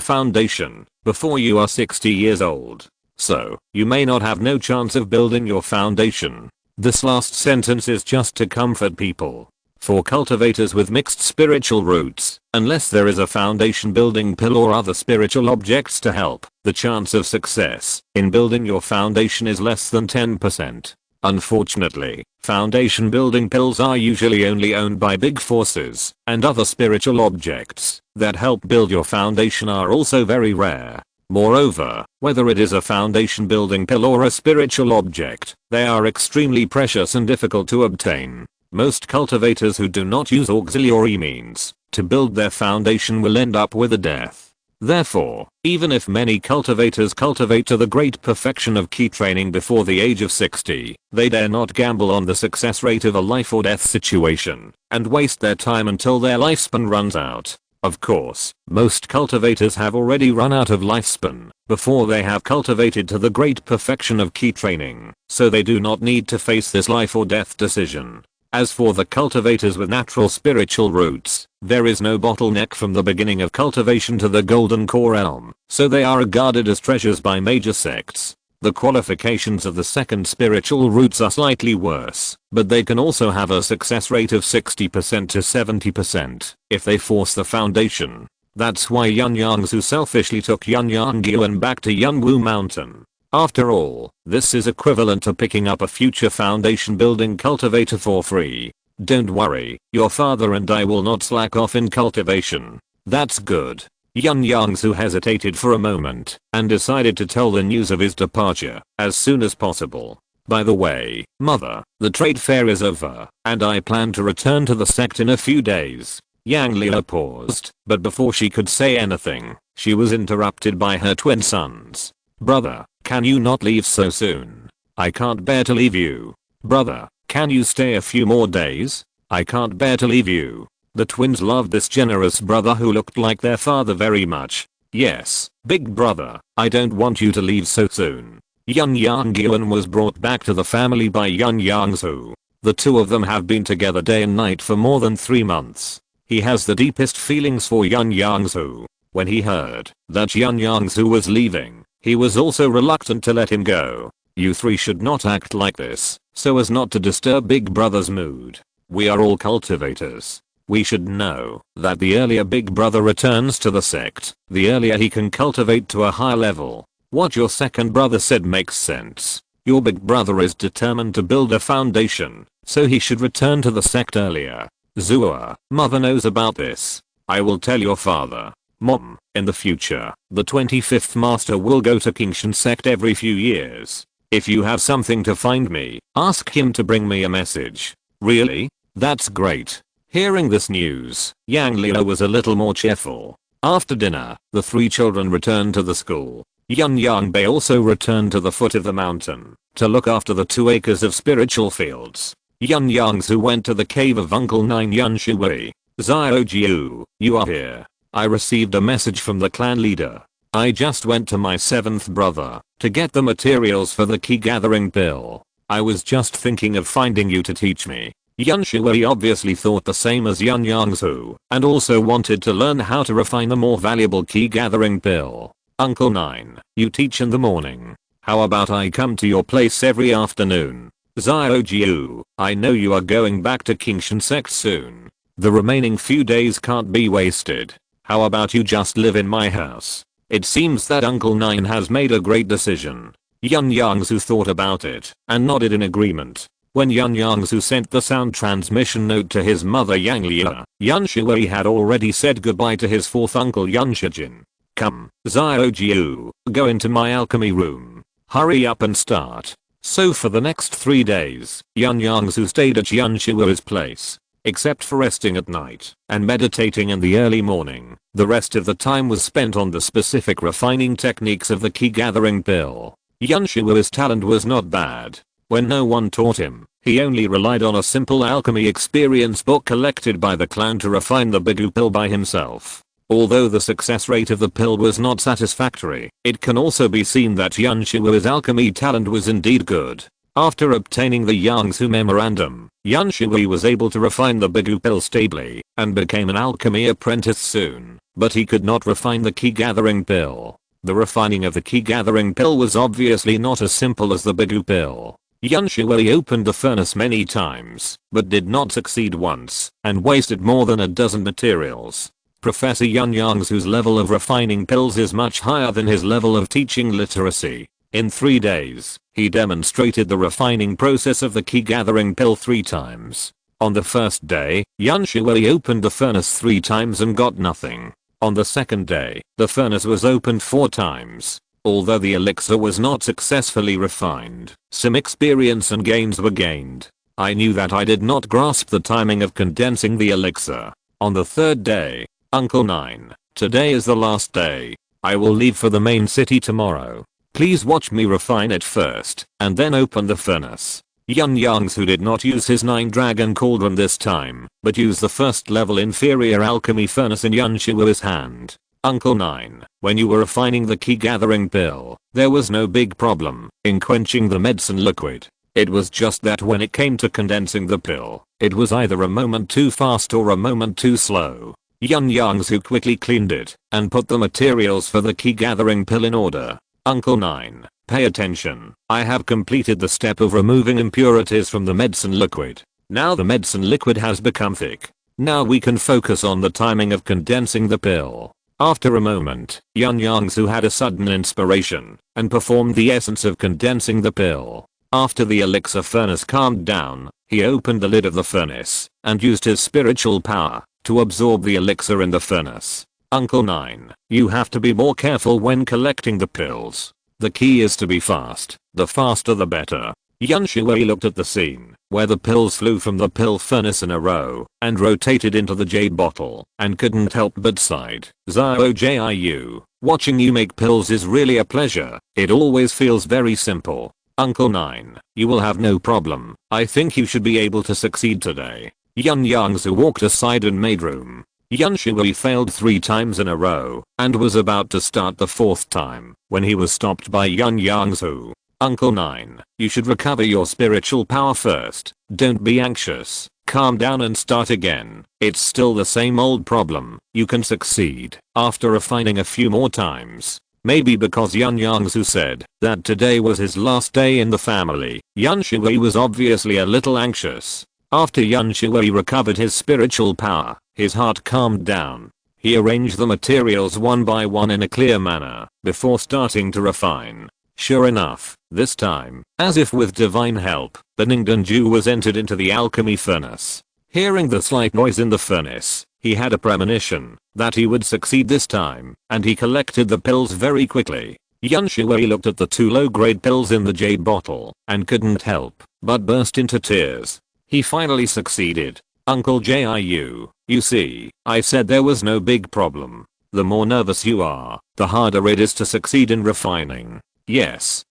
foundation before you are 60 years old. So, you may not have no chance of building your foundation. This last sentence is just to comfort people. For cultivators with mixed spiritual roots, unless there is a foundation building pill or other spiritual objects to help, the chance of success in building your foundation is less than 10%. Unfortunately, foundation building pills are usually only owned by big forces, and other spiritual objects that help build your foundation are also very rare. Moreover, whether it is a foundation building pill or a spiritual object, they are extremely precious and difficult to obtain. Most cultivators who do not use auxiliary means to build their foundation will end up with a death. Therefore, even if many cultivators cultivate to the great perfection of key training before the age of 60, they dare not gamble on the success rate of a life or death situation, and waste their time until their lifespan runs out. Of course, most cultivators have already run out of lifespan before they have cultivated to the great perfection of key training, so they do not need to face this life or death decision. As for the cultivators with natural spiritual roots, there is no bottleneck from the beginning of cultivation to the golden core realm, so they are regarded as treasures by major sects. The qualifications of the second spiritual roots are slightly worse, but they can also have a success rate of 60% to 70% if they force the foundation. That's why Yun Yongzhu selfishly took Yun Yongzhu back to Yunwu Mountain. After all, this is equivalent to picking up a future foundation building cultivator for free. Don't worry, your father and I will not slack off in cultivation. That's good. Yun Yongzhu hesitated for a moment and decided to tell the news of his departure as soon as possible. By the way, mother, the trade fair is over, and I plan to return to the sect in a few days. Yang Liu paused, but before she could say anything, she was interrupted by her twin sons. Brother, can you not leave so soon? I can't bear to leave you. Brother, can you stay a few more days? I can't bear to leave you. The twins loved this generous brother who looked like their father very much. Yes, big brother, I don't want you to leave so soon. Yun Yongzhu was brought back to the family by Yun Yongzhu. The two of them have been together day and night for more than 3 months. He has the deepest feelings for Yun Yongzhu. When he heard that Yun Yongzhu was leaving, he was also reluctant to let him go. You three should not act like this, so as not to disturb big brother's mood. We are all cultivators. We should know that the earlier big brother returns to the sect, the earlier he can cultivate to a higher level. What your second brother said makes sense. Your big brother is determined to build a foundation, so he should return to the sect earlier. Zua, mother knows about this. I will tell your father. Mom, in the future, the 25th master will go to Kingshan sect every few years. If you have something to find me, ask him to bring me a message. Really? That's great. Hearing this news, Yang Liu was a little more cheerful. After dinner, the three children returned to the school. Yun Yongzhu also returned to the foot of the mountain to look after the 2 acres of spiritual fields. Yun Yongzhu went to the cave of Uncle Nine Yun Shui. Xiaojiu, you are here. I received a message from the clan leader. I just went to my 7th brother to get the materials for the key gathering pill. I was just thinking of finding you to teach me. Yun Shui obviously thought the same as Yun Yongzhu and also wanted to learn how to refine the more valuable key gathering pill. Uncle Nine, you teach in the morning. How about I come to your place every afternoon? Xiaojiu, I know you are going back to Kingshan sect soon. The remaining few days can't be wasted. How about you just live in my house? It seems that Uncle Nine has made a great decision. Yun Yongzhu thought about it and nodded in agreement. When Yun Yongzhu sent the sound transmission note to his mother Yang Liu, Yun Shui had already said goodbye to his 4th uncle Yun Shijin. Come, Xiaojiu, go into my alchemy room. Hurry up and start. So for the next 3 days, Yun Yongzhu stayed at Yun Shui's place. Except for resting at night and meditating in the early morning, the rest of the time was spent on the specific refining techniques of the key gathering pill. Yun Shui's talent was not bad. When no one taught him, he only relied on a simple alchemy experience book collected by the clan to refine the Bigu pill by himself. Although the success rate of the pill was not satisfactory, it can also be seen that Yun Shui's alchemy talent was indeed good. After obtaining the Yongzhu memorandum, Yun Shui was able to refine the Bigu pill stably and became an alchemy apprentice soon, but he could not refine the key gathering pill. The refining of the key gathering pill was obviously not as simple as the Bigu pill. Yun Shui opened the furnace many times, but did not succeed once, and wasted more than a dozen materials. Professor Yun Yongzhu's level of refining pills is much higher than his level of teaching literacy. In 3 days, he demonstrated the refining process of the key gathering pill 3 times. On the first day, Yun Shui opened the furnace 3 times and got nothing. On the second day, the furnace was opened 4 times. Although the elixir was not successfully refined, some experience and gains were gained. I knew that I did not grasp the timing of condensing the elixir. On the third day, Uncle 9, today is the last day. I will leave for the main city tomorrow. Please watch me refine it first, and then open the furnace. Yun Yongzhu did not use his 9 dragon cauldron this time, but used the first level inferior alchemy furnace in Yun Shui's hand. Uncle 9, when you were refining the key gathering pill, there was no big problem in quenching the medicine liquid. It was just that when it came to condensing the pill, it was either a moment too fast or a moment too slow. Yun Yongzhu quickly cleaned it and put the materials for the key gathering pill in order. Uncle 9, pay attention. I have completed the step of removing impurities from the medicine liquid. Now the medicine liquid has become thick. Now we can focus on the timing of condensing the pill. After a moment, Yun Yongzhu had a sudden inspiration and performed the essence of condensing the pill. After the elixir furnace calmed down, he opened the lid of the furnace and used his spiritual power to absorb the elixir in the furnace. Uncle 9, you have to be more careful when collecting the pills. The key is to be fast. The faster the better. Yun Shui looked at the scene where the pills flew from the pill furnace in a row and rotated into the jade bottle and couldn't help but sighed. Jiu, watching you make pills is really a pleasure. It always feels very simple. Uncle 9, you will have no problem. I think you should be able to succeed today. Yun Yongzhu walked aside and made room. Yun Shui failed 3 times in a row and was about to start the 4th time when he was stopped by Yun Yongzhu. Uncle 9, you should recover your spiritual power first. Don't be anxious. Calm down and start again. It's still the same old problem. You can succeed after refining a few more times. Maybe because Yun Yongzhu said that today was his last day in the family, Yun Shui was obviously a little anxious. After Yun Shui recovered his spiritual power, his heart calmed down. He arranged the materials one by one in a clear manner before starting to refine. Sure enough, this time, as if with divine help, the Ningdonju was entered into the alchemy furnace. Hearing the slight noise in the furnace, he had a premonition that he would succeed this time, and he collected the pills very quickly. Yun Shui looked at the 2 low-grade pills in the jade bottle and couldn't help but burst into tears. He finally succeeded. Uncle Jiu, you see, I said there was no big problem. The more nervous you are, the harder it is to succeed in refining. Yes,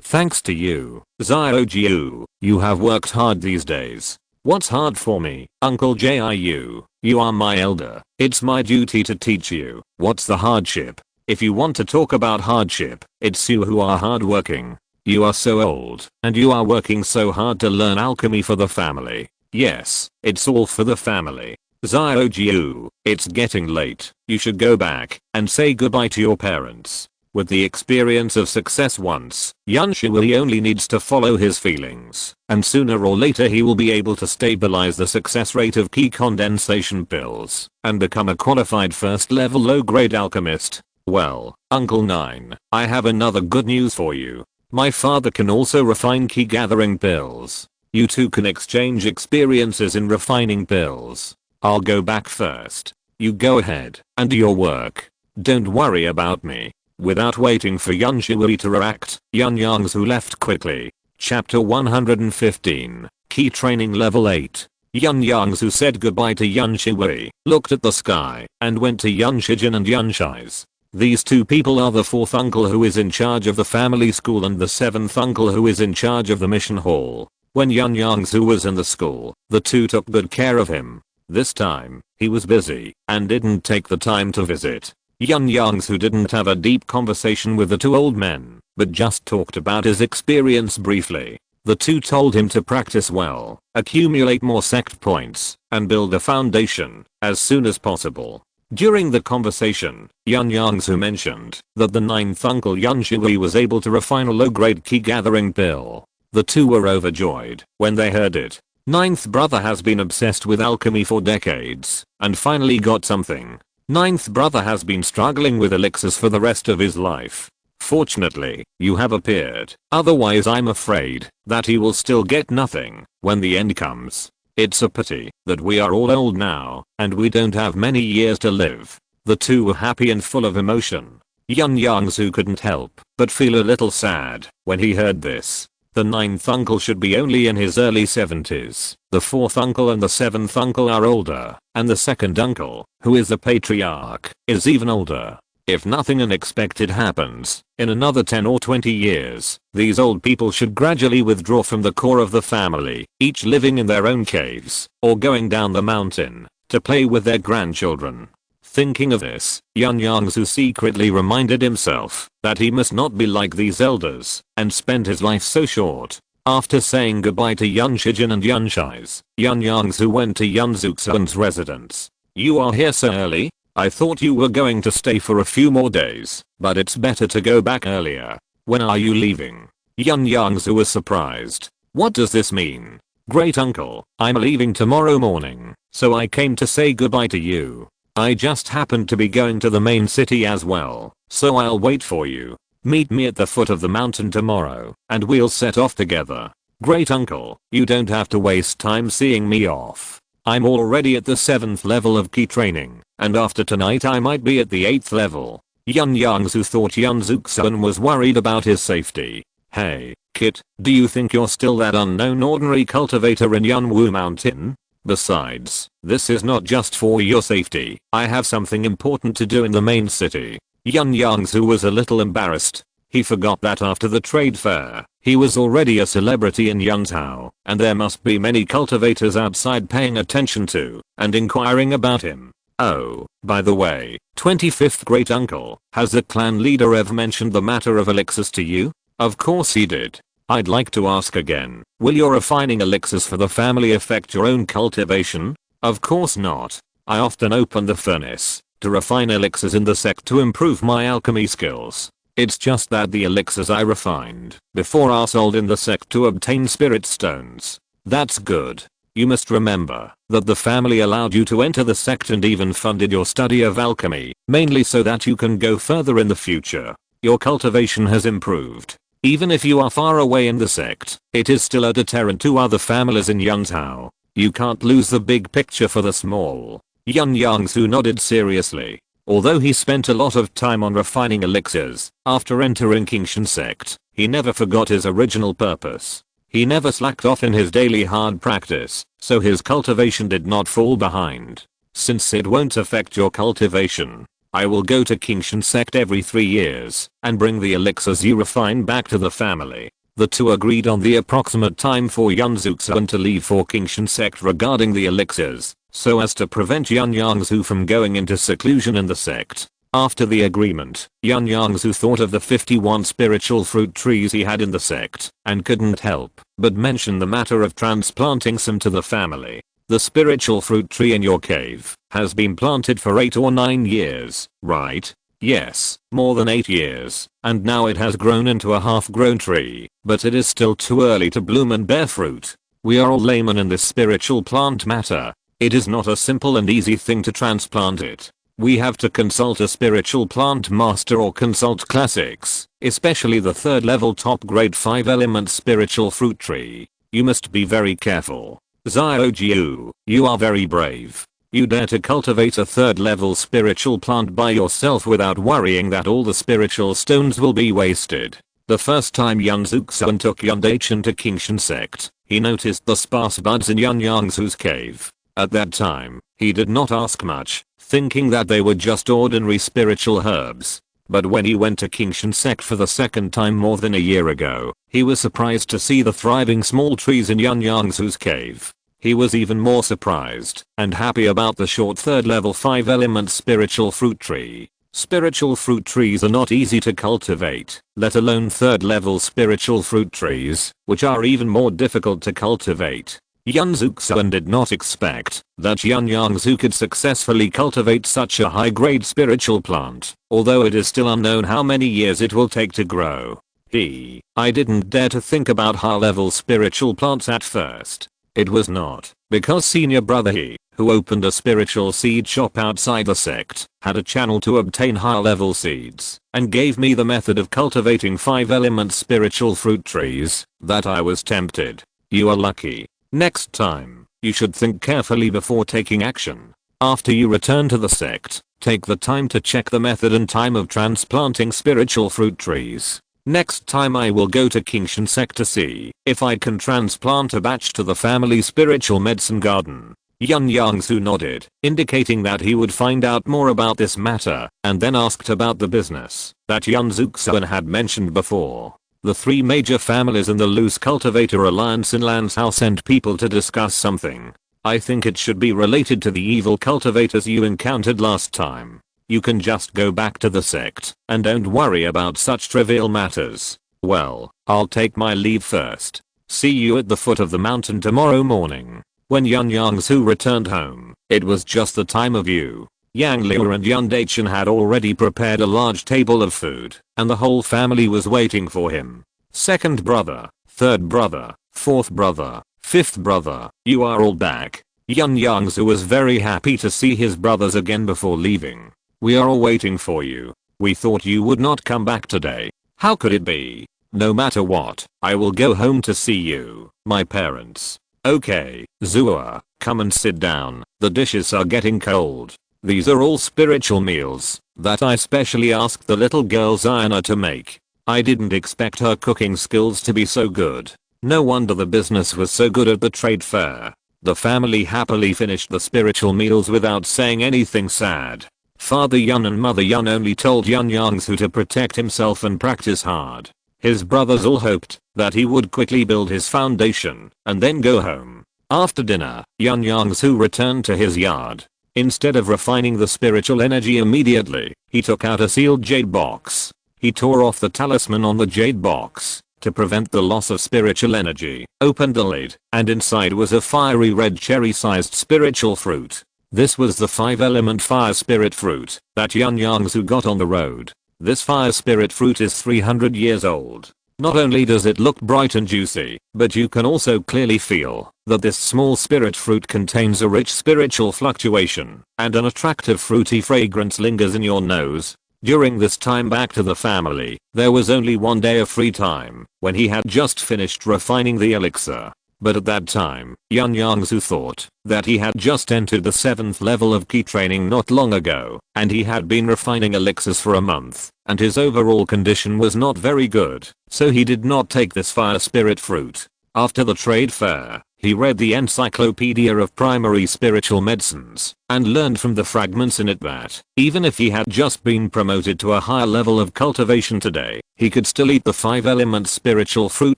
thanks to you, Jiu, you have worked hard these days. What's hard for me, Uncle Jiu? You are my elder. It's my duty to teach you. What's the hardship? If you want to talk about hardship, it's you who are hardworking. You are so old, and you are working so hard to learn alchemy for the family. Yes, it's all for the family. Jiu, it's getting late. You should go back and say goodbye to your parents. With the experience of success once, Yun Shui only needs to follow his feelings, and sooner or later he will be able to stabilize the success rate of key condensation pills and become a qualified first level low-grade alchemist. Well, Uncle 9, I have another good news for you. My father can also refine key gathering pills. You two can exchange experiences in refining pills. I'll go back first. You go ahead and do your work. Don't worry about me. Without waiting for Yun Shui to react, Yun Yongzhu left quickly. Chapter 115, Key Training Level 8. Yun Yongzhu said goodbye to Yun Shui, looked at the sky, and went to Yun Shijin and Yun Shai's. These 2 people are the 4th uncle who is in charge of the family school and the 7th uncle who is in charge of the mission hall. When Yun Yongzhu was in the school, the 2 took good care of him. This time, he was busy and didn't take the time to visit. Yun Yongzhu didn't have a deep conversation with the 2 old men, but just talked about his experience briefly. The 2 told him to practice well, accumulate more sect points, and build a foundation as soon as possible. During the conversation, Yun Yongzhu mentioned that the 9th uncle Yun Shui was able to refine a low-grade key gathering pill. The two were overjoyed when they heard it. Ninth brother has been obsessed with alchemy for decades and finally got something. Ninth brother has been struggling with elixirs for the rest of his life. Fortunately, you have appeared. Otherwise I'm afraid that he will still get nothing when the end comes. It's a pity that we are all old now and we don't have many years to live. The two were happy and full of emotion. Yun Yongzhu couldn't help but feel a little sad when he heard this. The ninth uncle should be only in his early 70s. The fourth uncle and the seventh uncle are older, and the second uncle, who is the patriarch, is even older. If nothing unexpected happens, in another 10 or 20 years, these old people should gradually withdraw from the core of the family, each living in their own caves, or going down the mountain, to play with their grandchildren. Thinking of this, Yun Yongzhu secretly reminded himself that he must not be like these elders and spend his life so short. After saying goodbye to Yun Shijin and Yun Shais, Yun Yongzhu went to Yun Zuxuan's residence. You are here so early? I thought you were going to stay for a few more days, but it's better to go back earlier. When are you leaving? Yun Yongzhu was surprised. What does this mean? Great uncle, I'm leaving tomorrow morning, so I came to say goodbye to you. I just happened to be going to the main city as well, so I'll wait for you. Meet me at the foot of the mountain tomorrow, and we'll set off together. Great uncle, you don't have to waste time seeing me off. I'm already at the 7th level of key training, and after tonight I might be at the 8th level. Yun Yongzhu thought Yun Zuxuan was worried about his safety. Hey, Kit, do you think you're still that unknown ordinary cultivator in Yunwu Mountain? Besides, this is not just for your safety. I have something important to do in the main city. Yun Yongzhu was a little embarrassed. He forgot that after the trade fair, he was already a celebrity in Yunzhou, and there must be many cultivators outside paying attention to and inquiring about him. Oh, by the way, 25th great uncle, has the clan leader ever mentioned the matter of elixirs to you? Of course he did. I'd like to ask again, will your refining elixirs for the family affect your own cultivation? Of course not. I often open the furnace to refine elixirs in the sect to improve my alchemy skills. It's just that the elixirs I refined before are sold in the sect to obtain spirit stones. That's good. You must remember that the family allowed you to enter the sect and even funded your study of alchemy, mainly so that you can go further in the future. Your cultivation has improved. Even if you are far away in the sect, it is still a deterrent to other families in Yunzhou. You can't lose the big picture for the small. Yun Yongzhu nodded seriously. Although he spent a lot of time on refining elixirs, after entering Qingshan sect, he never forgot his original purpose. He never slacked off in his daily hard practice, so his cultivation did not fall behind. Since it won't affect your cultivation, I will go to Qingshan sect every 3 years and bring the elixirs you refine back to the family. The two agreed on the approximate time for Yun Zuxuan to leave for Qingshan sect regarding the elixirs, so as to prevent Yun Yongzhu from going into seclusion in the sect. After the agreement, Yun Yongzhu thought of the 51 spiritual fruit trees he had in the sect and couldn't help but mention the matter of transplanting some to the family. The spiritual fruit tree in your cave has been planted for 8 or 9 years, right? Yes, more than 8 years, and now it has grown into a half-grown tree, but it is still too early to bloom and bear fruit. We are all laymen in this spiritual plant matter. It is not a simple and easy thing to transplant it. We have to consult a spiritual plant master or consult classics, especially the 3rd level top grade 5 element spiritual fruit tree. You must be very careful. Xiaojiu, you are very brave. You dare to cultivate a 3rd level spiritual plant by yourself without worrying that all the spiritual stones will be wasted. The first time Yun Zuxuan took Yun Dachan to Qingshan sect, he noticed the sparse buds in Yun Yongzhu's cave. At that time, he did not ask much, thinking that they were just ordinary spiritual herbs. But when he went to Qingshan sect for the second time more than a year ago, he was surprised to see the thriving small trees in Yun Yongzhu's cave. He was even more surprised and happy about the short 3rd level 5 element spiritual fruit tree. Spiritual fruit trees are not easy to cultivate, let alone 3rd level spiritual fruit trees, which are even more difficult to cultivate. Yun Zuxuan did not expect that Yun Yongzhu could successfully cultivate such a high-grade spiritual plant, although it is still unknown how many years it will take to grow. I didn't dare to think about high level spiritual plants at first. It was not because senior brother he, who opened a spiritual seed shop outside the sect, had a channel to obtain higher level seeds, and gave me the method of cultivating 5-element spiritual fruit trees, that I was tempted. You are lucky. Next time, you should think carefully before taking action. After you return to the sect, take the time to check the method and time of transplanting spiritual fruit trees. Next time I will go to Kingshan sect to see if I can transplant a batch to the family spiritual medicine garden. Yun Yongzhu nodded, indicating that he would find out more about this matter, and then asked about the business that Yun Yongzhu had mentioned before. The 3 major families in the loose cultivator alliance in Lan's house sent people to discuss something. I think it should be related to the evil cultivators you encountered last time. You can just go back to the sect and don't worry about such trivial matters. Well, I'll take my leave first. See you at the foot of the mountain tomorrow morning. When Yun Yongzhu returned home, it was just the time of Yu Yang Liu and Yun Dachan had already prepared a large table of food, and the whole family was waiting for him. Second brother, third brother, fourth brother, fifth brother, you are all back. Yun Yongzhu was very happy to see his brothers again before leaving. We are all waiting for you. We thought you would not come back today. How could it be? No matter what, I will go home to see you, my parents. Okay, Zua, come and sit down. The dishes are getting cold. These are all spiritual meals that I specially asked the little girl Ziona to make. I didn't expect her cooking skills to be so good. No wonder the business was so good at the trade fair. The family happily finished the spiritual meals without saying anything sad. Father Yun and Mother Yun only told Yun Yongzhu to protect himself and practice hard. His brothers all hoped that he would quickly build his foundation and then go home. After dinner, Yun Yongzhu returned to his yard. Instead of refining the spiritual energy immediately, he took out a sealed jade box. He tore off the talisman on the jade box to prevent the loss of spiritual energy, opened the lid, and inside was a fiery red cherry-sized spiritual fruit. This was the 5-element fire spirit fruit that Yun Yongzhu got on the road. This fire spirit fruit is 300 years old. Not only does it look bright and juicy, but you can also clearly feel that this small spirit fruit contains a rich spiritual fluctuation, and an attractive fruity fragrance lingers in your nose. During this time back to the family, there was only one day of free time, when he had just finished refining the elixir. But at that time, Yun Yongzhu thought that he had just entered the 7th level of key training not long ago, and he had been refining elixirs for a month, and his overall condition was not very good, so he did not take this fire spirit fruit. After the trade fair, he read the Encyclopedia of Primary Spiritual Medicines, and learned from the fragments in it that, even if he had just been promoted to a higher level of cultivation today, he could still eat the 5-element spiritual fruit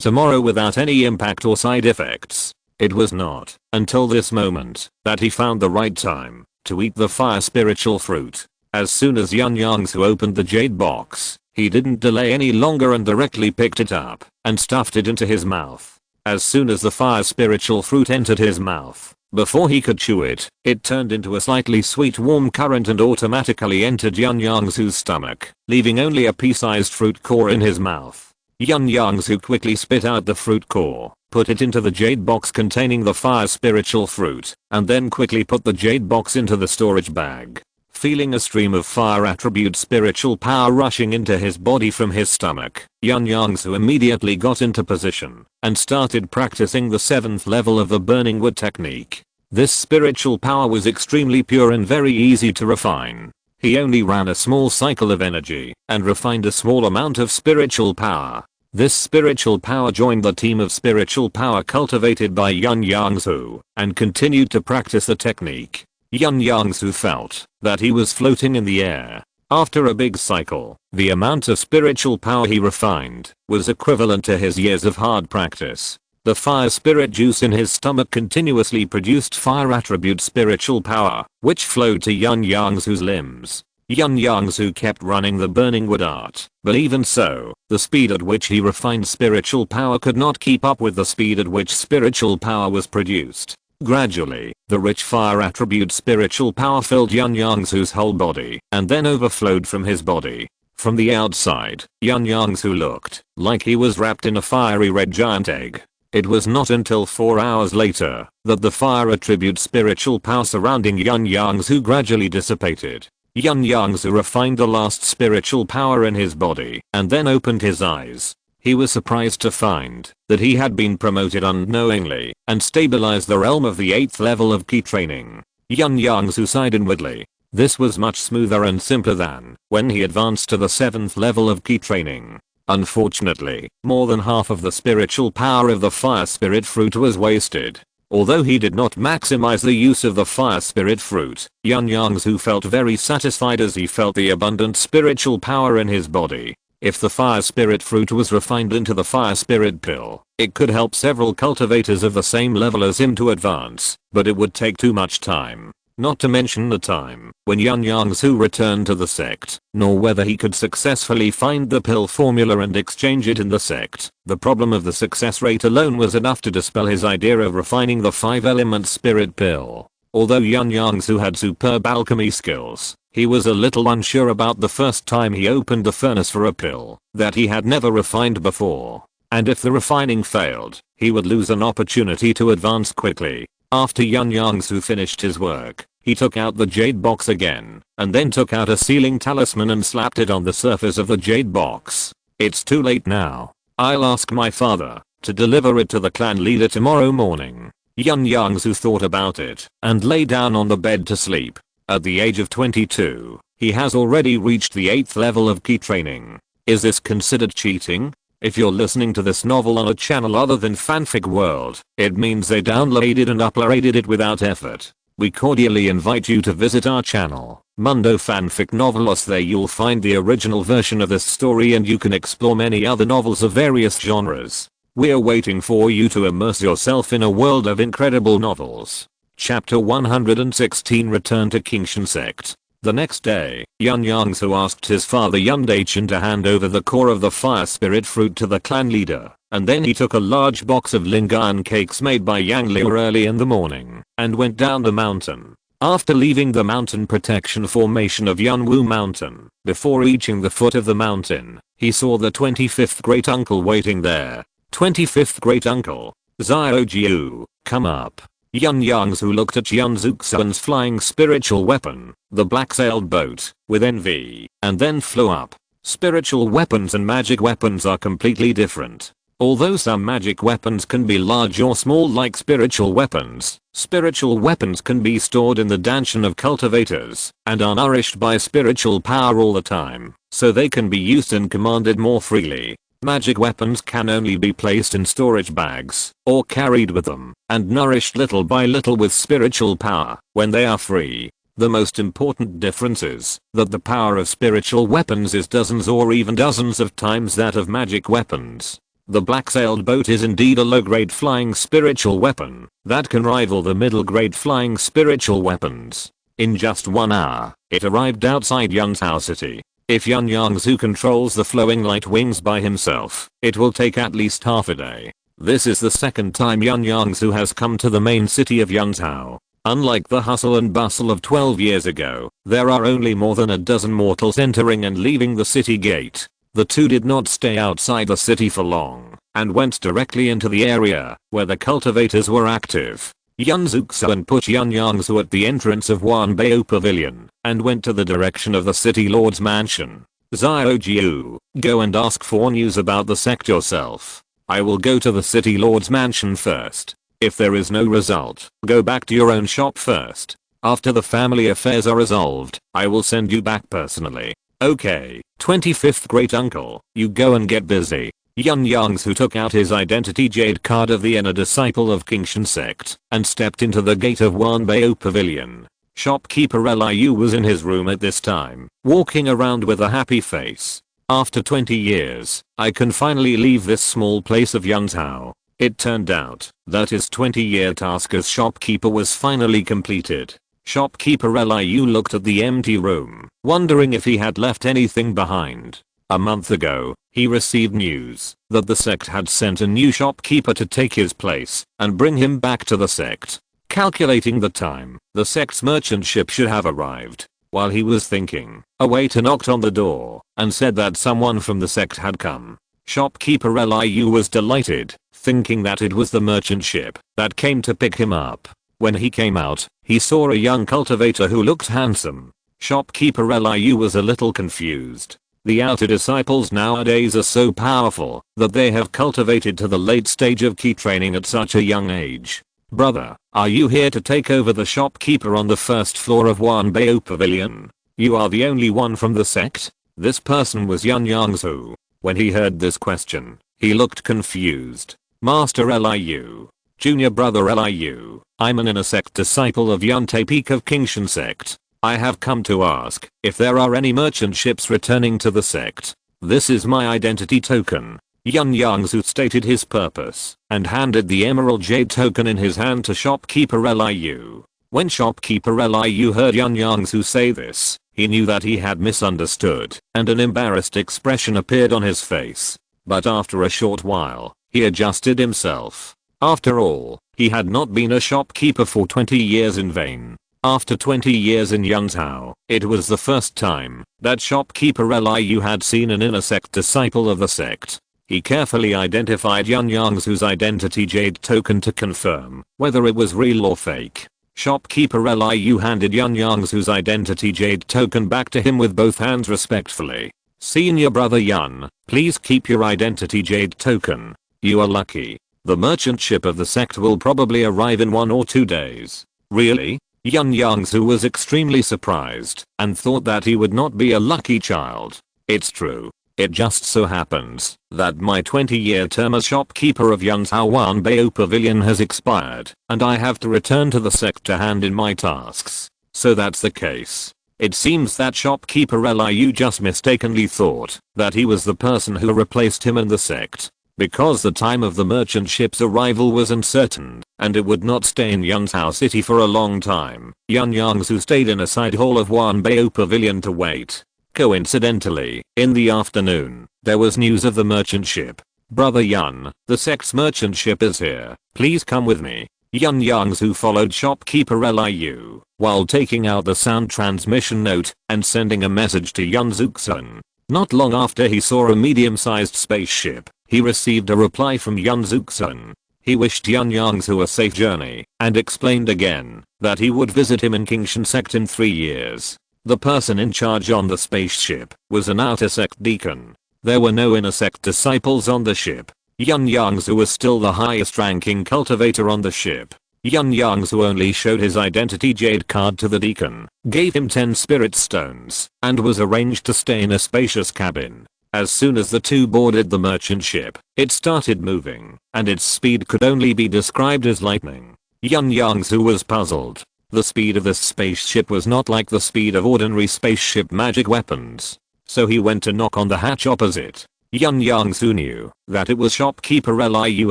tomorrow without any impact or side effects. It was not until this moment that he found the right time to eat the fire spiritual fruit. As soon as Yun Yongzhu opened the jade box, he didn't delay any longer and directly picked it up and stuffed it into his mouth. As soon as the fire spiritual fruit entered his mouth, before he could chew it, it turned into a slightly sweet warm current and automatically entered Yun Yongzhu's stomach, leaving only a pea-sized fruit core in his mouth. Yun Yongzhu quickly spit out the fruit core, put it into the jade box containing the fire spiritual fruit, and then quickly put the jade box into the storage bag. Feeling a stream of fire attribute spiritual power rushing into his body from his stomach, Yun Yongzhu immediately got into position and started practicing the 7th level of the burning wood technique. This spiritual power was extremely pure and very easy to refine. He only ran a small cycle of energy and refined a small amount of spiritual power. This spiritual power joined the team of spiritual power cultivated by Yun Yongzhu and continued to practice the technique. Yun Yongzhu felt that he was floating in the air. After a big cycle, the amount of spiritual power he refined was equivalent to his years of hard practice. The fire spirit juice in his stomach continuously produced fire attribute spiritual power, which flowed to Yun Yongzhu's limbs. Yun Yongzhu kept running the burning wood art, but even so, the speed at which he refined spiritual power could not keep up with the speed at which spiritual power was produced. Gradually, the rich fire attribute spiritual power filled Yun Yongzhu's whole body and then overflowed from his body. From the outside, Yun Yongzhu looked like he was wrapped in a fiery red giant egg. It was not until 4 hours later that the fire attribute spiritual power surrounding Yun Yongzhu gradually dissipated. Yun Yongzhu refined the last spiritual power in his body and then opened his eyes. He was surprised to find that he had been promoted unknowingly and stabilized the realm of the 8th level of key training. Yun Yongzhu sighed inwardly. This was much smoother and simpler than when he advanced to the 7th level of key training. Unfortunately, more than half of the spiritual power of the fire spirit fruit was wasted. Although he did not maximize the use of the fire spirit fruit, Yun Yongzhu felt very satisfied as he felt the abundant spiritual power in his body. If the fire spirit fruit was refined into the fire spirit pill, it could help several cultivators of the same level as him to advance, but it would take too much time. Not to mention the time when Yun Yongzhu returned to the sect, nor whether he could successfully find the pill formula and exchange it in the sect. The problem of the success rate alone was enough to dispel his idea of refining the 5-element spirit pill. Although Yun Yongzhu had superb alchemy skills, he was a little unsure about the first time he opened the furnace for a pill that he had never refined before. And if the refining failed, he would lose an opportunity to advance quickly. After Yun Yongzhu finished his work, he took out the jade box again, and then took out a sealing talisman and slapped it on the surface of the jade box. It's too late now. I'll ask my father to deliver it to the clan leader tomorrow morning. Yun Yongzhu thought about it and lay down on the bed to sleep. At the age of 22, he has already reached the 8th level of key training. Is this considered cheating? If you're listening to this novel on a channel other than Fanfic World, it means they downloaded and uploaded it without effort. We cordially invite you to visit our channel, Mundo Fanfic Novelos. There you'll find the original version of this story and you can explore many other novels of various genres. We're waiting for you to immerse yourself in a world of incredible novels. Chapter 116 Return to Qingshan Sect. The next day, Yun Yongzhu asked his father Yun Daichin to hand over the core of the fire spirit fruit to the clan leader, and then he took a large box of lingan cakes made by Yang Liu early in the morning, and went down the mountain. After leaving the mountain protection formation of Yunwu Mountain, before reaching the foot of the mountain, he saw the 25th great uncle waiting there. 25th great uncle, Xiaojiu, come up. Yun Yongzhu looked at Yun Zuxuan's flying spiritual weapon, the black-sailed boat, with envy, and then flew up. Spiritual weapons and magic weapons are completely different. Although some magic weapons can be large or small like spiritual weapons can be stored in the dungeon of cultivators and are nourished by spiritual power all the time, so they can be used and commanded more freely. Magic weapons can only be placed in storage bags or carried with them and nourished little by little with spiritual power when they are free. The most important difference is that the power of spiritual weapons is dozens or even dozens of times that of magic weapons. The black-sailed boat is indeed a low-grade flying spiritual weapon that can rival the middle-grade flying spiritual weapons. In just 1 hour, it arrived outside Yunzhou City. If Yun Yongzhu controls the flowing light wings by himself, it will take at least half a day. This is the second time Yun Yongzhu has come to the main city of Yunzhou. Unlike the hustle and bustle of 12 years ago, there are only more than a dozen mortals entering and leaving the city gate. The two did not stay outside the city for long, and went directly into the area where the cultivators were active. Yun Zuxuan put Yun Yongzhu at the entrance of Wanbao Pavilion, and went to the direction of the city lord's mansion. Xiaojiu, go and ask for news about the sect yourself. I will go to the city lord's mansion first. If there is no result, go back to your own shop first. After the family affairs are resolved, I will send you back personally. Okay, 25th great uncle, you go and get busy. Yun Yongzhu took out his identity jade card of the inner disciple of Qingshan sect and stepped into the gate of Wanbao Pavilion. Shopkeeper Liu was in his room at this time, walking around with a happy face. After 20 years, I can finally leave this small place of Yunzhou. It turned out that his 20-year task as shopkeeper was finally completed. Shopkeeper Liu looked at the empty room, wondering if he had left anything behind. A month ago, he received news that the sect had sent a new shopkeeper to take his place and bring him back to the sect. Calculating the time, the sect's merchant ship should have arrived. While he was thinking, a waiter knocked on the door and said that someone from the sect had come. Shopkeeper Liu was delighted, thinking that it was the merchant ship that came to pick him up. When he came out, he saw a young cultivator who looked handsome. Shopkeeper Liu was a little confused. The outer disciples nowadays are so powerful that they have cultivated to the late stage of key training at such a young age. Brother, are you here to take over the shopkeeper on the first floor of Wanbao Pavilion? You are the only one from the sect? This person was Yun Yongzhu. When he heard this question, he looked confused. Master Liu. Junior brother Liu, I'm an inner sect disciple of Yun Peak of Kingshan sect. I have come to ask if there are any merchant ships returning to the sect. This is my identity token. Yun Yongzhu stated his purpose and handed the emerald jade token in his hand to shopkeeper Liu. When shopkeeper Liu heard Yun Yongzhu say this, he knew that he had misunderstood, and an embarrassed expression appeared on his face. But after a short while, he adjusted himself. After all, he had not been a shopkeeper for 20 years in vain. After 20 years in Yunzhou, it was the first time that shopkeeper Liu had seen an inner sect disciple of the sect. He carefully identified Yun Yongzhu's identity jade token to confirm whether it was real or fake. Shopkeeper Liu handed Yun Yongzhu's identity jade token back to him with both hands respectfully. Senior brother Yun, please keep your identity jade token. You are lucky. The merchant ship of the sect will probably arrive in 1 or 2 days. Really? Yun Yongzhu was extremely surprised and thought that he would not be a lucky child. It's true. It just so happens that my 20-year term as shopkeeper of Yunzhou Wanbao Pavilion has expired and I have to return to the sect to hand in my tasks. So that's the case. It seems that shopkeeper Liu just mistakenly thought that he was the person who replaced him in the sect. Because the time of the merchant ship's arrival was uncertain, and it would not stay in Yunzhou City for a long time, Yun Yongzhu stayed in a side hall of Wanbao Pavilion to wait. Coincidentally, in the afternoon, there was news of the merchant ship. Brother Yun, the sect's merchant ship is here. Please come with me. Yun Yongzhu followed shopkeeper Liu, while taking out the sound transmission note and sending a message to Yun Zuxun. Not long after he saw a medium-sized spaceship, he received a reply from Yun Zuxun. He wished Yun Yongzhu a safe journey and explained again that he would visit him in Kingshan sect in 3 years. The person in charge on the spaceship was an outer sect deacon. There were no inner sect disciples on the ship. Yun Yongzhu was still the highest ranking cultivator on the ship. Yun Yongzhu only showed his identity jade card to the deacon, gave him 10 spirit stones, and was arranged to stay in a spacious cabin. As soon as the two boarded the merchant ship, it started moving, and its speed could only be described as lightning. Yun Yongzhu was puzzled. The speed of this spaceship was not like the speed of ordinary spaceship magic weapons. So he went to knock on the hatch opposite. Yun Yongzhu knew that it was shopkeeper Liu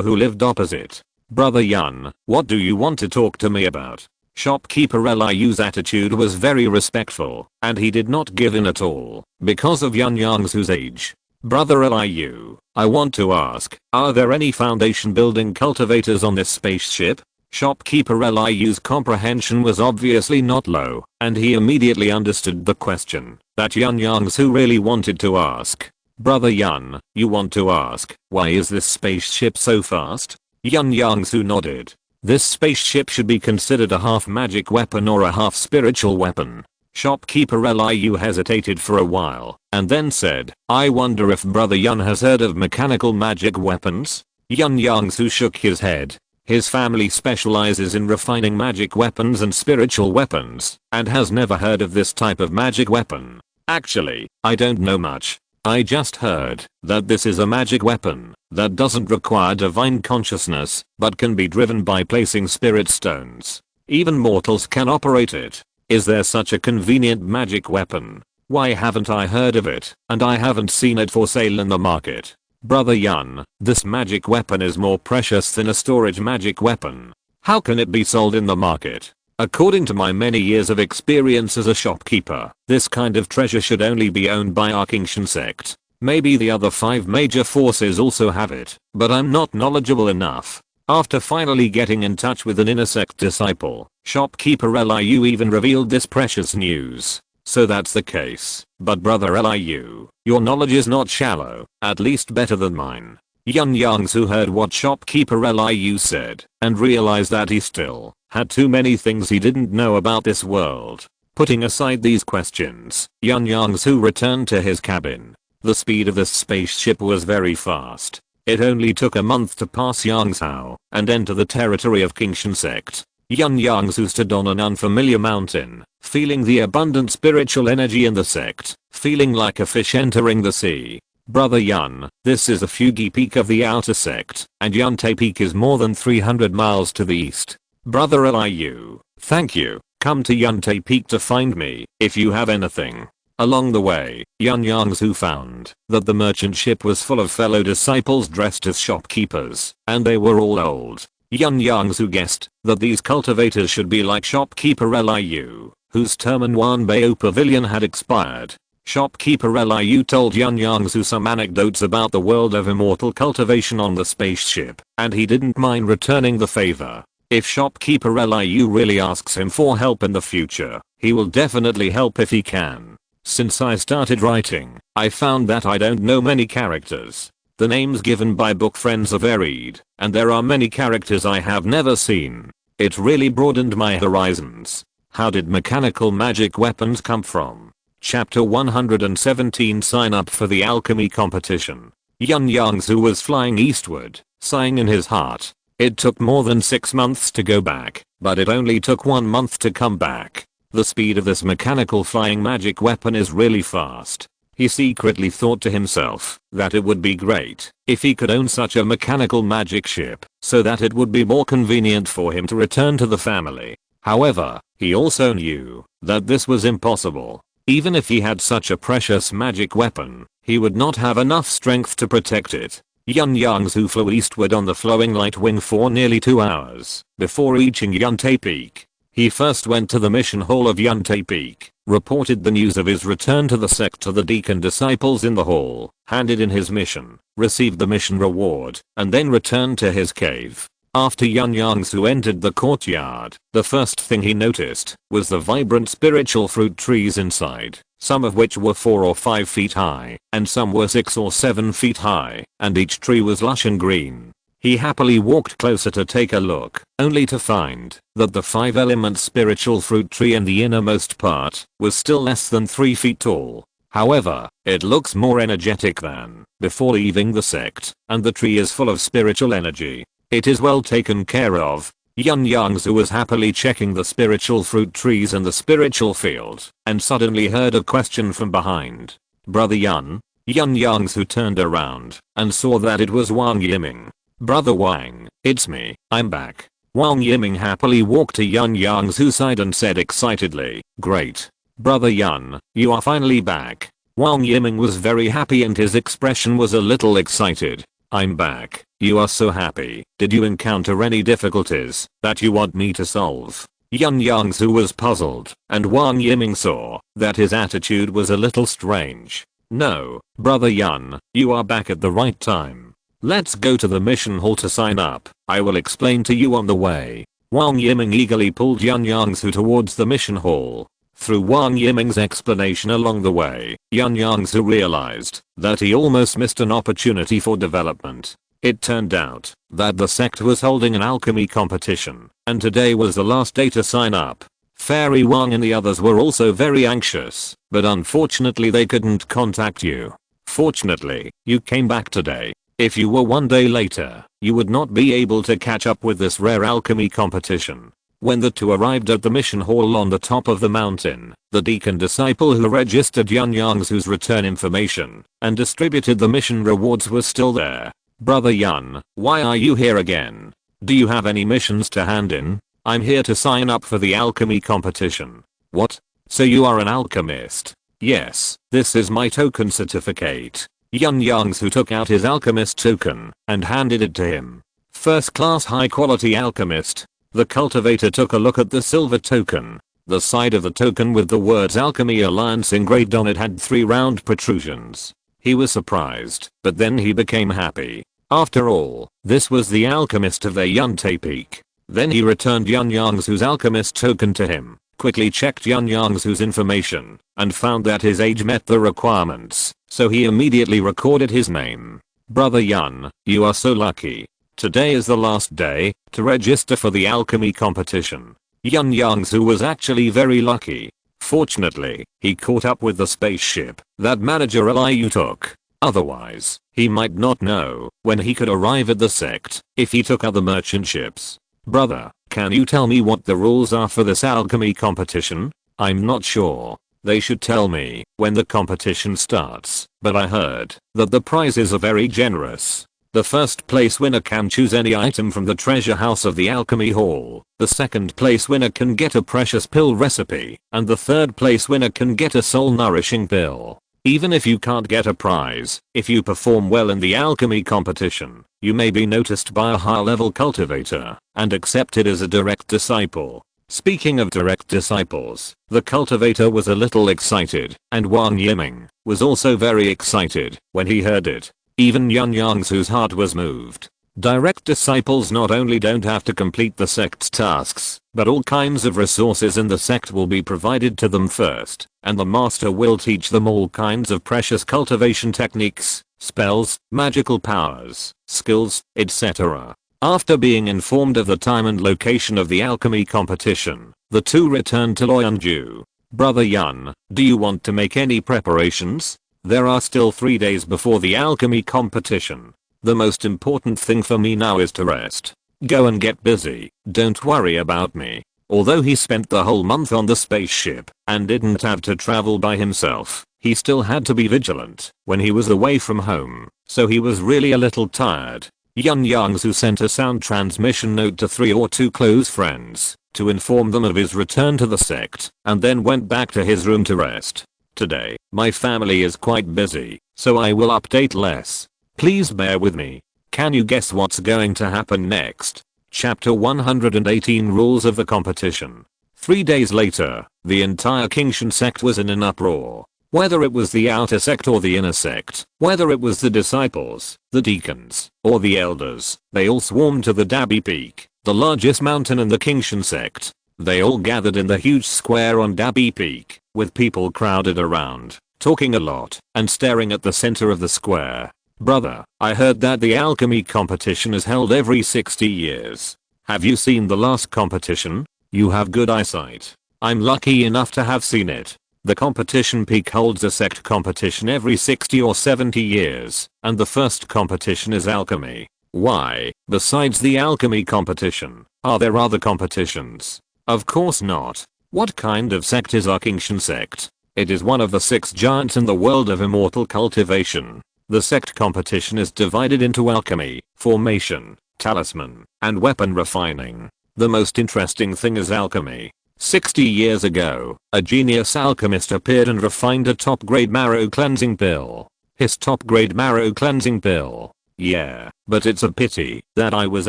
who lived opposite. Brother Yun, what do you want to talk to me about? Shopkeeper Liu's attitude was very respectful, and he did not give in at all, because of Yun Yongzhu's age. Brother Liu, I want to ask, are there any foundation building cultivators on this spaceship? Shopkeeper Liu's comprehension was obviously not low, and he immediately understood the question that Yun Yongzhu really wanted to ask. Brother Yun, you want to ask, why is this spaceship so fast? Yun Yongzhu nodded. This spaceship should be considered a half magic weapon or a half spiritual weapon. Shopkeeper Liu hesitated for a while, and then said, I wonder if Brother Yun has heard of mechanical magic weapons? Yun Yongzhu shook his head. His family specializes in refining magic weapons and spiritual weapons, and has never heard of this type of magic weapon. Actually, I don't know much. I just heard that this is a magic weapon that doesn't require divine consciousness, but can be driven by placing spirit stones. Even mortals can operate it. Is there such a convenient magic weapon? Why haven't I heard of it, and I haven't seen it for sale in the market? Brother Yun, this magic weapon is more precious than a storage magic weapon. How can it be sold in the market? According to my many years of experience as a shopkeeper, this kind of treasure should only be owned by our Kingshan sect. Maybe the other 5 major forces also have it, but I'm not knowledgeable enough. After finally getting in touch with an inner sect disciple, shopkeeper Liu even revealed this precious news. So that's the case. But brother Liu, your knowledge is not shallow, at least better than mine. Yun Yongzhu heard what shopkeeper Liu said and realized that he still had too many things he didn't know about this world. Putting aside these questions, Yun Yongzhu returned to his cabin. The speed of this spaceship was very fast. It only took a month to pass Yongzhou and enter the territory of Qingshan sect. Yun Yongzhu stood on an unfamiliar mountain, feeling the abundant spiritual energy in the sect, feeling like a fish entering the sea. Brother Yun, this is a Fugi peak of the outer sect, and Yuntai peak is more than 300 miles to the east. Brother Liu, thank you. Come to Yuntai peak to find me, if you have anything. Along the way, Yun Yongzhu found that the merchant ship was full of fellow disciples dressed as shopkeepers, and they were all old. Yun Yongzhu guessed that these cultivators should be like shopkeeper Liu, whose term in Wanbei Pavilion had expired. Shopkeeper Liu told Yun Yongzhu some anecdotes about the world of immortal cultivation on the spaceship, and he didn't mind returning the favor. If shopkeeper Liu really asks him for help in the future, he will definitely help if he can. Since I started writing, I found that I don't know many characters. The names given by book friends are varied, and there are many characters I have never seen. It really broadened my horizons. How did mechanical magic weapons come from? Chapter 117. Sign up for the alchemy competition. Yun Yongzhu was flying eastward, sighing in his heart. It took more than 6 months to go back, but it only took 1 month to come back. The speed of this mechanical flying magic weapon is really fast. He secretly thought to himself that it would be great if he could own such a mechanical magic ship, so that it would be more convenient for him to return to the family. However, he also knew that this was impossible. Even if he had such a precious magic weapon, he would not have enough strength to protect it. Yun Yongzhu flew eastward on the flowing light wing for nearly 2 hours before reaching Yuntai Peak. He first went to the mission hall of Yuntai Peak, reported the news of his return to the sect to the deacon disciples in the hall, handed in his mission, received the mission reward, and then returned to his cave. After Yun Yongzhu entered the courtyard, the first thing he noticed was the vibrant spiritual fruit trees inside, some of which were 4 or 5 feet high, and some were 6 or 7 feet high, and each tree was lush and green. He happily walked closer to take a look, only to find that the 5-element spiritual fruit tree in the innermost part was still less than 3 feet tall. However, it looks more energetic than before leaving the sect, and the tree is full of spiritual energy. It is well taken care of. Yun Yongzhu was happily checking the spiritual fruit trees in the spiritual field, and suddenly heard a question from behind. Brother Yun? Yun Yongzhu turned around and saw that it was Wang Yiming. Brother Wang, it's me, I'm back. Wang Yiming happily walked to Yun Yongzhu's side and said excitedly, great. Brother Yun, you are finally back. Wang Yiming was very happy and his expression was a little excited. I'm back. You are so happy. Did you encounter any difficulties that you want me to solve? Yun Yongzhu was puzzled, and Wang Yiming saw that his attitude was a little strange. No, Brother Yun, you are back at the right time. Let's go to the mission hall to sign up. I will explain to you on the way. Wang Yiming eagerly pulled Yun Yongzhu towards the mission hall. Through Wang Yiming's explanation along the way, Yun Yongzhu realized that he almost missed an opportunity for development. It turned out that the sect was holding an alchemy competition, and today was the last day to sign up. Fairy Wang and the others were also very anxious, but unfortunately they couldn't contact you. Fortunately, you came back today. If you were 1 day later, you would not be able to catch up with this rare alchemy competition. When the two arrived at the mission hall on the top of the mountain, the deacon disciple who registered Yun Yongzhu's return information and distributed the mission rewards was still there. Brother Yun, why are you here again? Do you have any missions to hand in? I'm here to sign up for the alchemy competition. What? So you are an alchemist? Yes, this is my token certificate. Yun Yongzhu took out his alchemist token and handed it to him. First class high quality alchemist. The cultivator took a look at the silver token. The side of the token with the words Alchemy Alliance engraved on it had 3 round protrusions. He was surprised, but then he became happy. After all, this was the alchemist of their Yuntai Peak. Then he returned Yun Yongzhu's alchemist token to him. quickly checked Yun Yongzhu's information, and found that his age met the requirements, so he immediately recorded his name. Brother Yun, you are so lucky. Today is the last day to register for the alchemy competition. Yun Yongzhu was actually very lucky. Fortunately, he caught up with the spaceship that Manager Liu took. Otherwise, he might not know when he could arrive at the sect if he took other merchant ships. Brother, can you tell me what the rules are for this alchemy competition? I'm not sure. They should tell me when the competition starts, but I heard that the prizes are very generous. The first place winner can choose any item from the treasure house of the alchemy hall. The second place winner can get a precious pill recipe, and the third place winner can get a soul nourishing pill. Even if you can't get a prize, if you perform well in the alchemy competition, you may be noticed by a higher level cultivator and accepted as a direct disciple. Speaking of direct disciples, the cultivator was a little excited, and Wang Yiming was also very excited when he heard it. Even Yun Yongzhu's heart was moved. Direct disciples not only don't have to complete the sect's tasks, but all kinds of resources in the sect will be provided to them first, and the master will teach them all kinds of precious cultivation techniques, spells, magical powers, skills, etc. After being informed of the time and location of the alchemy competition, the two returned to Yongzhu. Brother Yun, do you want to make any preparations? There are still 3 days before the alchemy competition. The most important thing for me now is to rest. Go and get busy, don't worry about me. Although he spent the whole month on the spaceship and didn't have to travel by himself, he still had to be vigilant when he was away from home, so he was really a little tired. Yun Yongzhu sent a sound transmission note to 3 or 2 close friends to inform them of his return to the sect, and then went back to his room to rest. Today, my family is quite busy, so I will update less. Please bear with me. Can you guess what's going to happen next? Chapter 118 Rules of the Competition. 3 days later, the entire Qingshan sect was in an uproar. Whether it was the outer sect or the inner sect, whether it was the disciples, the deacons, or the elders, they all swarmed to the Dabi Peak, the largest mountain in the Qingshan sect. They all gathered in the huge square on Dabi Peak, with people crowded around, talking a lot, and staring at the center of the square. Brother, I heard that the alchemy competition is held every 60 years. Have you seen the last competition? You have good eyesight. I'm lucky enough to have seen it. The competition peak holds a sect competition every 60 or 70 years, and the first competition is alchemy. Why, besides the alchemy competition, are there other competitions? Of course not. What kind of sect is our Qingshan sect? It is one of the 6 giants in the world of immortal cultivation. The sect competition is divided into alchemy, formation, talisman, and weapon refining. The most interesting thing is alchemy. 60 years ago, a genius alchemist appeared and refined a top-grade marrow cleansing pill. His top-grade marrow cleansing pill. Yeah, but it's a pity that I was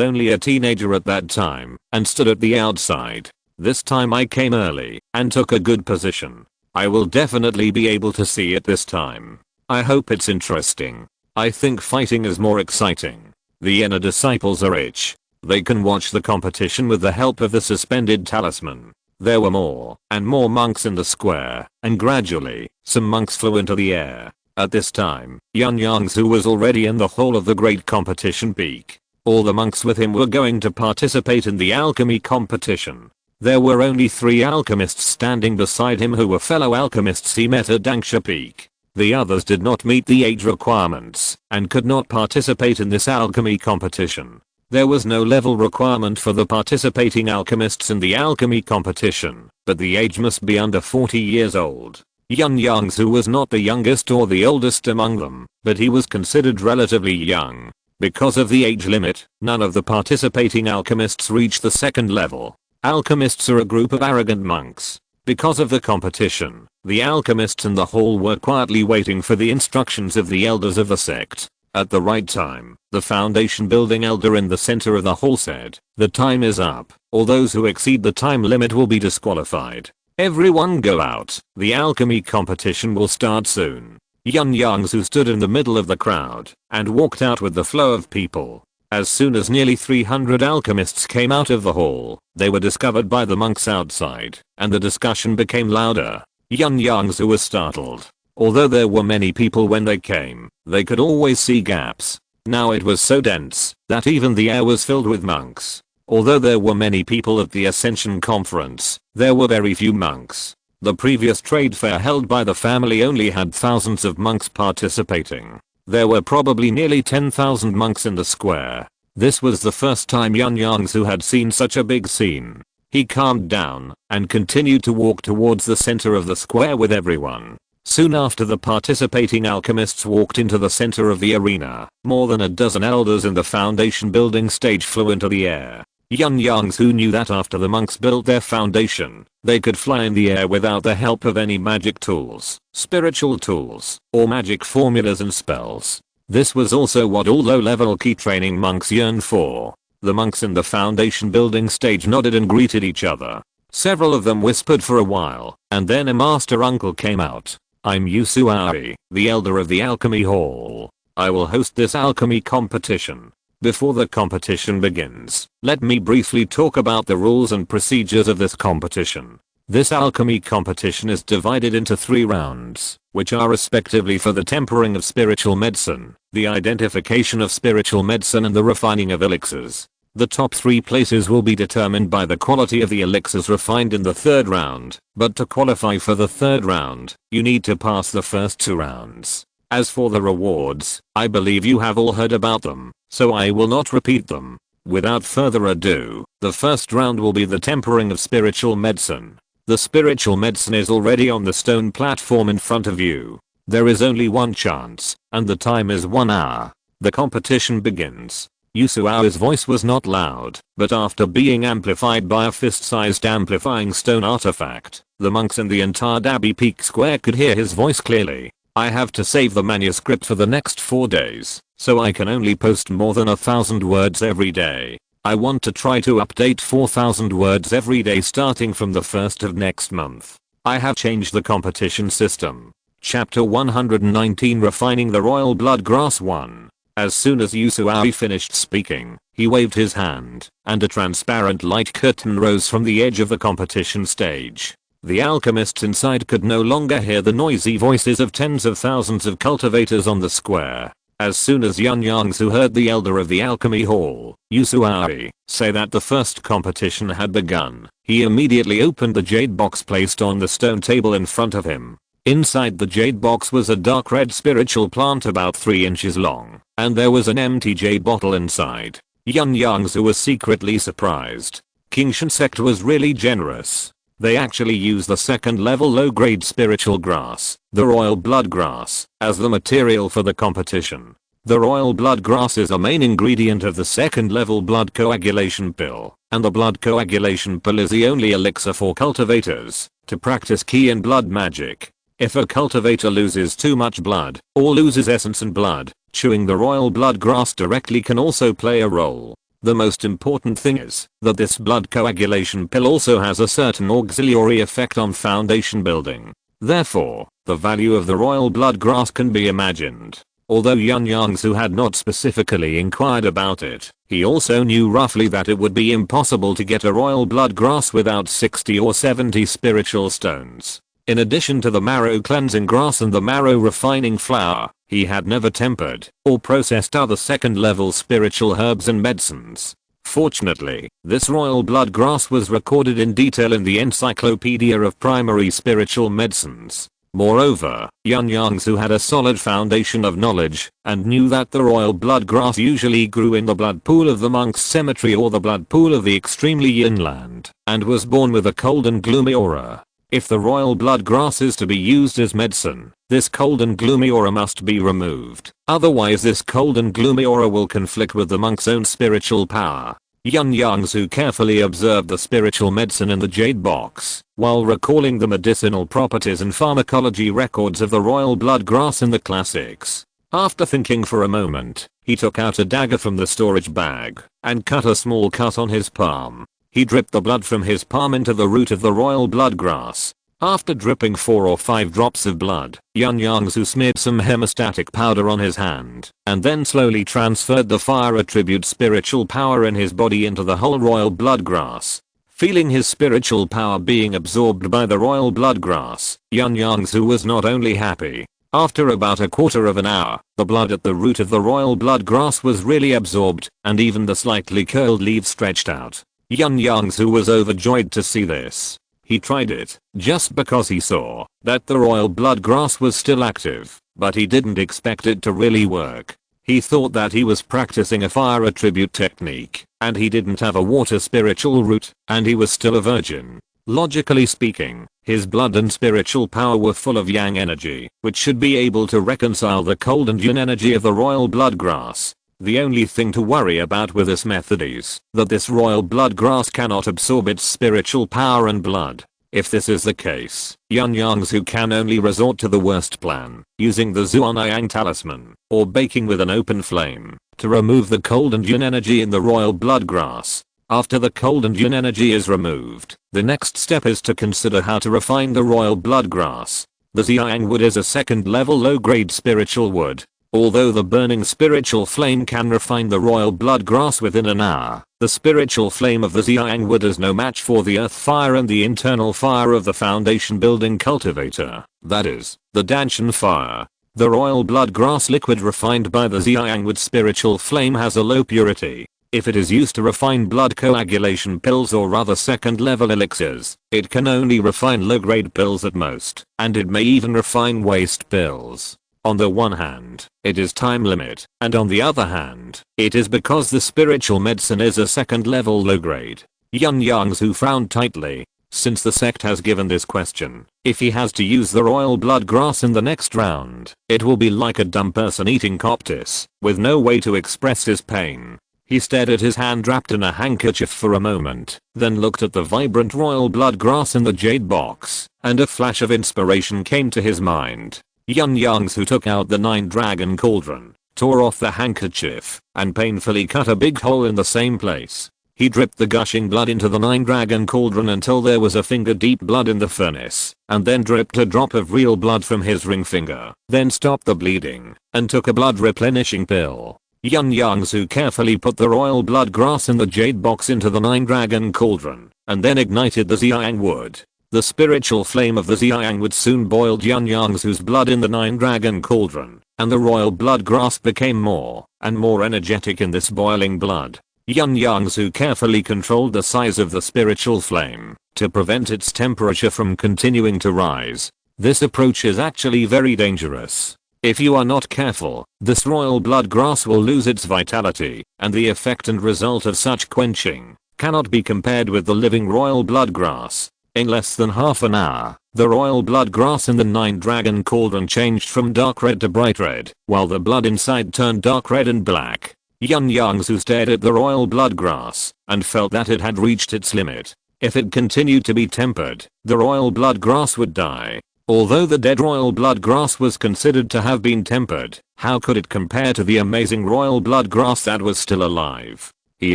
only a teenager at that time and stood at the outside. This time I came early and took a good position. I will definitely be able to see it this time. I hope it's interesting. I think fighting is more exciting. The inner disciples are rich. They can watch the competition with the help of the suspended talisman. There were more and more monks in the square, and gradually, some monks flew into the air. At this time, Yun Yongzhu was already in the hall of the great competition peak. All the monks with him were going to participate in the alchemy competition. There were only 3 alchemists standing beside him who were fellow alchemists he met at Dangsha Peak. The others did not meet the age requirements and could not participate in this alchemy competition. There was no level requirement for the participating alchemists in the alchemy competition, but the age must be under 40 years old. Yun Yongzhu was not the youngest or the oldest among them, but he was considered relatively young. Because of the age limit, none of the participating alchemists reached the second level. Alchemists are a group of arrogant monks. Because of the competition, the alchemists in the hall were quietly waiting for the instructions of the elders of the sect. At the right time, the foundation building elder in the center of the hall said, "The time is up. All those who exceed the time limit will be disqualified. Everyone go out. The alchemy competition will start soon." Yun Yongzhu stood in the middle of the crowd and walked out with the flow of people. As soon as nearly 300 alchemists came out of the hall, they were discovered by the monks outside, and the discussion became louder. Yun Yongzhu was startled. Although there were many people when they came, they could always see gaps. Now it was so dense that even the air was filled with monks. Although there were many people at the Ascension conference, there were very few monks. The previous trade fair held by the family only had thousands of monks participating. There were probably nearly 10,000 monks in the square. This was the first time Yun Yongzhu had seen such a big scene. He calmed down and continued to walk towards the center of the square with everyone. Soon after, the participating alchemists walked into the center of the arena. More than a dozen elders in the foundation building stage flew into the air. Yun Yongzhu knew that after the monks built their foundation, they could fly in the air without the help of any magic tools, spiritual tools, or magic formulas and spells. This was also what all low-level key training monks yearned for. The monks in the foundation building stage nodded and greeted each other. Several of them whispered for a while, and then a master uncle came out. "I'm Yusuari, the elder of the alchemy hall. I will host this alchemy competition. Before the competition begins, let me briefly talk about the rules and procedures of this competition. This alchemy competition is divided into 3 rounds, which are respectively for the tempering of spiritual medicine, the identification of spiritual medicine, and the refining of elixirs. The top 3 places will be determined by the quality of the elixirs refined in the 3rd round, but to qualify for the 3rd round, you need to pass the first 2 rounds. As for the rewards, I believe you have all heard about them, so I will not repeat them. Without further ado, the first round will be the tempering of spiritual medicine. The spiritual medicine is already on the stone platform in front of you. There is only 1 chance, and the time is 1 hour. The competition begins. Yusuao's voice was not loud, but after being amplified by a fist-sized amplifying stone artifact, the monks in the entire Dabi Peak Square could hear his voice clearly. I have to save the manuscript for the next 4 days, so I can only post more than 1,000 words every day. I want to try to update 4,000 words every day starting from the 1st of next month. I have changed the competition system. Chapter 119, Refining the Royal Blood Grass 1. As soon as Yusuari finished speaking, he waved his hand, and a transparent light curtain rose from the edge of the competition stage. The alchemists inside could no longer hear the noisy voices of tens of thousands of cultivators on the square. As soon as Yun Yongzhu heard the elder of the alchemy hall, Yusuari, say that the first competition had begun, he immediately opened the jade box placed on the stone table in front of him. Inside the jade box was a dark red spiritual plant about 3 inches long, and there was an empty jade bottle inside. Yun Yongzhu was secretly surprised. Qingshan sect was really generous. They actually use the 2nd level low-grade spiritual grass, the royal blood grass, as the material for the competition. The royal blood grass is a main ingredient of the 2nd level blood coagulation pill, and the blood coagulation pill is the only elixir for cultivators to practice key and blood magic. If a cultivator loses too much blood, or loses essence and blood, chewing the royal blood grass directly can also play a role. The most important thing is that this blood coagulation pill also has a certain auxiliary effect on foundation building. Therefore, the value of the royal blood grass can be imagined. Although Yun Yongzhu had not specifically inquired about it, he also knew roughly that it would be impossible to get a royal blood grass without 60 or 70 spiritual stones. In addition to the marrow cleansing grass and the marrow refining flour, he had never tempered or processed other 2nd level spiritual herbs and medicines. Fortunately, this royal blood grass was recorded in detail in the Encyclopedia of Primary Spiritual Medicines. Moreover, Yun Yongzhu had a solid foundation of knowledge and knew that the royal blood grass usually grew in the blood pool of the monk's cemetery or the blood pool of the extremely inland, and was born with a cold and gloomy aura. If the royal blood grass is to be used as medicine, this cold and gloomy aura must be removed. Otherwise this cold and gloomy aura will conflict with the monk's own spiritual power. Yun Yongzhu carefully observed the spiritual medicine in the jade box, while recalling the medicinal properties and pharmacology records of the royal blood grass in the classics. After thinking for a moment, he took out a dagger from the storage bag, and cut a small cut on his palm. He dripped the blood from his palm into the root of the royal blood grass. After dripping 4 or 5 drops of blood, Yun Yongzhu smeared some hemostatic powder on his hand, and then slowly transferred the fire attribute spiritual power in his body into the whole royal blood grass. Feeling his spiritual power being absorbed by the royal blood grass, Yun Yongzhu was not only happy. After about a quarter of an hour, the blood at the root of the royal blood grass was really absorbed, and even the slightly curled leaves stretched out. Yun Yongzhu was overjoyed to see this. He tried it, just because he saw that the royal blood grass was still active, but he didn't expect it to really work. He thought that he was practicing a fire attribute technique, and he didn't have a water spiritual root, and he was still a virgin. Logically speaking, his blood and spiritual power were full of yang energy, which should be able to reconcile the cold and yin energy of the royal blood grass. The only thing to worry about with this method is that this royal blood grass cannot absorb its spiritual power and blood. If this is the case, Yun Yongzhu can only resort to the worst plan, using the Zhuanyang talisman, or baking with an open flame, to remove the cold and yin energy in the royal blood grass. After the cold and yin energy is removed, the next step is to consider how to refine the royal blood grass. The Xiang wood is a second level low grade spiritual wood. Although the burning spiritual flame can refine the royal blood grass within an hour, the spiritual flame of the Xiang wood is no match for the earth fire and the internal fire of the foundation building cultivator, that is, the Danshan fire. The royal blood grass liquid refined by the Xiang wood spiritual flame has a low purity. If it is used to refine blood coagulation pills or other second level elixirs, it can only refine low grade pills at most, and it may even refine waste pills. On the one hand, it is time limit, and on the other hand, it is because the spiritual medicine is a second level low grade. Yun Yongzhu frowned tightly. Since the sect has given this question, if he has to use the royal blood grass in the next round, it will be like a dumb person eating coptis, with no way to express his pain. He stared at his hand wrapped in a handkerchief for a moment, then looked at the vibrant royal blood grass in the jade box, and a flash of inspiration came to his mind. Yun Yongzhu took out the 9-dragon cauldron, tore off the handkerchief, and painfully cut a big hole in the same place. He dripped the gushing blood into the 9-dragon cauldron until there was a finger-deep blood in the furnace, and then dripped a drop of real blood from his ring finger, then stopped the bleeding, and took a blood-replenishing pill. Yun Yongzhu carefully put the royal blood grass in the jade box into the 9-dragon cauldron, and then ignited the Xiang wood. The spiritual flame of the Xiang wood soon boiled Yun Yongzhu's blood in the 9-dragon cauldron, and the royal blood grass became more and more energetic in this boiling blood. Yun Yongzhu carefully controlled the size of the spiritual flame to prevent its temperature from continuing to rise. This approach is actually very dangerous. If you are not careful, this royal blood grass will lose its vitality, and the effect and result of such quenching cannot be compared with the living royal blood grass. In less than half an hour, the royal blood grass in the 9-dragon cauldron changed from dark red to bright red, while the blood inside turned dark red and black. Yun Yongzhu stared at the royal blood grass and felt that it had reached its limit. If it continued to be tempered, the royal blood grass would die. Although the dead royal blood grass was considered to have been tempered, how could it compare to the amazing royal blood grass that was still alive? He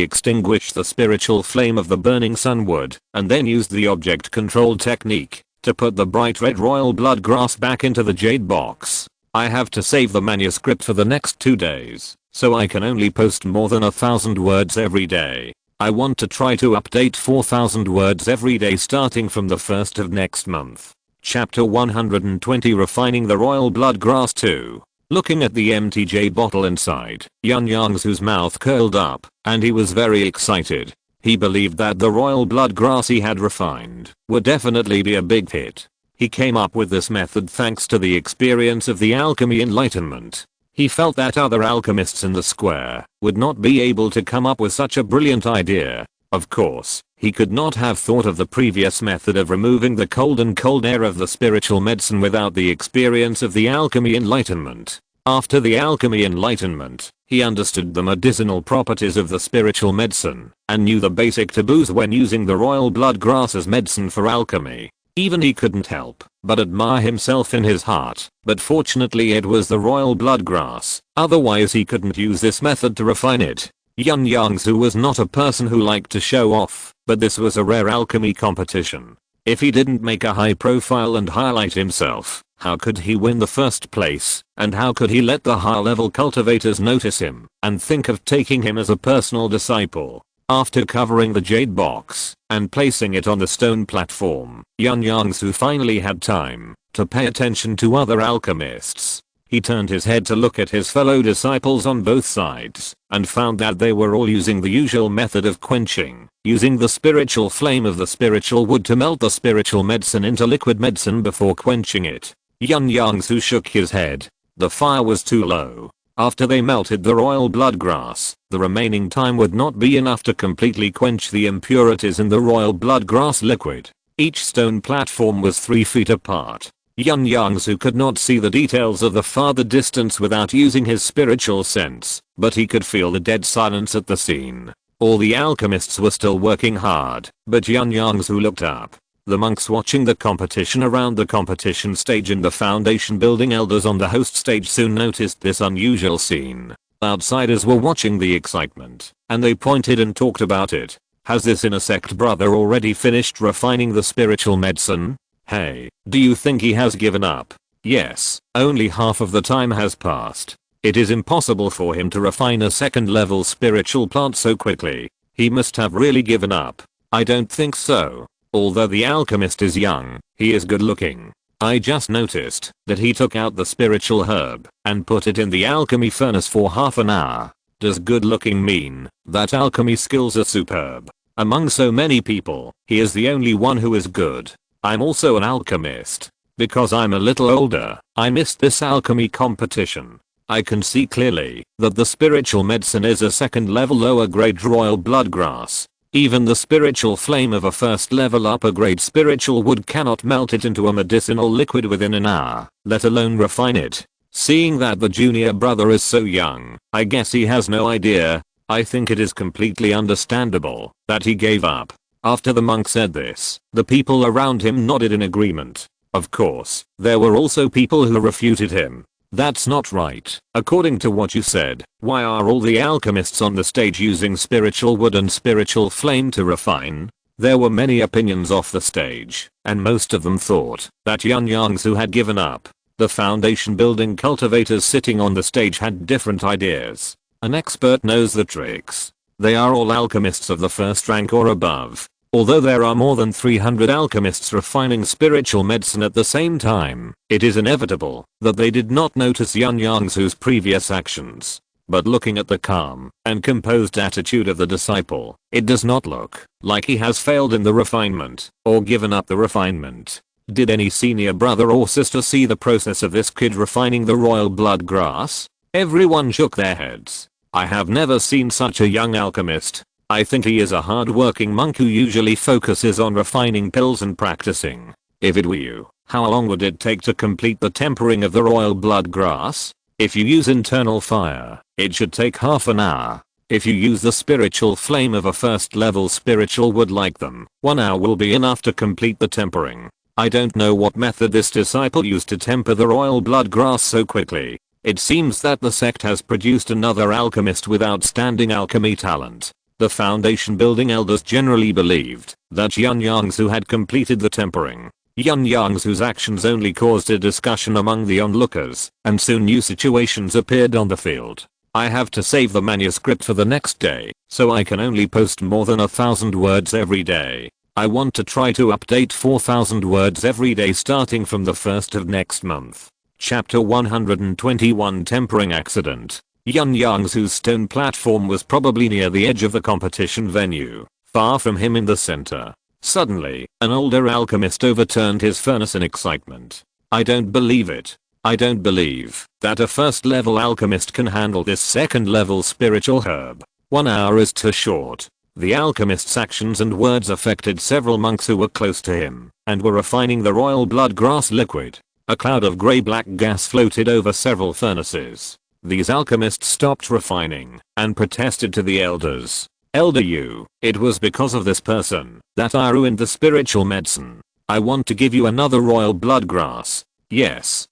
extinguished the spiritual flame of the burning sunwood, and then used the object control technique to put the bright red royal blood grass back into the jade box. I have to save the manuscript for the next 2 days, so I can only post more than 1,000 words every day. I want to try to update 4,000 words every day starting from the 1st of next month. Chapter 120 Refining the Royal Blood Grass 2. Looking at the empty jade bottle inside, Yun Yongzhu's mouth curled up, and he was very excited. He believed that the royal blood grass he had refined would definitely be a big hit. He came up with this method thanks to the experience of the alchemy enlightenment. He felt that other alchemists in the square would not be able to come up with such a brilliant idea. Of course, he could not have thought of the previous method of removing the cold and cold air of the spiritual medicine without the experience of the alchemy enlightenment. After the alchemy enlightenment, he understood the medicinal properties of the spiritual medicine and knew the basic taboos when using the royal blood grass as medicine for alchemy. Even he couldn't help but admire himself in his heart, but fortunately it was the royal blood grass, otherwise he couldn't use this method to refine it. Yun Yongzhu was not a person who liked to show off, but this was a rare alchemy competition. If he didn't make a high profile and highlight himself, how could he win the first place, and how could he let the high level cultivators notice him and think of taking him as a personal disciple? After covering the jade box and placing it on the stone platform, Yun Yongzhu finally had time to pay attention to other alchemists. He turned his head to look at his fellow disciples on both sides and found that they were all using the usual method of quenching, using the spiritual flame of the spiritual wood to melt the spiritual medicine into liquid medicine before quenching it. Yun Yongzhu shook his head. The fire was too low. After they melted the royal blood grass, the remaining time would not be enough to completely quench the impurities in the royal blood grass liquid. Each stone platform was 3 feet apart. Yun Yongzhu could not see the details of the farther distance without using his spiritual sense, but he could feel the dead silence at the scene. All the alchemists were still working hard, but Yun Yongzhu looked up. The monks watching the competition around the competition stage and the foundation building elders on the host stage soon noticed this unusual scene. Outsiders were watching the excitement, and they pointed and talked about it. Has this inner sect brother already finished refining the spiritual medicine? Hey, do you think he has given up? Yes, only half of the time has passed. It is impossible for him to refine a second level spiritual plant so quickly. He must have really given up. I don't think so. Although the alchemist is young, he is good looking. I just noticed that he took out the spiritual herb and put it in the alchemy furnace for half an hour. Does good looking mean that alchemy skills are superb? Among so many people, he is the only one who is good. I'm also an alchemist. Because I'm a little older, I missed this alchemy competition. I can see clearly that the spiritual medicine is a second level lower grade royal blood grass. Even the spiritual flame of a first level upper grade spiritual wood cannot melt it into a medicinal liquid within an hour, let alone refine it. Seeing that the junior brother is so young, I guess he has no idea. I think it is completely understandable that he gave up. After the monk said this, the people around him nodded in agreement. Of course, there were also people who refuted him. That's not right. According to what you said, why are all the alchemists on the stage using spiritual wood and spiritual flame to refine? There were many opinions off the stage, and most of them thought that Yun Yongzhu had given up. The foundation building cultivators sitting on the stage had different ideas. An expert knows the tricks. They are all alchemists of the first rank or above. Although there are more than 300 alchemists refining spiritual medicine at the same time, it is inevitable that they did not notice Yun Yongzhu's previous actions. But looking at the calm and composed attitude of the disciple, it does not look like he has failed in the refinement or given up the refinement. Did any senior brother or sister see the process of this kid refining the royal blood grass? Everyone shook their heads. I have never seen such a young alchemist. I think he is a hard-working monk who usually focuses on refining pills and practicing. If it were you, how long would it take to complete the tempering of the royal blood grass? If you use internal fire, it should take half an hour. If you use the spiritual flame of a first level spiritual wood like them, 1 hour will be enough to complete the tempering. I don't know what method this disciple used to temper the royal blood grass so quickly. It seems that the sect has produced another alchemist with outstanding alchemy talent. The foundation building elders generally believed that Yun Yongzhu had completed the tempering. Yun Yongzhu's actions only caused a discussion among the onlookers, and soon new situations appeared on the field. I have to save the manuscript for the next day, so I can only post more than 1,000 words every day. I want to try to update 4,000 words every day starting from the 1st of next month. Chapter 121 Tempering Accident. Yun Yongzhu's stone platform was probably near the edge of the competition venue, far from him in the center. Suddenly, an older alchemist overturned his furnace in excitement. I don't believe it. I don't believe that a first level alchemist can handle this second level spiritual herb. 1 hour is too short. The alchemist's actions and words affected several monks who were close to him and were refining the royal blood grass liquid. A cloud of grey-black gas floated over several furnaces. These alchemists stopped refining and protested to the elders. Elder Yu, it was because of this person that I ruined the spiritual medicine. I want to give you another royal blood grass. Yes,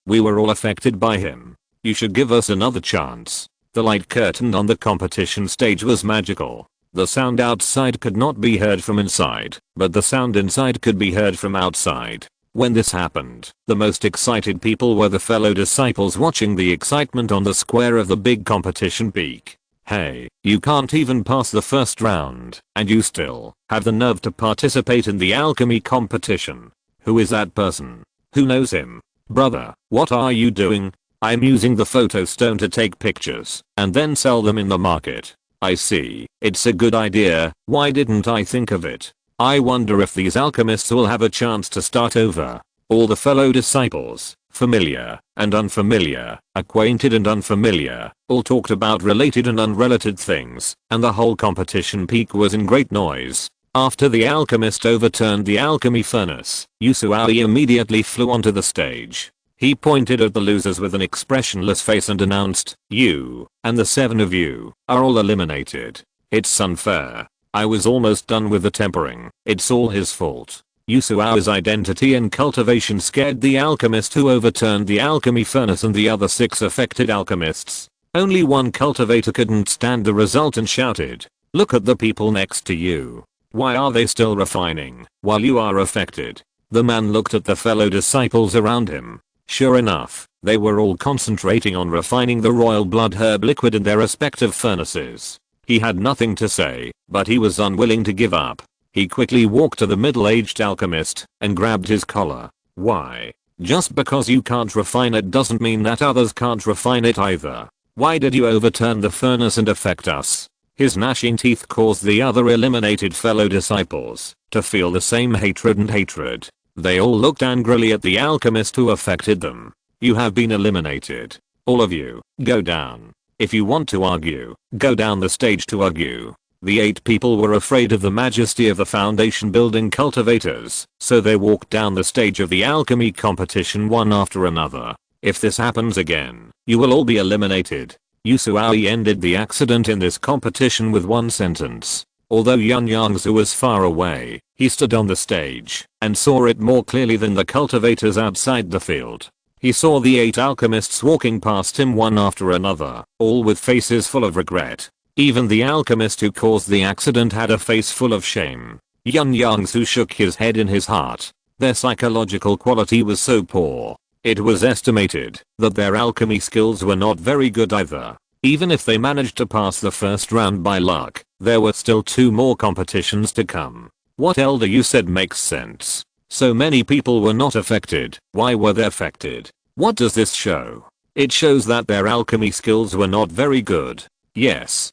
we were all affected by him. You should give us another chance. The light curtain on the competition stage was magical. The sound outside could not be heard from inside, but the sound inside could be heard from outside. When this happened, the most excited people were the fellow disciples watching the excitement on the square of the big competition peak. Hey, you can't even pass the first round, and you still have the nerve to participate in the alchemy competition. Who is that person? Who knows him? Brother, what are you doing? I'm using the photo stone to take pictures and then sell them in the market. I see, it's a good idea, why didn't I think of it? I wonder if these alchemists will have a chance to start over. All the fellow disciples, familiar and unfamiliar, acquainted and unfamiliar, all talked about related and unrelated things, and the whole competition peak was in great noise. After the alchemist overturned the alchemy furnace, Yusui immediately flew onto the stage. He pointed at the losers with an expressionless face and announced, "You, and the 7 of you, are all eliminated. It's unfair. I was almost done with the tempering. It's all his fault." Yusui's identity and cultivation scared the alchemist who overturned the alchemy furnace and the other 6 affected alchemists. Only one cultivator couldn't stand the result and shouted, "Look at the people next to you. Why are they still refining while you are affected?" The man looked at the fellow disciples around him. Sure enough, they were all concentrating on refining the royal blood herb liquid in their respective furnaces. He had nothing to say, but he was unwilling to give up. He quickly walked to the middle-aged alchemist and grabbed his collar. "Why? Just because you can't refine it doesn't mean that others can't refine it either. Why did you overturn the furnace and affect us?" His gnashing teeth caused the other eliminated fellow disciples to feel the same hatred. They all looked angrily at the alchemist who affected them. "You have been eliminated. All of you, go down. If you want to argue, go down the stage to argue." The 8 people were afraid of the majesty of the foundation building cultivators, so they walked down the stage of the alchemy competition one after another. "If this happens again, you will all be eliminated." Yusui ended the accident in this competition with one sentence. Although Yun Yongzhu was far away, he stood on the stage and saw it more clearly than the cultivators outside the field. He saw the 8 alchemists walking past him one after another, all with faces full of regret. Even the alchemist who caused the accident had a face full of shame. Yun Yongzhu shook his head in his heart. Their psychological quality was so poor. It was estimated that their alchemy skills were not very good either. Even if they managed to pass the first round by luck, there were still 2 more competitions to come. What Elder you said makes sense. So many people were not affected. Why were they affected? What does this show? It shows that their alchemy skills were not very good. Yes,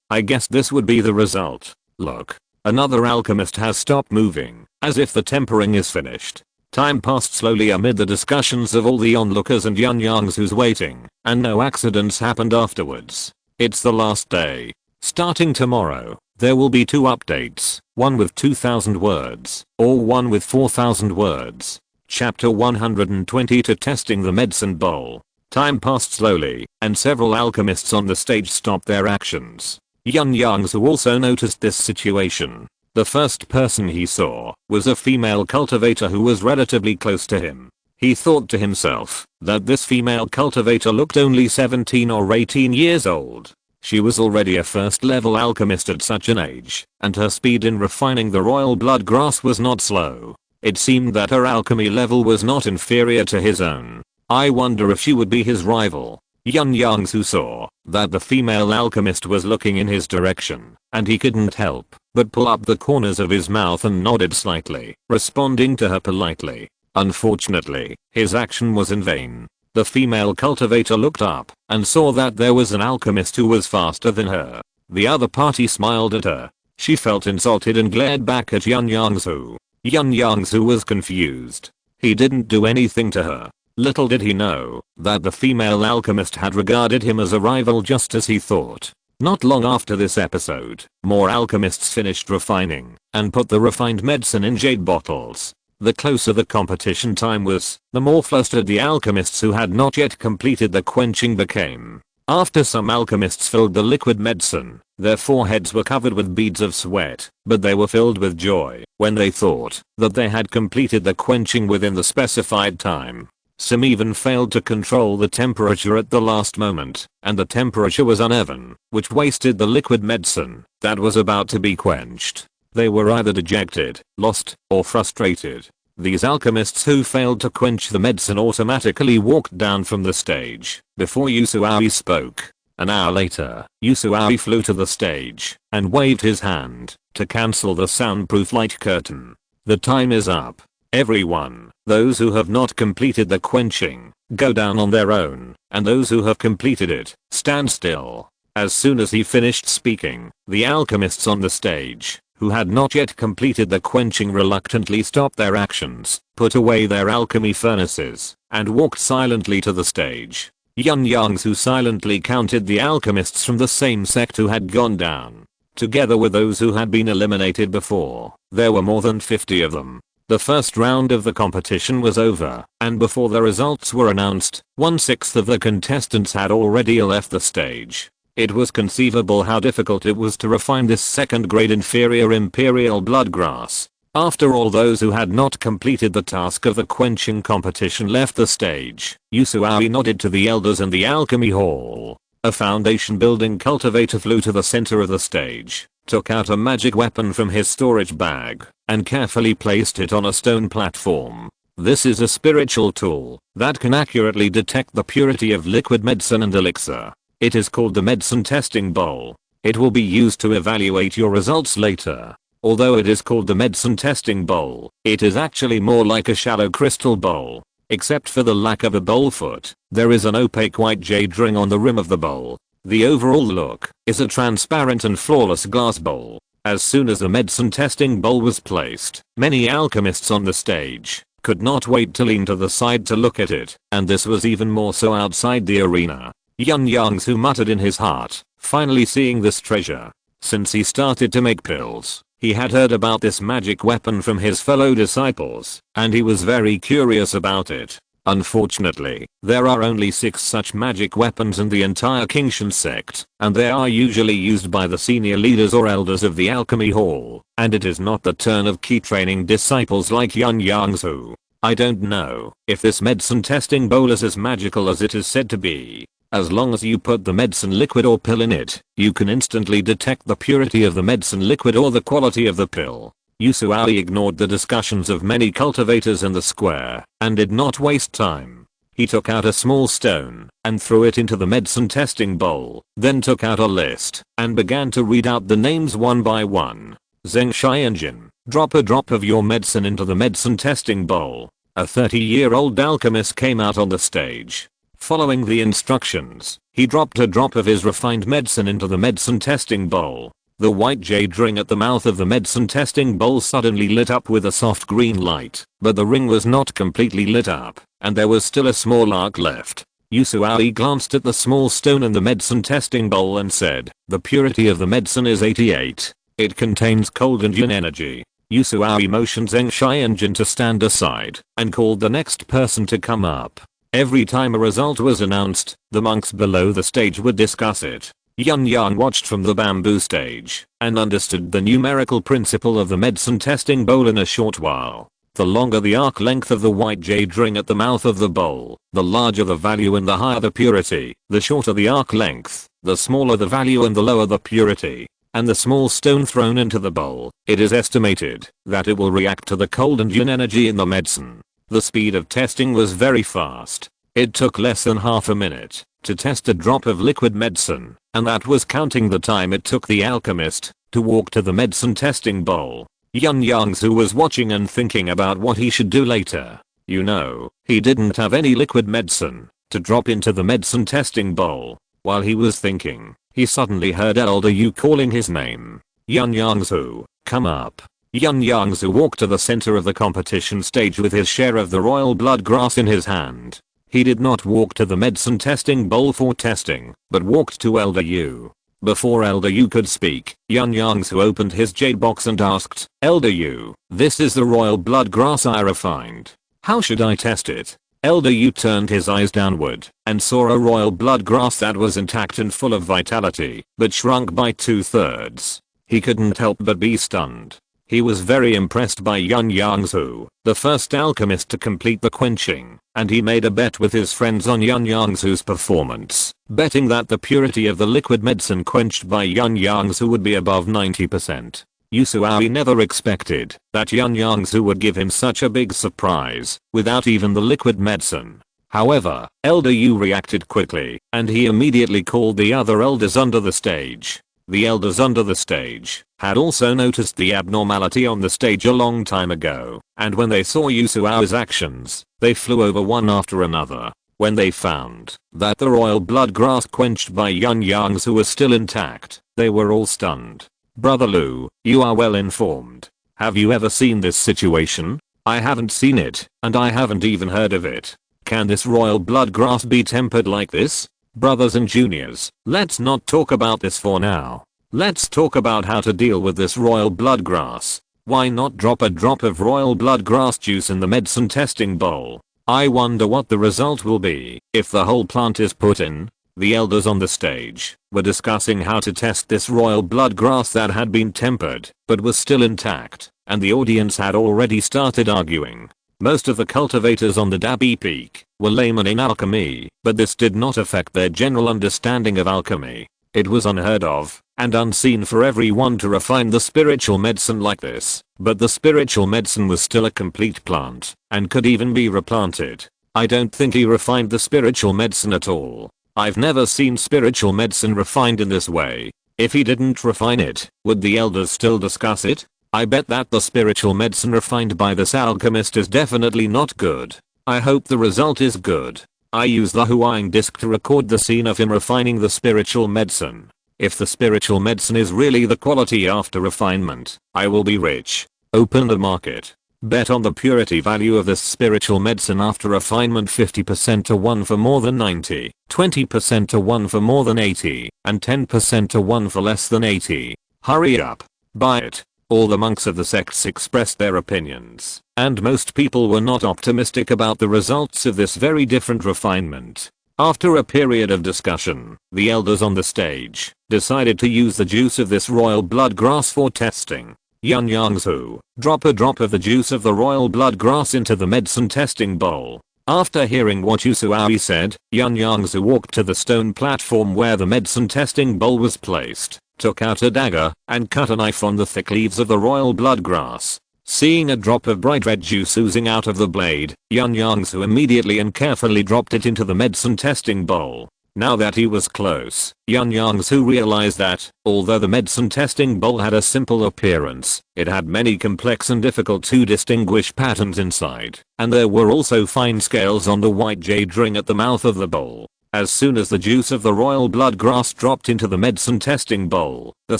I guess this would be the result. Look. Another alchemist has stopped moving, as if the tempering is finished. Time passed slowly amid the discussions of all the onlookers and Yun Yongzhu's waiting, and no accidents happened afterwards. It's the last day. Starting tomorrow, there will be 2 updates, one with 2,000 words, or one with 4,000 words. Chapter 120 to testing the medicine bowl. Time passed slowly, and several alchemists on the stage stopped their actions. Yun Yongzhu also noticed this situation. The first person he saw was a female cultivator who was relatively close to him. He thought to himself that this female cultivator looked only 17 or 18 years old. She was already a first-level alchemist at such an age, and her speed in refining the royal blood grass was not slow. It seemed that her alchemy level was not inferior to his own. I wonder if she would be his rival. Yun Yongzhu saw that the female alchemist was looking in his direction, and he couldn't help but pull up the corners of his mouth and nodded slightly, responding to her politely. Unfortunately, his action was in vain. The female cultivator looked up and saw that there was an alchemist who was faster than her. The other party smiled at her. She felt insulted and glared back at Yun Yongzhu. Yun Yongzhu was confused. He didn't do anything to her. Little did he know that the female alchemist had regarded him as a rival just as he thought. Not long after this episode, more alchemists finished refining and put the refined medicine in jade bottles. The closer the competition time was, the more flustered the alchemists who had not yet completed the quenching became. After some alchemists filled the liquid medicine, their foreheads were covered with beads of sweat, but they were filled with joy when they thought that they had completed the quenching within the specified time. Some even failed to control the temperature at the last moment, and the temperature was uneven, which wasted the liquid medicine that was about to be quenched. They were either dejected, lost, or frustrated. These alchemists who failed to quench the medicine automatically walked down from the stage before Yasuo spoke. An hour later, Yasuo flew to the stage and waved his hand to cancel the soundproof light curtain. The time is up. Everyone, those who have not completed the quenching, go down on their own, and those who have completed it, stand still. As soon as he finished speaking, the alchemists on the stage, who had not yet completed the quenching, reluctantly stopped their actions, put away their alchemy furnaces, and walked silently to the stage. Yun Yongzhu silently counted the alchemists from the same sect who had gone down. Together with those who had been eliminated before, there were more than 50 of them. The first round of the competition was over, and before the results were announced, 1/6 of the contestants had already left the stage. It was conceivable how difficult it was to refine this second-grade inferior imperial bloodgrass. After all those who had not completed the task of the quenching competition left the stage, Yasuo nodded to the elders in the alchemy hall. A foundation building cultivator flew to the center of the stage, took out a magic weapon from his storage bag, and carefully placed it on a stone platform. This is a spiritual tool that can accurately detect the purity of liquid medicine and elixir. It is called the medicine testing bowl. It will be used to evaluate your results later. Although it is called the medicine testing bowl, it is actually more like a shallow crystal bowl. Except for the lack of a bowl foot, there is an opaque white jade ring on the rim of the bowl. The overall look is a transparent and flawless glass bowl. As soon as the medicine testing bowl was placed, many alchemists on the stage could not wait to lean to the side to look at it, and this was even more so outside the arena. Yun Yongzhu muttered in his heart, finally seeing this treasure. Since he started to make pills, he had heard about this magic weapon from his fellow disciples, and he was very curious about it. Unfortunately, there are only 6 such magic weapons in the entire Qingshan sect, and they are usually used by the senior leaders or elders of the alchemy hall, and it is not the turn of key training disciples like Yun Yongzhu. I don't know if this medicine testing bowl is as magical as it is said to be. As long as you put the medicine liquid or pill in it, you can instantly detect the purity of the medicine liquid or the quality of the pill. Yasuo ignored the discussions of many cultivators in the square and did not waste time. He took out a small stone and threw it into the medicine testing bowl, then took out a list and began to read out the names one by one. Zheng Xianjin, drop a drop of your medicine into the medicine testing bowl. A 30-year-old alchemist came out on the stage. Following the instructions, he dropped a drop of his refined medicine into the medicine testing bowl. The white jade ring at the mouth of the medicine testing bowl suddenly lit up with a soft green light, but the ring was not completely lit up, and there was still a small arc left. Yasuo glanced at the small stone in the medicine testing bowl and said, the purity of the medicine is 88. It contains cold and yin energy. Yasuo motioned Zheng Xianjin to stand aside and called the next person to come up. Every time a result was announced, the monks below the stage would discuss it. Yun Yang watched from the bamboo stage and understood the numerical principle of the medicine testing bowl in a short while. The longer the arc length of the white jade ring at the mouth of the bowl, the larger the value and the higher the purity. The shorter the arc length, the smaller the value and the lower the purity. And the small stone thrown into the bowl, it is estimated that it will react to the cold and yin energy in the medicine. The speed of testing was very fast. It took less than half a minute to test a drop of liquid medicine, and that was counting the time it took the alchemist to walk to the medicine testing bowl. Yun Yongzhu was watching and thinking about what he should do later. You know, he didn't have any liquid medicine to drop into the medicine testing bowl. While he was thinking, he suddenly heard Elder Yu calling his name. Yun Yongzhu, come up. Yun Yongzhu walked to the center of the competition stage with his share of the royal blood grass in his hand. He did not walk to the medicine testing bowl for testing, but walked to Elder Yu. Before Elder Yu could speak, Yun Yongzhu opened his jade box and asked, Elder Yu, this is the royal blood grass I refined. How should I test it? Elder Yu turned his eyes downward and saw a royal blood grass that was intact and full of vitality, but shrunk by 2/3. He couldn't help but be stunned. He was very impressed by Yun Yongzhu, the first alchemist to complete the quenching, and he made a bet with his friends on Yun Yongzhu's performance, betting that the purity of the liquid medicine quenched by Yun Yongzhu would be above 90%. Yusui never expected that Yun Yongzhu would give him such a big surprise without even the liquid medicine. However, Elder Yu reacted quickly, and he immediately called the other elders under the stage. The elders under the stage had also noticed the abnormality on the stage a long time ago, and when they saw Yusui's actions, they flew over one after another. When they found that the royal blood grass quenched by Yun Yongzhu was still intact, they were all stunned. Brother Lu, you are well informed. Have you ever seen this situation? I haven't seen it, and I haven't even heard of it. Can this royal blood grass be tempered like this? Brothers and juniors, let's not talk about this for now. Let's talk about how to deal with this royal blood grass. Why not drop a drop of royal blood grass juice in the medicine testing bowl? I wonder what the result will be if the whole plant is put in. The elders on the stage were discussing how to test this royal blood grass that had been tempered but was still intact, and the audience had already started arguing. Most of the cultivators on the Dabi Peak were laymen in alchemy, but this did not affect their general understanding of alchemy. It was unheard of and unseen for everyone to refine the spiritual medicine like this, but the spiritual medicine was still a complete plant and could even be replanted. I don't think he refined the spiritual medicine at all. I've never seen spiritual medicine refined in this way. If he didn't refine it, would the elders still discuss it? I bet that the spiritual medicine refined by this alchemist is definitely not good. I hope the result is good. I use the Huang disc to record the scene of him refining the spiritual medicine. If the spiritual medicine is really the quality after refinement, I will be rich. Open the market. Bet on the purity value of this spiritual medicine after refinement 50% to 1 for more than 90, 20% to 1 for more than 80, and 10% to 1 for less than 80. Hurry up. Buy it. All the monks of the sects expressed their opinions, and most people were not optimistic about the results of this very different refinement. After a period of discussion, the elders on the stage decided to use the juice of this royal blood grass for testing. Yun Yongzhu, drop a drop of the juice of the royal blood grass into the medicine testing bowl. After hearing what Yusui said, Yun Yongzhu walked to the stone platform where the medicine testing bowl was placed, took out a dagger, and cut a knife on the thick leaves of the royal blood grass. Seeing a drop of bright red juice oozing out of the blade, Yun Yongzhu immediately and carefully dropped it into the medicine testing bowl. Now that he was close, Yun Yongzhu realized that, although the medicine testing bowl had a simple appearance, it had many complex and difficult to distinguish patterns inside, and there were also fine scales on the white jade ring at the mouth of the bowl. As soon as the juice of the royal blood grass dropped into the medicine testing bowl, the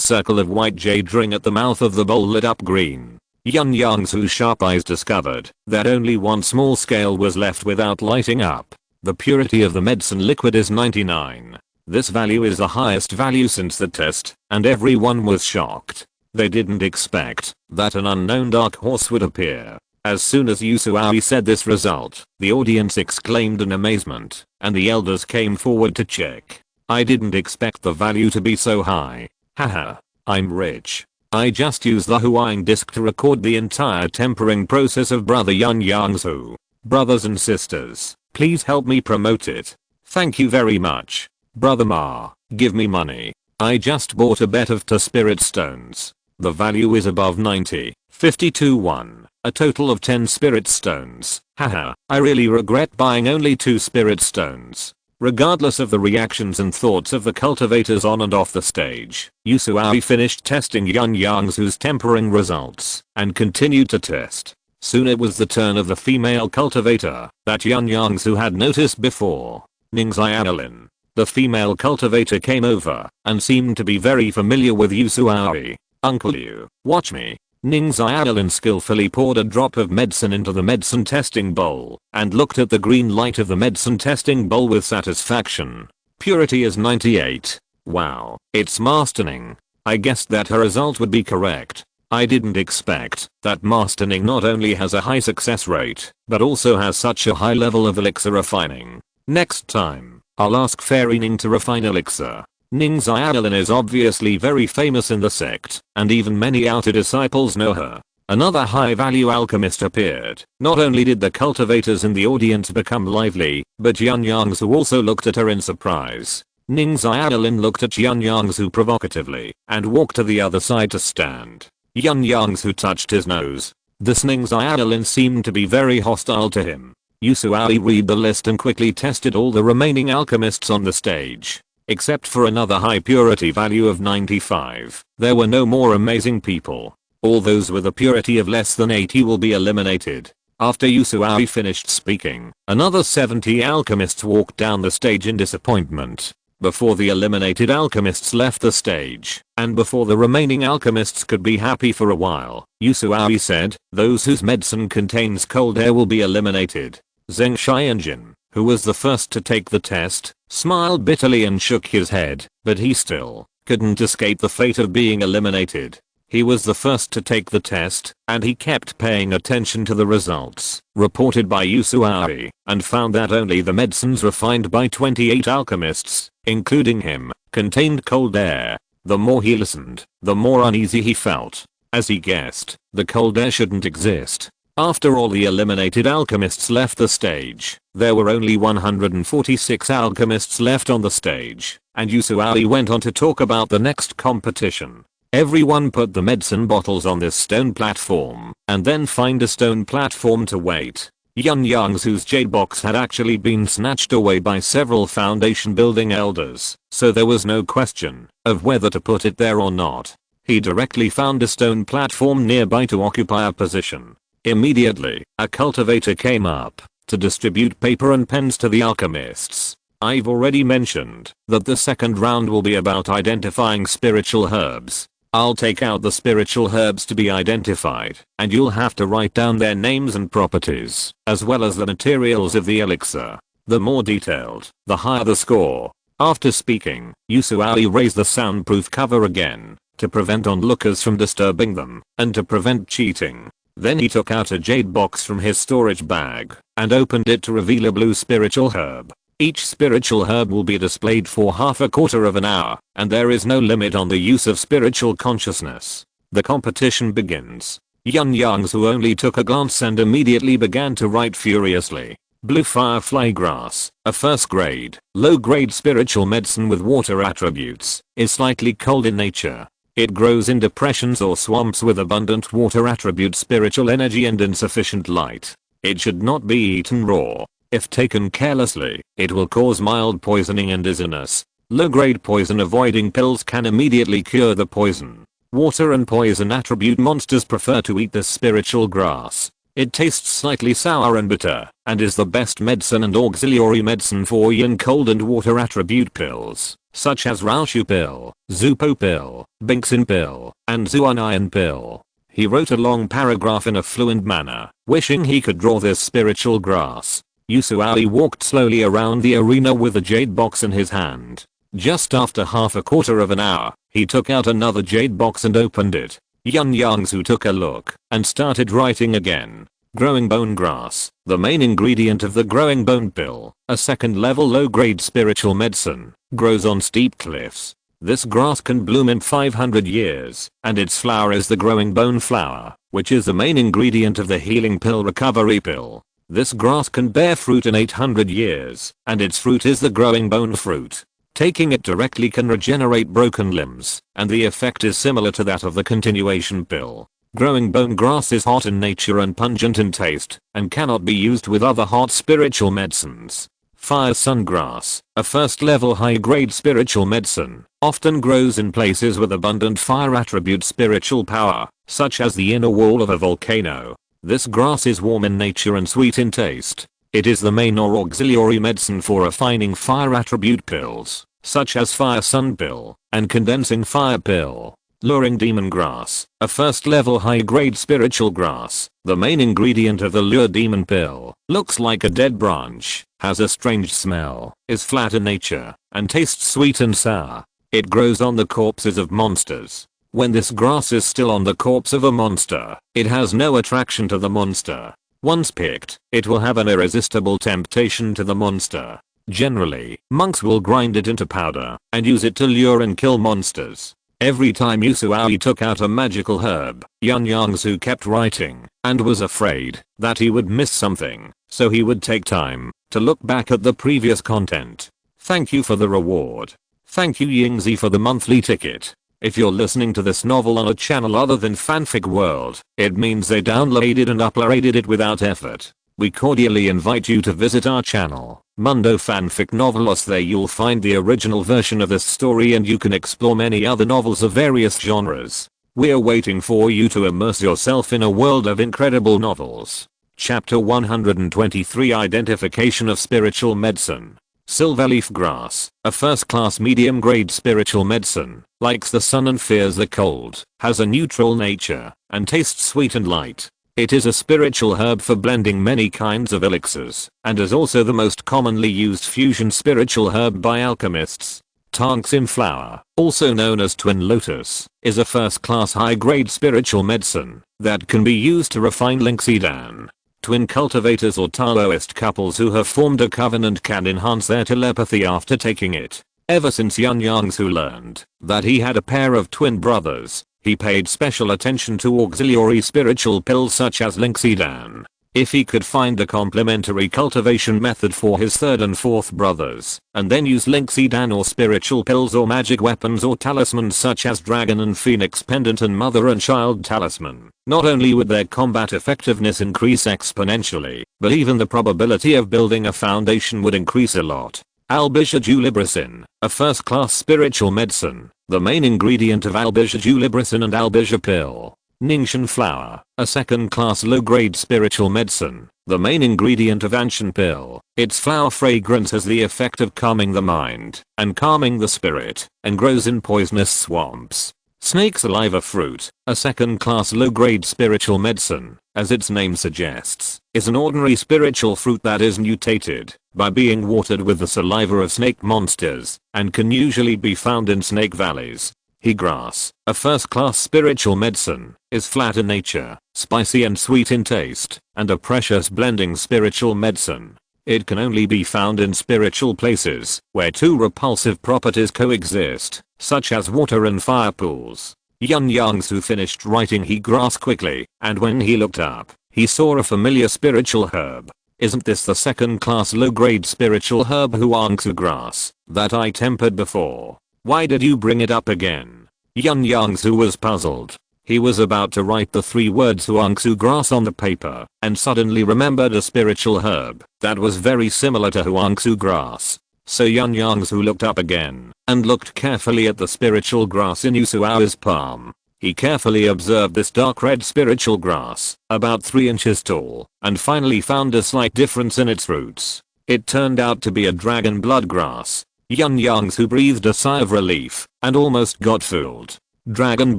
circle of white jade ring at the mouth of the bowl lit up green. Yun Yongzhu's sharp eyes discovered that only one small scale was left without lighting up. The purity of the medicine liquid is 99. This value is the highest value since the test, and everyone was shocked. They didn't expect that an unknown dark horse would appear. As soon as Yusui said this result, the audience exclaimed in amazement, and the elders came forward to check. I didn't expect the value to be so high. Haha, I'm rich. I just used the Huang disc to record the entire tempering process of Brother Yun Yongzhu. Brothers and sisters, please help me promote it. Thank you very much. Brother Ma, give me money. I just bought a bet of 2 spirit stones. The value is above 90, 52-1, a total of 10 spirit stones. Haha, I really regret buying only 2 spirit stones. Regardless of the reactions and thoughts of the cultivators on and off the stage, Yusui finished testing Yun Yongzhu's tempering results and continued to test. Soon it was the turn of the female cultivator that Yun Yongzhu had noticed before. Ningxiaolin. The female cultivator came over and seemed to be very familiar with Yusui. Uncle Yu, watch me. Ningxiaolin skillfully poured a drop of medicine into the medicine testing bowl and looked at the green light of the medicine testing bowl with satisfaction. Purity is 98. Wow, it's mastering. I guessed that her result would be correct. I didn't expect that mastering not only has a high success rate, but also has such a high level of elixir refining. Next time, I'll ask Fairy Ning to refine elixir. Ning Xiaolin is obviously very famous in the sect, and even many outer disciples know her. Another high-value alchemist appeared. Not only did the cultivators in the audience become lively, but Yun Yongzhu also looked at her in surprise. Ning Xiaolin looked at Yun Yongzhu provocatively, and walked to the other side to stand. Yun Yongzhu touched his nose. This Ning Xiaolin seemed to be very hostile to him. Yusuai read the list and quickly tested all the remaining alchemists on the stage. Except for another high purity value of 95, there were no more amazing people. All those with a purity of less than 80 will be eliminated. After Yusuai finished speaking, another 70 alchemists walked down the stage in disappointment. Before the eliminated alchemists left the stage, and before the remaining alchemists could be happy for a while, Yusuai said, those whose medicine contains cold air will be eliminated. Zheng Xianjin, who was the first to take the test, smiled bitterly and shook his head, but he still couldn't escape the fate of being eliminated. He was the first to take the test, and he kept paying attention to the results reported by Yusuai, and found that only the medicines refined by 28 alchemists, including him, contained cold air. The more he listened, the more uneasy he felt. As he guessed, the cold air shouldn't exist. After all the eliminated alchemists left the stage, there were only 146 alchemists left on the stage, and Yusuai went on to talk about the next competition. Everyone put the medicine bottles on this stone platform, and then find a stone platform to wait. Yun Yongzhu's jade box had actually been snatched away by several foundation building elders, so there was no question of whether to put it there or not. He directly found a stone platform nearby to occupy a position. Immediately, a cultivator came up to distribute paper and pens to the alchemists. I've already mentioned that the second round will be about identifying spiritual herbs. I'll take out the spiritual herbs to be identified, and you'll have to write down their names and properties, as well as the materials of the elixir. The more detailed, the higher the score. After speaking, Yusuai raised the soundproof cover again, to prevent onlookers from disturbing them, and to prevent cheating. Then he took out a jade box from his storage bag, and opened it to reveal a blue spiritual herb. Each spiritual herb will be displayed for half a quarter of an hour, and there is no limit on the use of spiritual consciousness. The competition begins. Yun Yongzhu only took a glance and immediately began to write furiously. Blue firefly grass, a first grade, low grade spiritual medicine with water attributes, is slightly cold in nature. It grows in depressions or swamps with abundant water attribute spiritual energy and insufficient light. It should not be eaten raw. If taken carelessly, it will cause mild poisoning and dizziness. Low-grade poison avoiding pills can immediately cure the poison. Water and poison attribute monsters prefer to eat this spiritual grass. It tastes slightly sour and bitter, and is the best medicine and auxiliary medicine for yin cold and water attribute pills, such as Raoshu pill, Zupo pill, Binksin pill, and Zuanayan pill. He wrote a long paragraph in a fluent manner, wishing he could draw this spiritual grass. Yusuai walked slowly around the arena with a jade box in his hand. Just after half a quarter of an hour, he took out another jade box and opened it. Yun Yongzhu took a look and started writing again. Growing bone grass, the main ingredient of the growing bone pill, a second level low grade spiritual medicine, grows on steep cliffs. This grass can bloom in 500 years, and its flower is the growing bone flower, which is the main ingredient of the healing pill recovery pill. This grass can bear fruit in 800 years, and its fruit is the growing bone fruit. Taking it directly can regenerate broken limbs, and the effect is similar to that of the continuation pill. Growing bone grass is hot in nature and pungent in taste, and cannot be used with other hot spiritual medicines. Fire sun grass, a first level high grade spiritual medicine, often grows in places with abundant fire attribute spiritual power, such as the inner wall of a volcano. This grass is warm in nature and sweet in taste. It is the main or auxiliary medicine for refining fire attribute pills, such as fire sun pill, and condensing fire pill. Luring demon grass, a first level high grade spiritual grass, the main ingredient of the lure demon pill, looks like a dead branch, has a strange smell, is flat in nature, and tastes sweet and sour. It grows on the corpses of monsters. When this grass is still on the corpse of a monster, it has no attraction to the monster. Once picked, it will have an irresistible temptation to the monster. Generally, monks will grind it into powder and use it to lure and kill monsters. Every time Yusui took out a magical herb, Yun Yongzhu kept writing and was afraid that he would miss something, so he would take time to look back at the previous content. Thank you for the reward. Thank you Yingzi for the monthly ticket. If you're listening to this novel on a channel other than Fanfic World, it means they downloaded and uploaded it without effort. We cordially invite you to visit our channel, Mundo Fanfic Novelos. There you'll find the original version of this story and you can explore many other novels of various genres. We're waiting for you to immerse yourself in a world of incredible novels. Chapter 123 Identification of Spiritual Medicine. Silverleaf grass, a first-class medium-grade spiritual medicine, likes the sun and fears the cold, has a neutral nature, and tastes sweet and light. It is a spiritual herb for blending many kinds of elixirs, and is also the most commonly used fusion spiritual herb by alchemists. Tongxin flower, also known as twin lotus, is a first-class high-grade spiritual medicine that can be used to refine lixidan. Twin cultivators or Taoist couples who have formed a covenant can enhance their telepathy after taking it. Ever since Yun Yongzhu learned that he had a pair of twin brothers, he paid special attention to auxiliary spiritual pills such as lixidan. If he could find a complementary cultivation method for his third and fourth brothers, and then use lixidan or spiritual pills or magic weapons or talismans such as dragon and phoenix pendant and mother and child talisman, not only would their combat effectiveness increase exponentially, but even the probability of building a foundation would increase a lot. Albizia julibricin, a first-class spiritual medicine, the main ingredient of Albizia julibricin and Albizia pill. Ningxian flower, a second-class low-grade spiritual medicine, the main ingredient of Anshan pill. Its flower fragrance has the effect of calming the mind and calming the spirit, and grows in poisonous swamps. Snake saliva fruit, a second-class low-grade spiritual medicine, as its name suggests, is an ordinary spiritual fruit that is mutated by being watered with the saliva of snake monsters, and can usually be found in snake valleys. He grass, a first-class spiritual medicine, is flat in nature, spicy and sweet in taste, and a precious blending spiritual medicine. It can only be found in spiritual places where two repulsive properties coexist, such as water and fire pools. Yun Yongzhu finished writing he grass quickly, and when he looked up, he saw a familiar spiritual herb. Isn't this the second-class low-grade spiritual herb Huangsu grass that I tempered before? Why did you bring it up again? Yun Yongzhu was puzzled. He was about to write the 3 words Huangsu grass on the paper, and suddenly remembered a spiritual herb that was very similar to Huangsu grass. So Yun Yongzhu looked up again, and looked carefully at the spiritual grass in Yusua's palm. He carefully observed this dark red spiritual grass, about 3 inches tall, and finally found a slight difference in its roots. It turned out to be a dragon blood grass. Yun Yongzhu breathed a sigh of relief, and almost got fooled. Dragon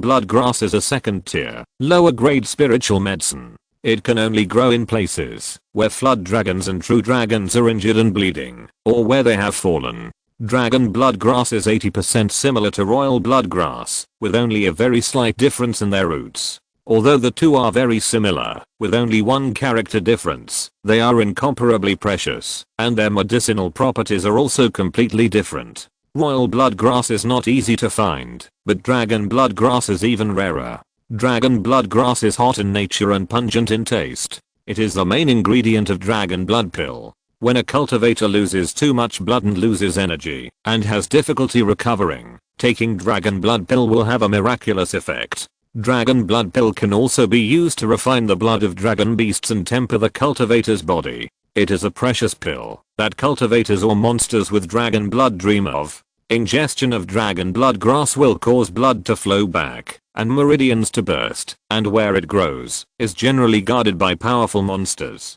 blood grass is a second-tier, lower-grade spiritual medicine. It can only grow in places where flood dragons and true dragons are injured and bleeding, or where they have fallen. Dragon blood grass is 80% similar to royal blood grass, with only a very slight difference in their roots. Although the two are very similar, with only one character difference, they are incomparably precious, and their medicinal properties are also completely different. Royal blood grass is not easy to find, but dragon blood grass is even rarer. Dragon blood grass is hot in nature and pungent in taste. It is the main ingredient of dragon blood pill. When a cultivator loses too much blood and loses energy, and has difficulty recovering, taking dragon blood pill will have a miraculous effect. Dragon blood pill can also be used to refine the blood of dragon beasts and temper the cultivator's body. It is a precious pill that cultivators or monsters with dragon blood dream of. Ingestion of dragon blood grass will cause blood to flow back, and meridians to burst, and where it grows, is generally guarded by powerful monsters.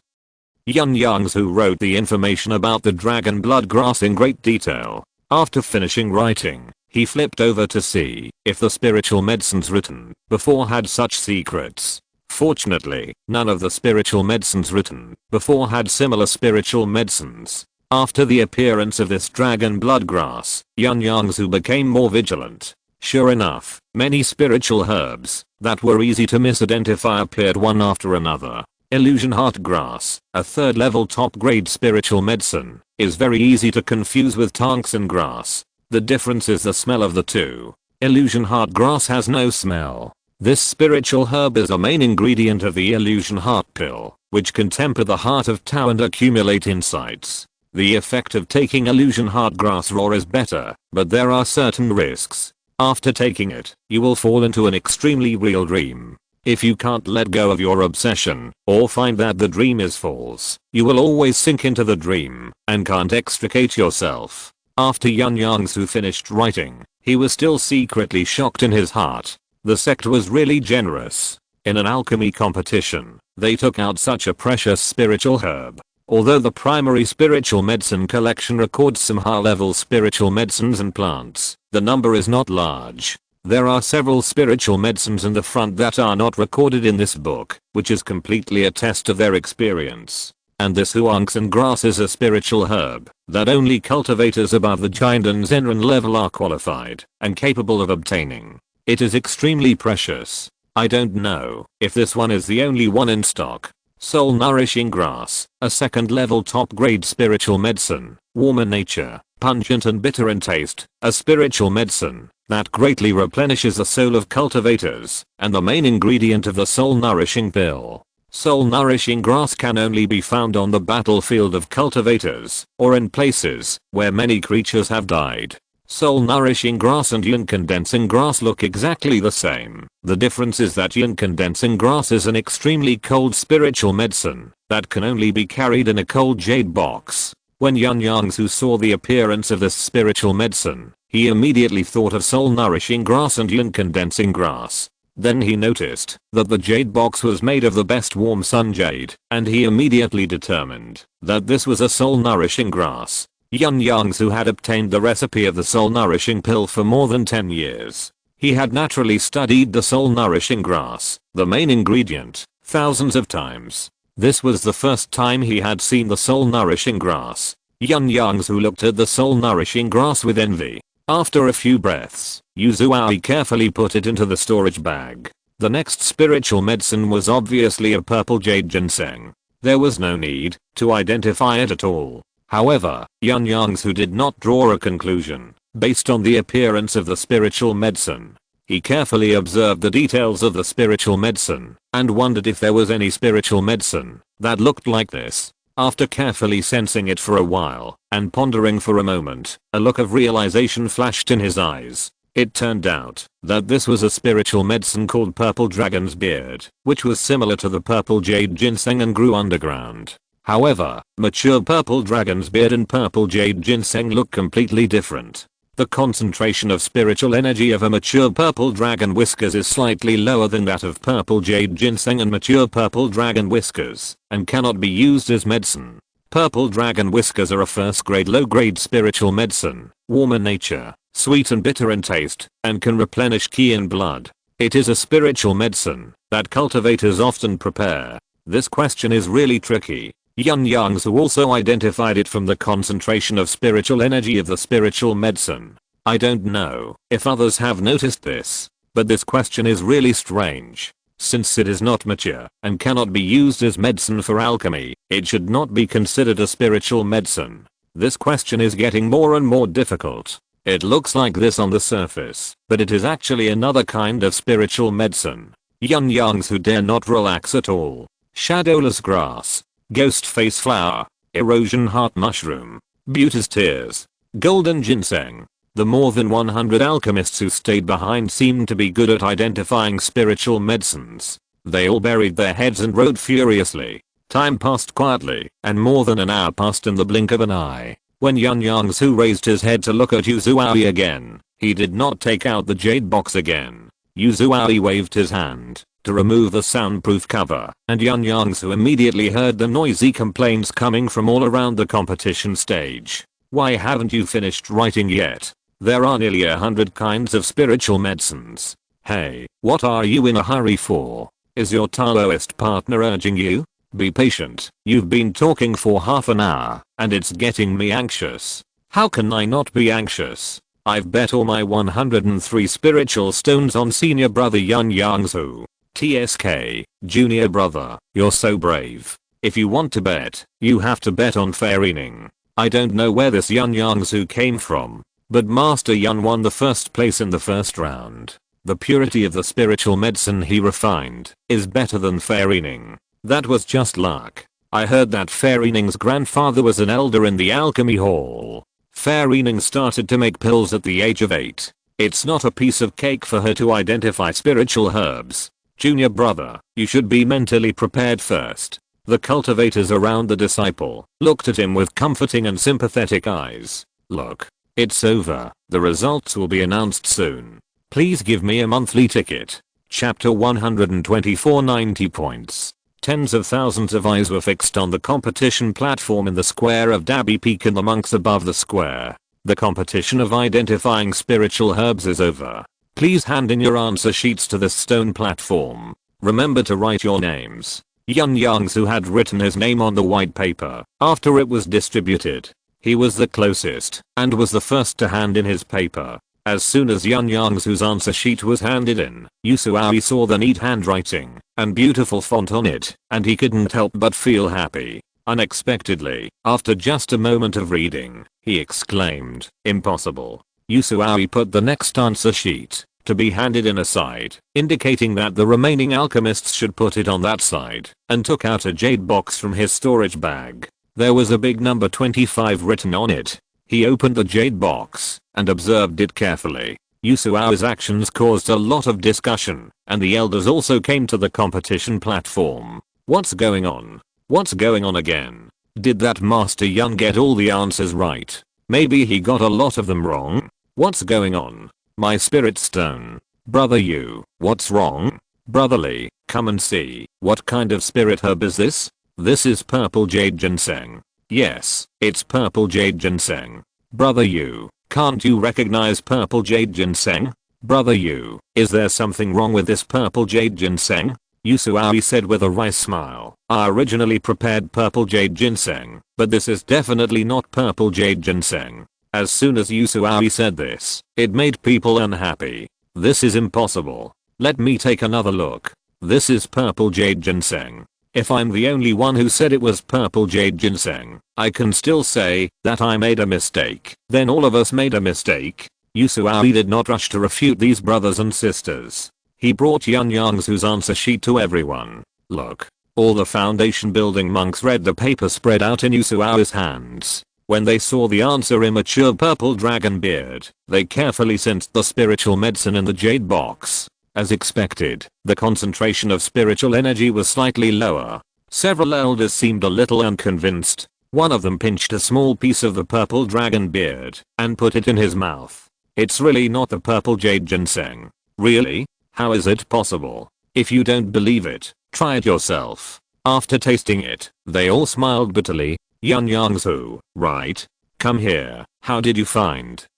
Yun Yongzhu wrote the information about the dragon blood grass in great detail. After finishing writing, he flipped over to see if the spiritual medicines written before had such secrets. Fortunately, none of the spiritual medicines written before had similar spiritual medicines. After the appearance of this dragon blood grass, Yun Yongzhu became more vigilant. Sure enough, many spiritual herbs that were easy to misidentify appeared one after another. Illusion heart grass, a third level top grade spiritual medicine, is very easy to confuse with tongsan grass. The difference is the smell of the two. Illusion heart grass has no smell. This spiritual herb is a main ingredient of the illusion heart pill, which can temper the heart of Tao and accumulate insights. The effect of taking illusion heart grass raw is better, but there are certain risks. After taking it, you will fall into an extremely real dream. If you can't let go of your obsession, or find that the dream is false, you will always sink into the dream, and can't extricate yourself. After Yun Yongzhu finished writing, he was still secretly shocked in his heart. The sect was really generous. In an alchemy competition, they took out such a precious spiritual herb. Although the primary spiritual medicine collection records some high-level spiritual medicines and plants, the number is not large. There are several spiritual medicines in the front that are not recorded in this book, which is completely a test of their experience. And this Huangsan grass is a spiritual herb that only cultivators above the Jindan Zenran level are qualified and capable of obtaining. It is extremely precious. I don't know if this one is the only one in stock. Soul nourishing grass, a second level top grade spiritual medicine, warm in nature, pungent and bitter in taste, a spiritual medicine that greatly replenishes the soul of cultivators, and the main ingredient of the soul nourishing pill. Soul nourishing grass can only be found on the battlefield of cultivators, or in places where many creatures have died. Soul nourishing grass and Yun condensing grass look exactly the same. The difference is that Yun condensing grass is an extremely cold spiritual medicine that can only be carried in a cold jade box. When Yun Yongzhu saw the appearance of this spiritual medicine, he immediately thought of soul nourishing grass and Yun condensing grass. Then he noticed that the jade box was made of the best warm sun jade, and he immediately determined that this was a soul nourishing grass. Yun Yongzhu had obtained the recipe of the soul nourishing pill for more than 10 years. He had naturally studied the soul nourishing grass, the main ingredient, thousands of times. This was the first time he had seen the soul nourishing grass. Yun Yongzhu looked at the soul nourishing grass with envy. After a few breaths, Yu Zuai carefully put it into the storage bag. The next spiritual medicine was obviously a purple jade ginseng. There was no need to identify it at all. However, Yun Yongzhu did not draw a conclusion based on the appearance of the spiritual medicine. He carefully observed the details of the spiritual medicine and wondered if there was any spiritual medicine that looked like this. After carefully sensing it for a while and pondering for a moment, a look of realization flashed in his eyes. It turned out that this was a spiritual medicine called Purple Dragon's Beard, which was similar to the purple jade ginseng and grew underground. However, mature purple dragon's beard and purple jade ginseng look completely different. The concentration of spiritual energy of a mature purple dragon whiskers is slightly lower than that of purple jade ginseng and mature purple dragon whiskers, and cannot be used as medicine. Purple dragon whiskers are a first grade low grade spiritual medicine, warm in nature, sweet and bitter in taste, and can replenish ki in blood. It is a spiritual medicine that cultivators often prepare. This question is really tricky. Yun Yongzhu also identified it from the concentration of spiritual energy of the spiritual medicine. I don't know if others have noticed this, but this question is really strange. Since it is not mature and cannot be used as medicine for alchemy, it should not be considered a spiritual medicine. This question is getting more and more difficult. It looks like this on the surface, but it is actually another kind of spiritual medicine. Yun Yongzhu dare not relax at all. Shadowless grass, ghost face flower, erosion heart mushroom, beauty's tears, golden ginseng. The more than 100 alchemists who stayed behind seemed to be good at identifying spiritual medicines. They all buried their heads and wrote furiously. Time passed quietly, and more than an hour passed in the blink of an eye. When Yun Yongzhu raised his head to look at Yu Zuai again, he did not take out the jade box again. Yu Zuai waved his hand to remove the soundproof cover, and Yun Yongzhu immediately heard the noisy complaints coming from all around the competition stage. Why haven't you finished writing yet? There are nearly 100 kinds of spiritual medicines. Hey, what are you in a hurry for? Is your Taoist partner urging you? Be patient, you've been talking for half an hour, and it's getting me anxious. How can I not be anxious? I've bet all my 103 spiritual stones on senior brother Yun Yongzhu. TSK, junior brother, you're so brave. If you want to bet, you have to bet on fair evening. I don't know where this Yun Yongzhu came from, but Master Yun won the first place in the first round. The purity of the spiritual medicine he refined is better than fair evening. That was just luck. I heard that fair evening's grandfather was an elder in the alchemy hall. Fair evening started to make pills at the age of 8. It's not a piece of cake for her to identify spiritual herbs. Junior brother, you should be mentally prepared first. The cultivators around the disciple looked at him with comforting and sympathetic eyes. Look, it's over. The results will be announced soon. Please give me a monthly ticket. Chapter 124, 90 points. Tens of thousands of eyes were fixed on the competition platform in the square of Dabby Peak and the monks above the square. The competition of identifying spiritual herbs is over. Please hand in your answer sheets to this stone platform. Remember to write your names. Yun Yongzhu had written his name on the white paper after it was distributed. He was the closest and was the first to hand in his paper. As soon as Yun Yongzhu's answer sheet was handed in, Yusuawi saw the neat handwriting and beautiful font on it, and he couldn't help but feel happy. Unexpectedly, after just a moment of reading, he exclaimed, "Impossible." Yusuawi put the next answer sheet to be handed in aside, indicating that the remaining alchemists should put it on that side, and took out a jade box from his storage bag. There was a big number 25 written on it. He opened the jade box and observed it carefully. Yusuawi's actions caused a lot of discussion, and the elders also came to the competition platform. What's going on? What's going on again? Did that Master Yun get all the answers right? Maybe he got a lot of them wrong? What's going on? My spirit stone. Brother Yu, what's wrong? Brotherly, come and see. What kind of spirit herb is this? This is purple jade ginseng. Yes, it's purple jade ginseng. Brother Yu, can't you recognize purple jade ginseng? Brother Yu, is there something wrong with this purple jade ginseng? Yusuawi said with a wry smile, I originally prepared purple jade ginseng, but this is definitely not purple jade ginseng. As soon as Yusuawi said this, it made people unhappy. This is impossible. Let me take another look. This is purple jade ginseng. If I'm the only one who said it was purple jade ginseng, I can still say that I made a mistake. Then all of us made a mistake. Yusuawi did not rush to refute these brothers and sisters. He brought Yun Yongzhu's answer sheet to everyone. Look. All the foundation building monks read the paper spread out in Yusuawi's hands. When they saw the answer immature purple dragon beard, they carefully sensed the spiritual medicine in the jade box. As expected, the concentration of spiritual energy was slightly lower. Several elders seemed a little unconvinced. One of them pinched a small piece of the purple dragon beard and put it in his mouth. It's really not the purple jade ginseng. Really? How is it possible? If you don't believe it, try it yourself. After tasting it, they all smiled bitterly. Yun Yongzhu, right? Come here. How did you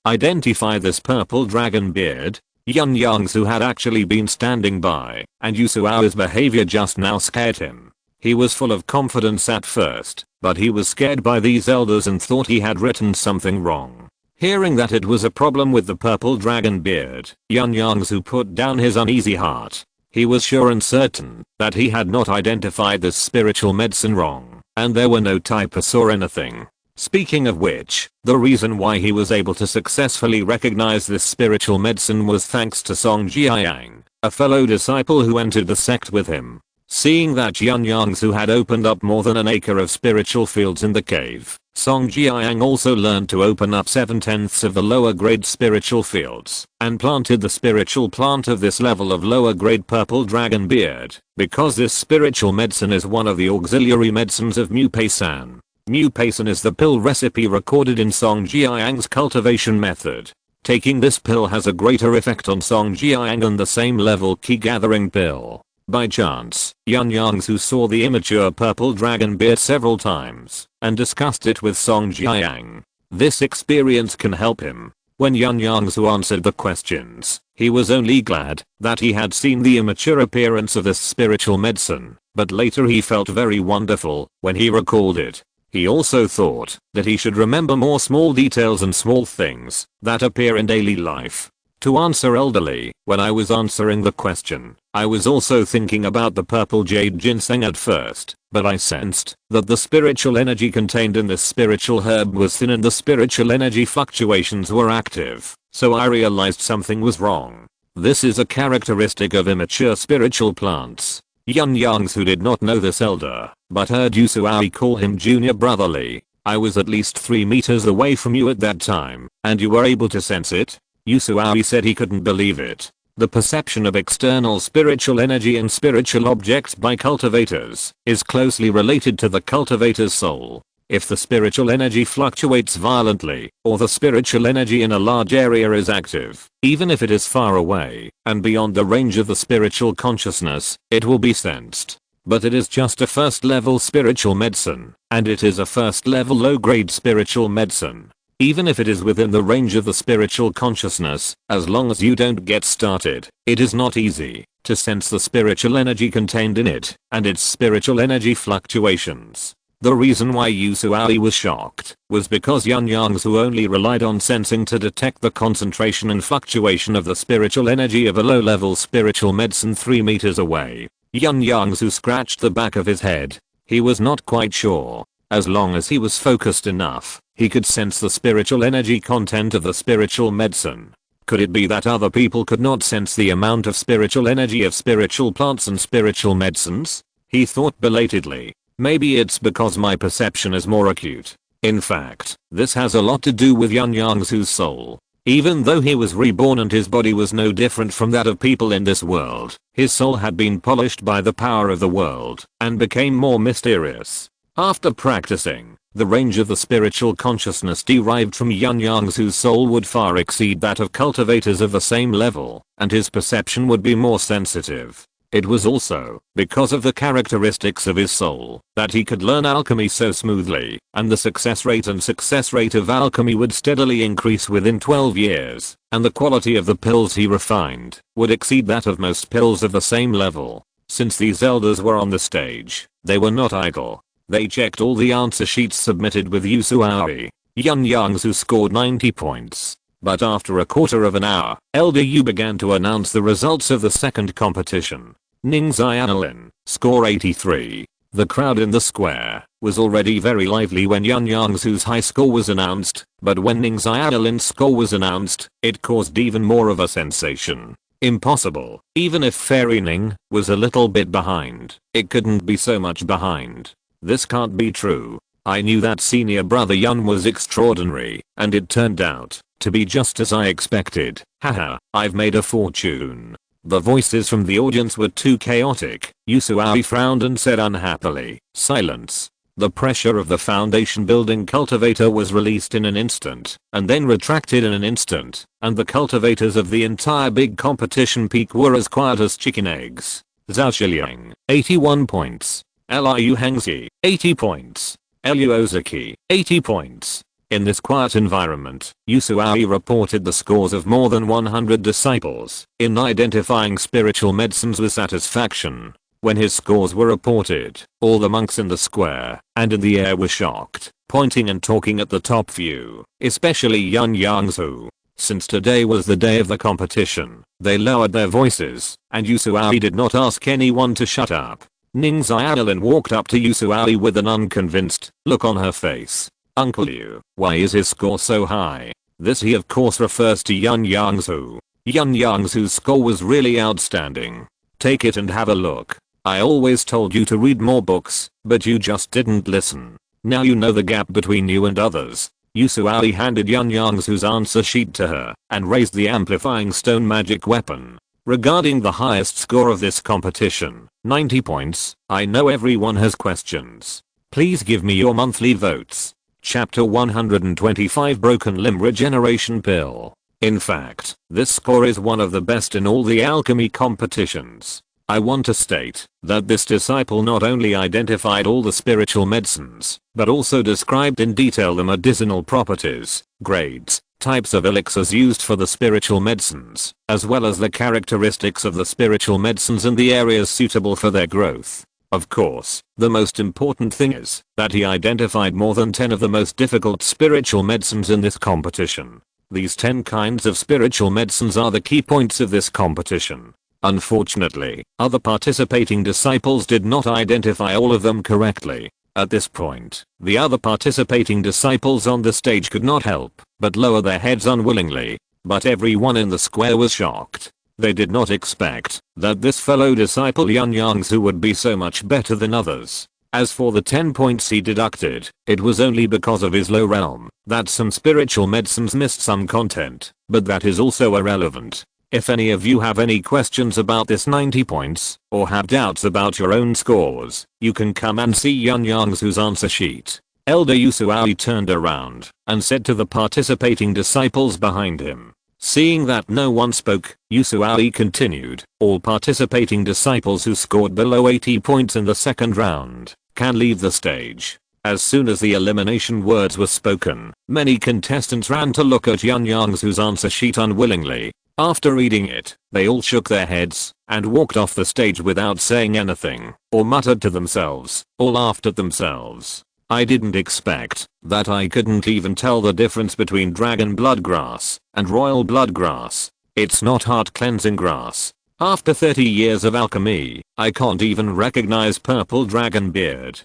identify this purple dragon beard? Yun Yongzhu had actually been standing by, and Yusuawi's behavior just now scared him. He was full of confidence at first, but he was scared by these elders and thought he had written something wrong. Hearing that it was a problem with the purple dragon beard, Yun Yongzhu put down his uneasy heart. He was sure and certain that he had not identified this spiritual medicine wrong, and there were no typos or anything. Speaking of which, the reason why he was able to successfully recognize this spiritual medicine was thanks to Song Jiayang, a fellow disciple who entered the sect with him. Seeing that Yun Yongzhu had opened up more than an acre of spiritual fields in the cave, Song Jiayang also learned to open up 7/10 of the lower grade spiritual fields and planted the spiritual plant of this level of lower grade purple dragon beard, because this spiritual medicine is one of the auxiliary medicines of Mupeisan. Mupeisan is the pill recipe recorded in Song Jiayang's cultivation method. Taking this pill has a greater effect on Song Jiayang than the same level key gathering pill. By chance, Yun Yongzhu saw the immature purple dragon beard several times and discussed it with Song Jiayang. This experience can help him. When Yun Yongzhu answered the questions, he was only glad that he had seen the immature appearance of this spiritual medicine, but later he felt very wonderful when he recalled it. He also thought that he should remember more small details and small things that appear in daily life. To answer elderly, when I was answering the question, I was also thinking about the purple jade ginseng at first, but I sensed that the spiritual energy contained in this spiritual herb was thin and the spiritual energy fluctuations were active, so I realized something was wrong. This is a characteristic of immature spiritual plants. Yun Yongzhu did not know this elder, but heard Yusuawi call him junior brotherly. I was at least 3 meters away from you at that time, and you were able to sense it? Yusuawi said he couldn't believe it. The perception of external spiritual energy and spiritual objects by cultivators is closely related to the cultivator's soul. If the spiritual energy fluctuates violently, or the spiritual energy in a large area is active, even if it is far away and beyond the range of the spiritual consciousness, it will be sensed. But it is just a first level spiritual medicine, and it is a first level low grade spiritual medicine. Even if it is within the range of the spiritual consciousness, as long as you don't get started, it is not easy to sense the spiritual energy contained in it and its spiritual energy fluctuations. The reason why Yusuawi was shocked was because Yun Yongzhu only relied on sensing to detect the concentration and fluctuation of the spiritual energy of a low-level spiritual medicine 3 meters away. Yun Yongzhu scratched the back of his head. He was not quite sure. As long as he was focused enough, he could sense the spiritual energy content of the spiritual medicine. Could it be that other people could not sense the amount of spiritual energy of spiritual plants and spiritual medicines? He thought belatedly. Maybe it's because my perception is more acute. In fact, this has a lot to do with Yun Yongzhu's soul. Even though he was reborn and his body was no different from that of people in this world, his soul had been polished by the power of the world and became more mysterious. After practicing, the range of the spiritual consciousness derived from Yun Yongzhu's soul would far exceed that of cultivators of the same level, and his perception would be more sensitive. It was also because of the characteristics of his soul that he could learn alchemy so smoothly, and the success rate of alchemy would steadily increase within 12 years, and the quality of the pills he refined would exceed that of most pills of the same level. Since these elders were on the stage, they were not idle. They checked all the answer sheets submitted with Yusuawi. Yun Yongzhu scored 90 points. But after a quarter of an hour, Elder Yu began to announce the results of the second competition. Ning Xiaolin, score 83. The crowd in the square was already very lively when Yun Yongzhu's high score was announced, but when Ning Xiaolin's score was announced, it caused even more of a sensation. Impossible. Even if Fairy Ning was a little bit behind, it couldn't be so much behind. This can't be true. I knew that senior brother Yun was extraordinary, and it turned out to be just as I expected. Haha, I've made a fortune. The voices from the audience were too chaotic. Yusuawi frowned and said unhappily, silence. The pressure of the foundation building cultivator was released in an instant, and then retracted in an instant, and the cultivators of the entire big competition peak were as quiet as chicken eggs. Zhao Shiliang, 81 points. Liu Hangzi, 80 points. Liu Ozaki, 80 points. In this quiet environment, Yusuawi reported the scores of more than 100 disciples in identifying spiritual medicines with satisfaction. When his scores were reported, all the monks in the square and in the air were shocked, pointing and talking at the top view, especially Yun Yongzhu. Since today was the day of the competition, they lowered their voices, and Yusuawi did not ask anyone to shut up. Ning Xiaolin walked up to Yusuawi with an unconvinced look on her face. Uncle Liu, why is his score so high? This he of course refers to Yun Yongzhu. Yun Yongzhu's score was really outstanding. Take it and have a look. I always told you to read more books, but you just didn't listen. Now you know the gap between you and others. Yusuawi handed Yun Yongzhu's answer sheet to her and raised the amplifying stone magic weapon. Regarding the highest score of this competition, 90 points, I know everyone has questions. Please give me your monthly votes. Chapter 125 Broken Limb Regeneration Pill. In fact, this score is one of the best in all the alchemy competitions. I want to state that this disciple not only identified all the spiritual medicines, but also described in detail the medicinal properties, grades, types of elixirs used for the spiritual medicines, as well as the characteristics of the spiritual medicines and the areas suitable for their growth. Of course, the most important thing is that he identified more than 10 of the most difficult spiritual medicines in this competition. These 10 kinds of spiritual medicines are the key points of this competition. Unfortunately, other participating disciples did not identify all of them correctly. At this point, the other participating disciples on the stage could not help but lower their heads unwillingly. But everyone in the square was shocked. They did not expect that this fellow disciple Yun Yongzhu would be so much better than others. As for the 10 points he deducted, it was only because of his low realm that some spiritual medicines missed some content, but that is also irrelevant. If any of you have any questions about this 90 points, or have doubts about your own scores, you can come and see Yun Yongzhu's answer sheet. Elder Yusuawi turned around and said to the participating disciples behind him. Seeing that no one spoke, Yusuawi continued, all participating disciples who scored below 80 points in the second round can leave the stage. As soon as the elimination words were spoken, many contestants ran to look at Yun Yongzhu's answer sheet unwillingly. After reading it, they all shook their heads and walked off the stage without saying anything, or muttered to themselves, or laughed at themselves. I didn't expect that I couldn't even tell the difference between dragon blood grass and royal blood grass. It's not heart cleansing grass. After 30 years of alchemy, I can't even recognize purple dragon beard,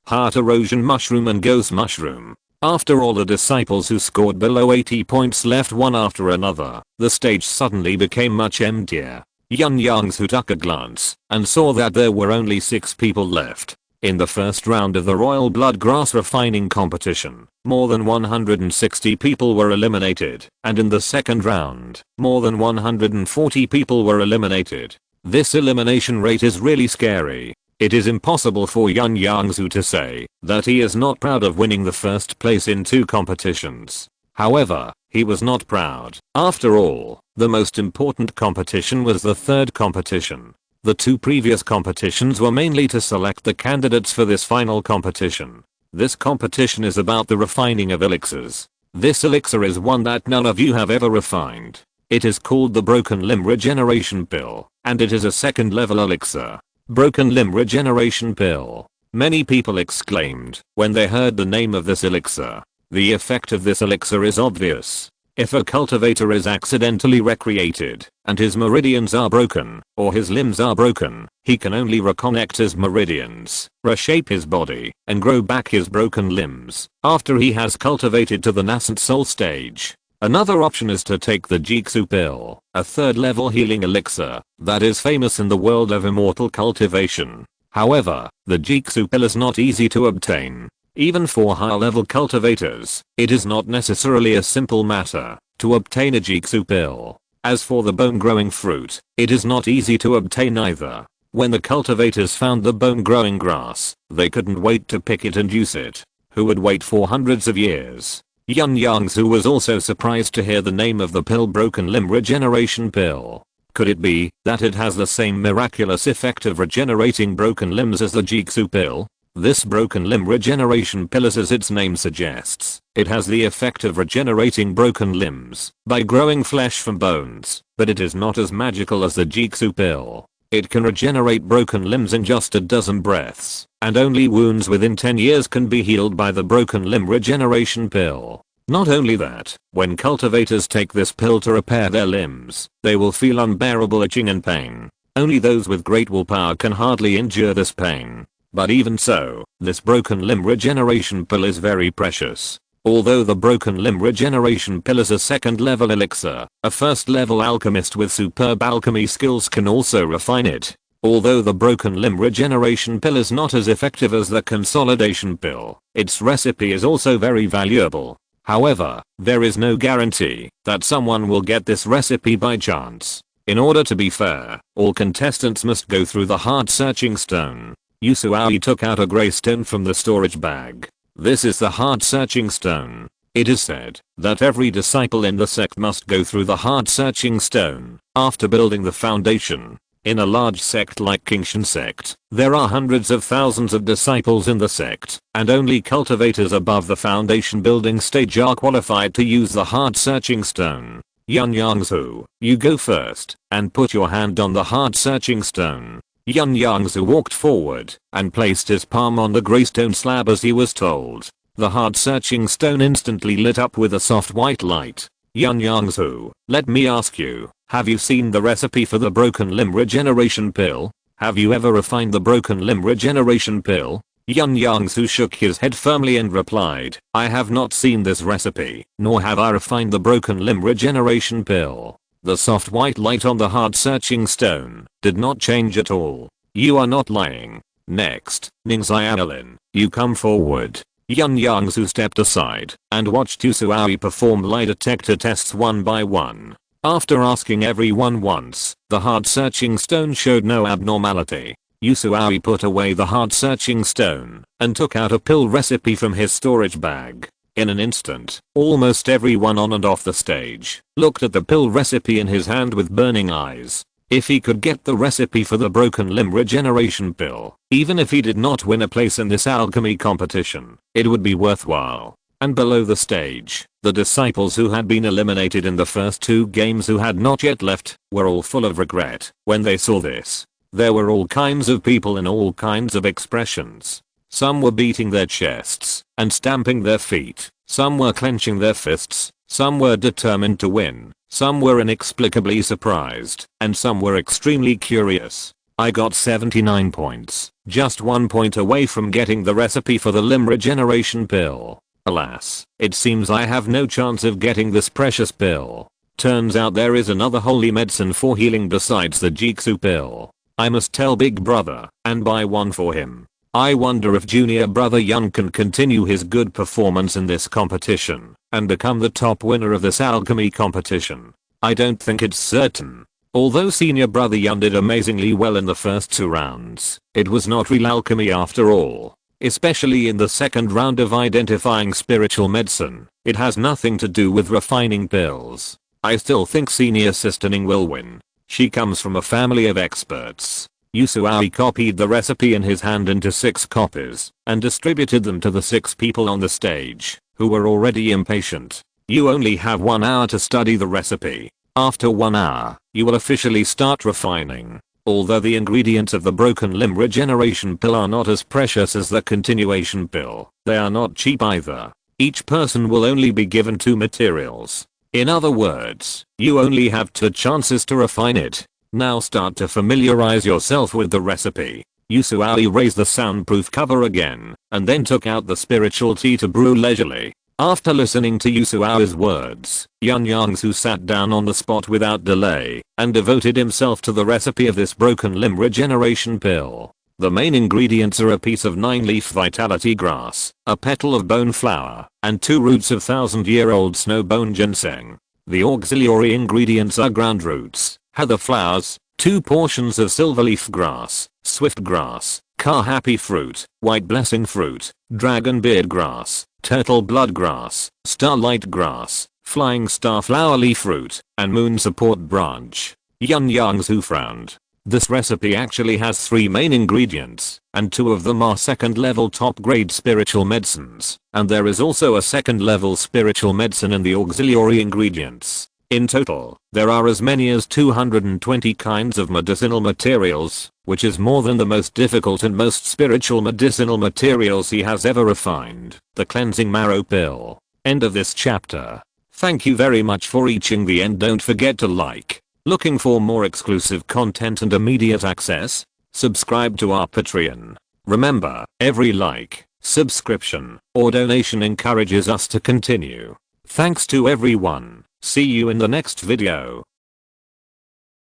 heart erosion mushroom and ghost mushroom. After all the disciples who scored below 80 points left one after another, the stage suddenly became much emptier. Yun Yongzhu took a glance and saw that there were only 6 people left. In the first round of the Royal Blood Grass Refining competition, more than 160 people were eliminated, and in the second round, more than 140 people were eliminated. This elimination rate is really scary. It is impossible for Yun Yongzhu to say that he is not proud of winning the first place in 2 competitions. However, he was not proud. After all, the most important competition was the third competition. The 2 previous competitions were mainly to select the candidates for this final competition. This competition is about the refining of elixirs. This elixir is one that none of you have ever refined. It is called the Broken Limb Regeneration Pill, and it is a second level elixir. Broken Limb Regeneration Pill. Many people exclaimed when they heard the name of this elixir. The effect of this elixir is obvious. If a cultivator is accidentally recreated, and his meridians are broken, or his limbs are broken, he can only reconnect his meridians, reshape his body, and grow back his broken limbs, after he has cultivated to the nascent soul stage. Another option is to take the Jigsu pill, a third level healing elixir that is famous in the world of immortal cultivation. However, the Jigsu pill is not easy to obtain. Even for high level cultivators, it is not necessarily a simple matter to obtain a Jigsu pill. As for the bone growing fruit, it is not easy to obtain either. When the cultivators found the bone growing grass, they couldn't wait to pick it and use it. Who would wait for hundreds of years? Yun Yongzhu was also surprised to hear the name of the pill Broken Limb Regeneration Pill. Could it be that it has the same miraculous effect of regenerating broken limbs as the Jigsu pill? This Broken Limb Regeneration Pill is, as its name suggests, it has the effect of regenerating broken limbs by growing flesh from bones, but it is not as magical as the Jigsu pill. It can regenerate broken limbs in just a dozen breaths, and only wounds within 10 years can be healed by the Broken Limb Regeneration Pill. Not only that, when cultivators take this pill to repair their limbs, they will feel unbearable itching and pain. Only those with great willpower can hardly endure this pain. But even so, this Broken Limb Regeneration Pill is very precious. Although the Broken Limb Regeneration Pill is a second level elixir, a first level alchemist with superb alchemy skills can also refine it. Although the Broken Limb Regeneration Pill is not as effective as the Consolidation Pill, its recipe is also very valuable. However, there is no guarantee that someone will get this recipe by chance. In order to be fair, all contestants must go through the heart searching stone. Yusuawi took out a grey stone from the storage bag. This is the heart searching stone. It is said that every disciple in the sect must go through the heart searching stone after building the foundation. In a large sect like Kingshan sect, there are hundreds of thousands of disciples in the sect, and only cultivators above the foundation building stage are qualified to use the heart searching stone. Yun Yongzhu, you go first, and put your hand on the heart searching stone. Yun Yongzhu walked forward and placed his palm on the grey stone slab as he was told. The heart searching stone instantly lit up with a soft white light. Yun Yongzhu, let me ask you, have you seen the recipe for the broken limb regeneration pill? Have you ever refined the broken limb regeneration pill? Yun Yongzhu shook his head firmly and replied, I have not seen this recipe, nor have I refined the broken limb regeneration pill. The soft white light on the heart searching stone did not change at all. You are not lying. Next, Ningxiaolin, you come forward. Yun Yongzhu stepped aside and watched Yusuawi perform lie detector tests one by one. After asking everyone once, the heart-searching stone showed no abnormality. Yusuawi put away the heart-searching stone and took out a pill recipe from his storage bag. In an instant, almost everyone on and off the stage looked at the pill recipe in his hand with burning eyes. If he could get the recipe for the broken limb regeneration pill, even if he did not win a place in this alchemy competition, it would be worthwhile. And below the stage, the disciples who had been eliminated in the first 2 games who had not yet left were all full of regret when they saw this. There were all kinds of people in all kinds of expressions. Some were beating their chests and stamping their feet, some were clenching their fists, some were determined to win. Some were inexplicably surprised, and some were extremely curious. I got 79 points, just 1 point away from getting the recipe for the limb regeneration pill. Alas, it seems I have no chance of getting this precious pill. Turns out there is another holy medicine for healing besides the Jiksu pill. I must tell Big Brother and buy one for him. I wonder if junior brother Yun can continue his good performance in this competition and become the top winner of this alchemy competition. I don't think it's certain. Although senior brother Yun did amazingly well in the first 2 rounds, it was not real alchemy after all. Especially in the second round of identifying spiritual medicine, it has nothing to do with refining pills. I still think senior sister Ning will win. She comes from a family of experts. Yusuawi copied the recipe in his hand into 6 copies and distributed them to the 6 people on the stage who were already impatient. You only have 1 hour to study the recipe. After 1 hour, you will officially start refining. Although the ingredients of the broken limb regeneration pill are not as precious as the continuation pill, they are not cheap either. Each person will only be given 2 materials. In other words, you only have 2 chances to refine it. Now start to familiarize yourself with the recipe. Yusuawi raised the soundproof cover again, and then took out the spiritual tea to brew leisurely. After listening to Yusuawi's words, Yun Yongzhu sat down on the spot without delay, and devoted himself to the recipe of this broken limb regeneration pill. The main ingredients are a piece of 9-leaf vitality grass, a petal of bone flower, and 2 roots of 1000-year-old snow bone ginseng. The auxiliary ingredients are ground roots, heather flowers, 2 portions of silverleaf grass, swift grass, car happy fruit, white blessing fruit, dragon beard grass, turtle blood grass, starlight grass, flying star flower leaf root, and moon support branch. Yun Yongzhu frowned. This recipe actually has 3 main ingredients, and 2 of them are second level top grade spiritual medicines, and there is also a second level spiritual medicine in the auxiliary ingredients. In total, there are as many as 220 kinds of medicinal materials, which is more than the most difficult and most spiritual medicinal materials he has ever refined. The cleansing marrow pill. End of this chapter. Thank you very much for reaching the end. Don't forget to like. Looking for more exclusive content and immediate access? Subscribe to our Patreon. Remember, every like, subscription, or donation encourages us to continue. Thanks to everyone. See you in the next video.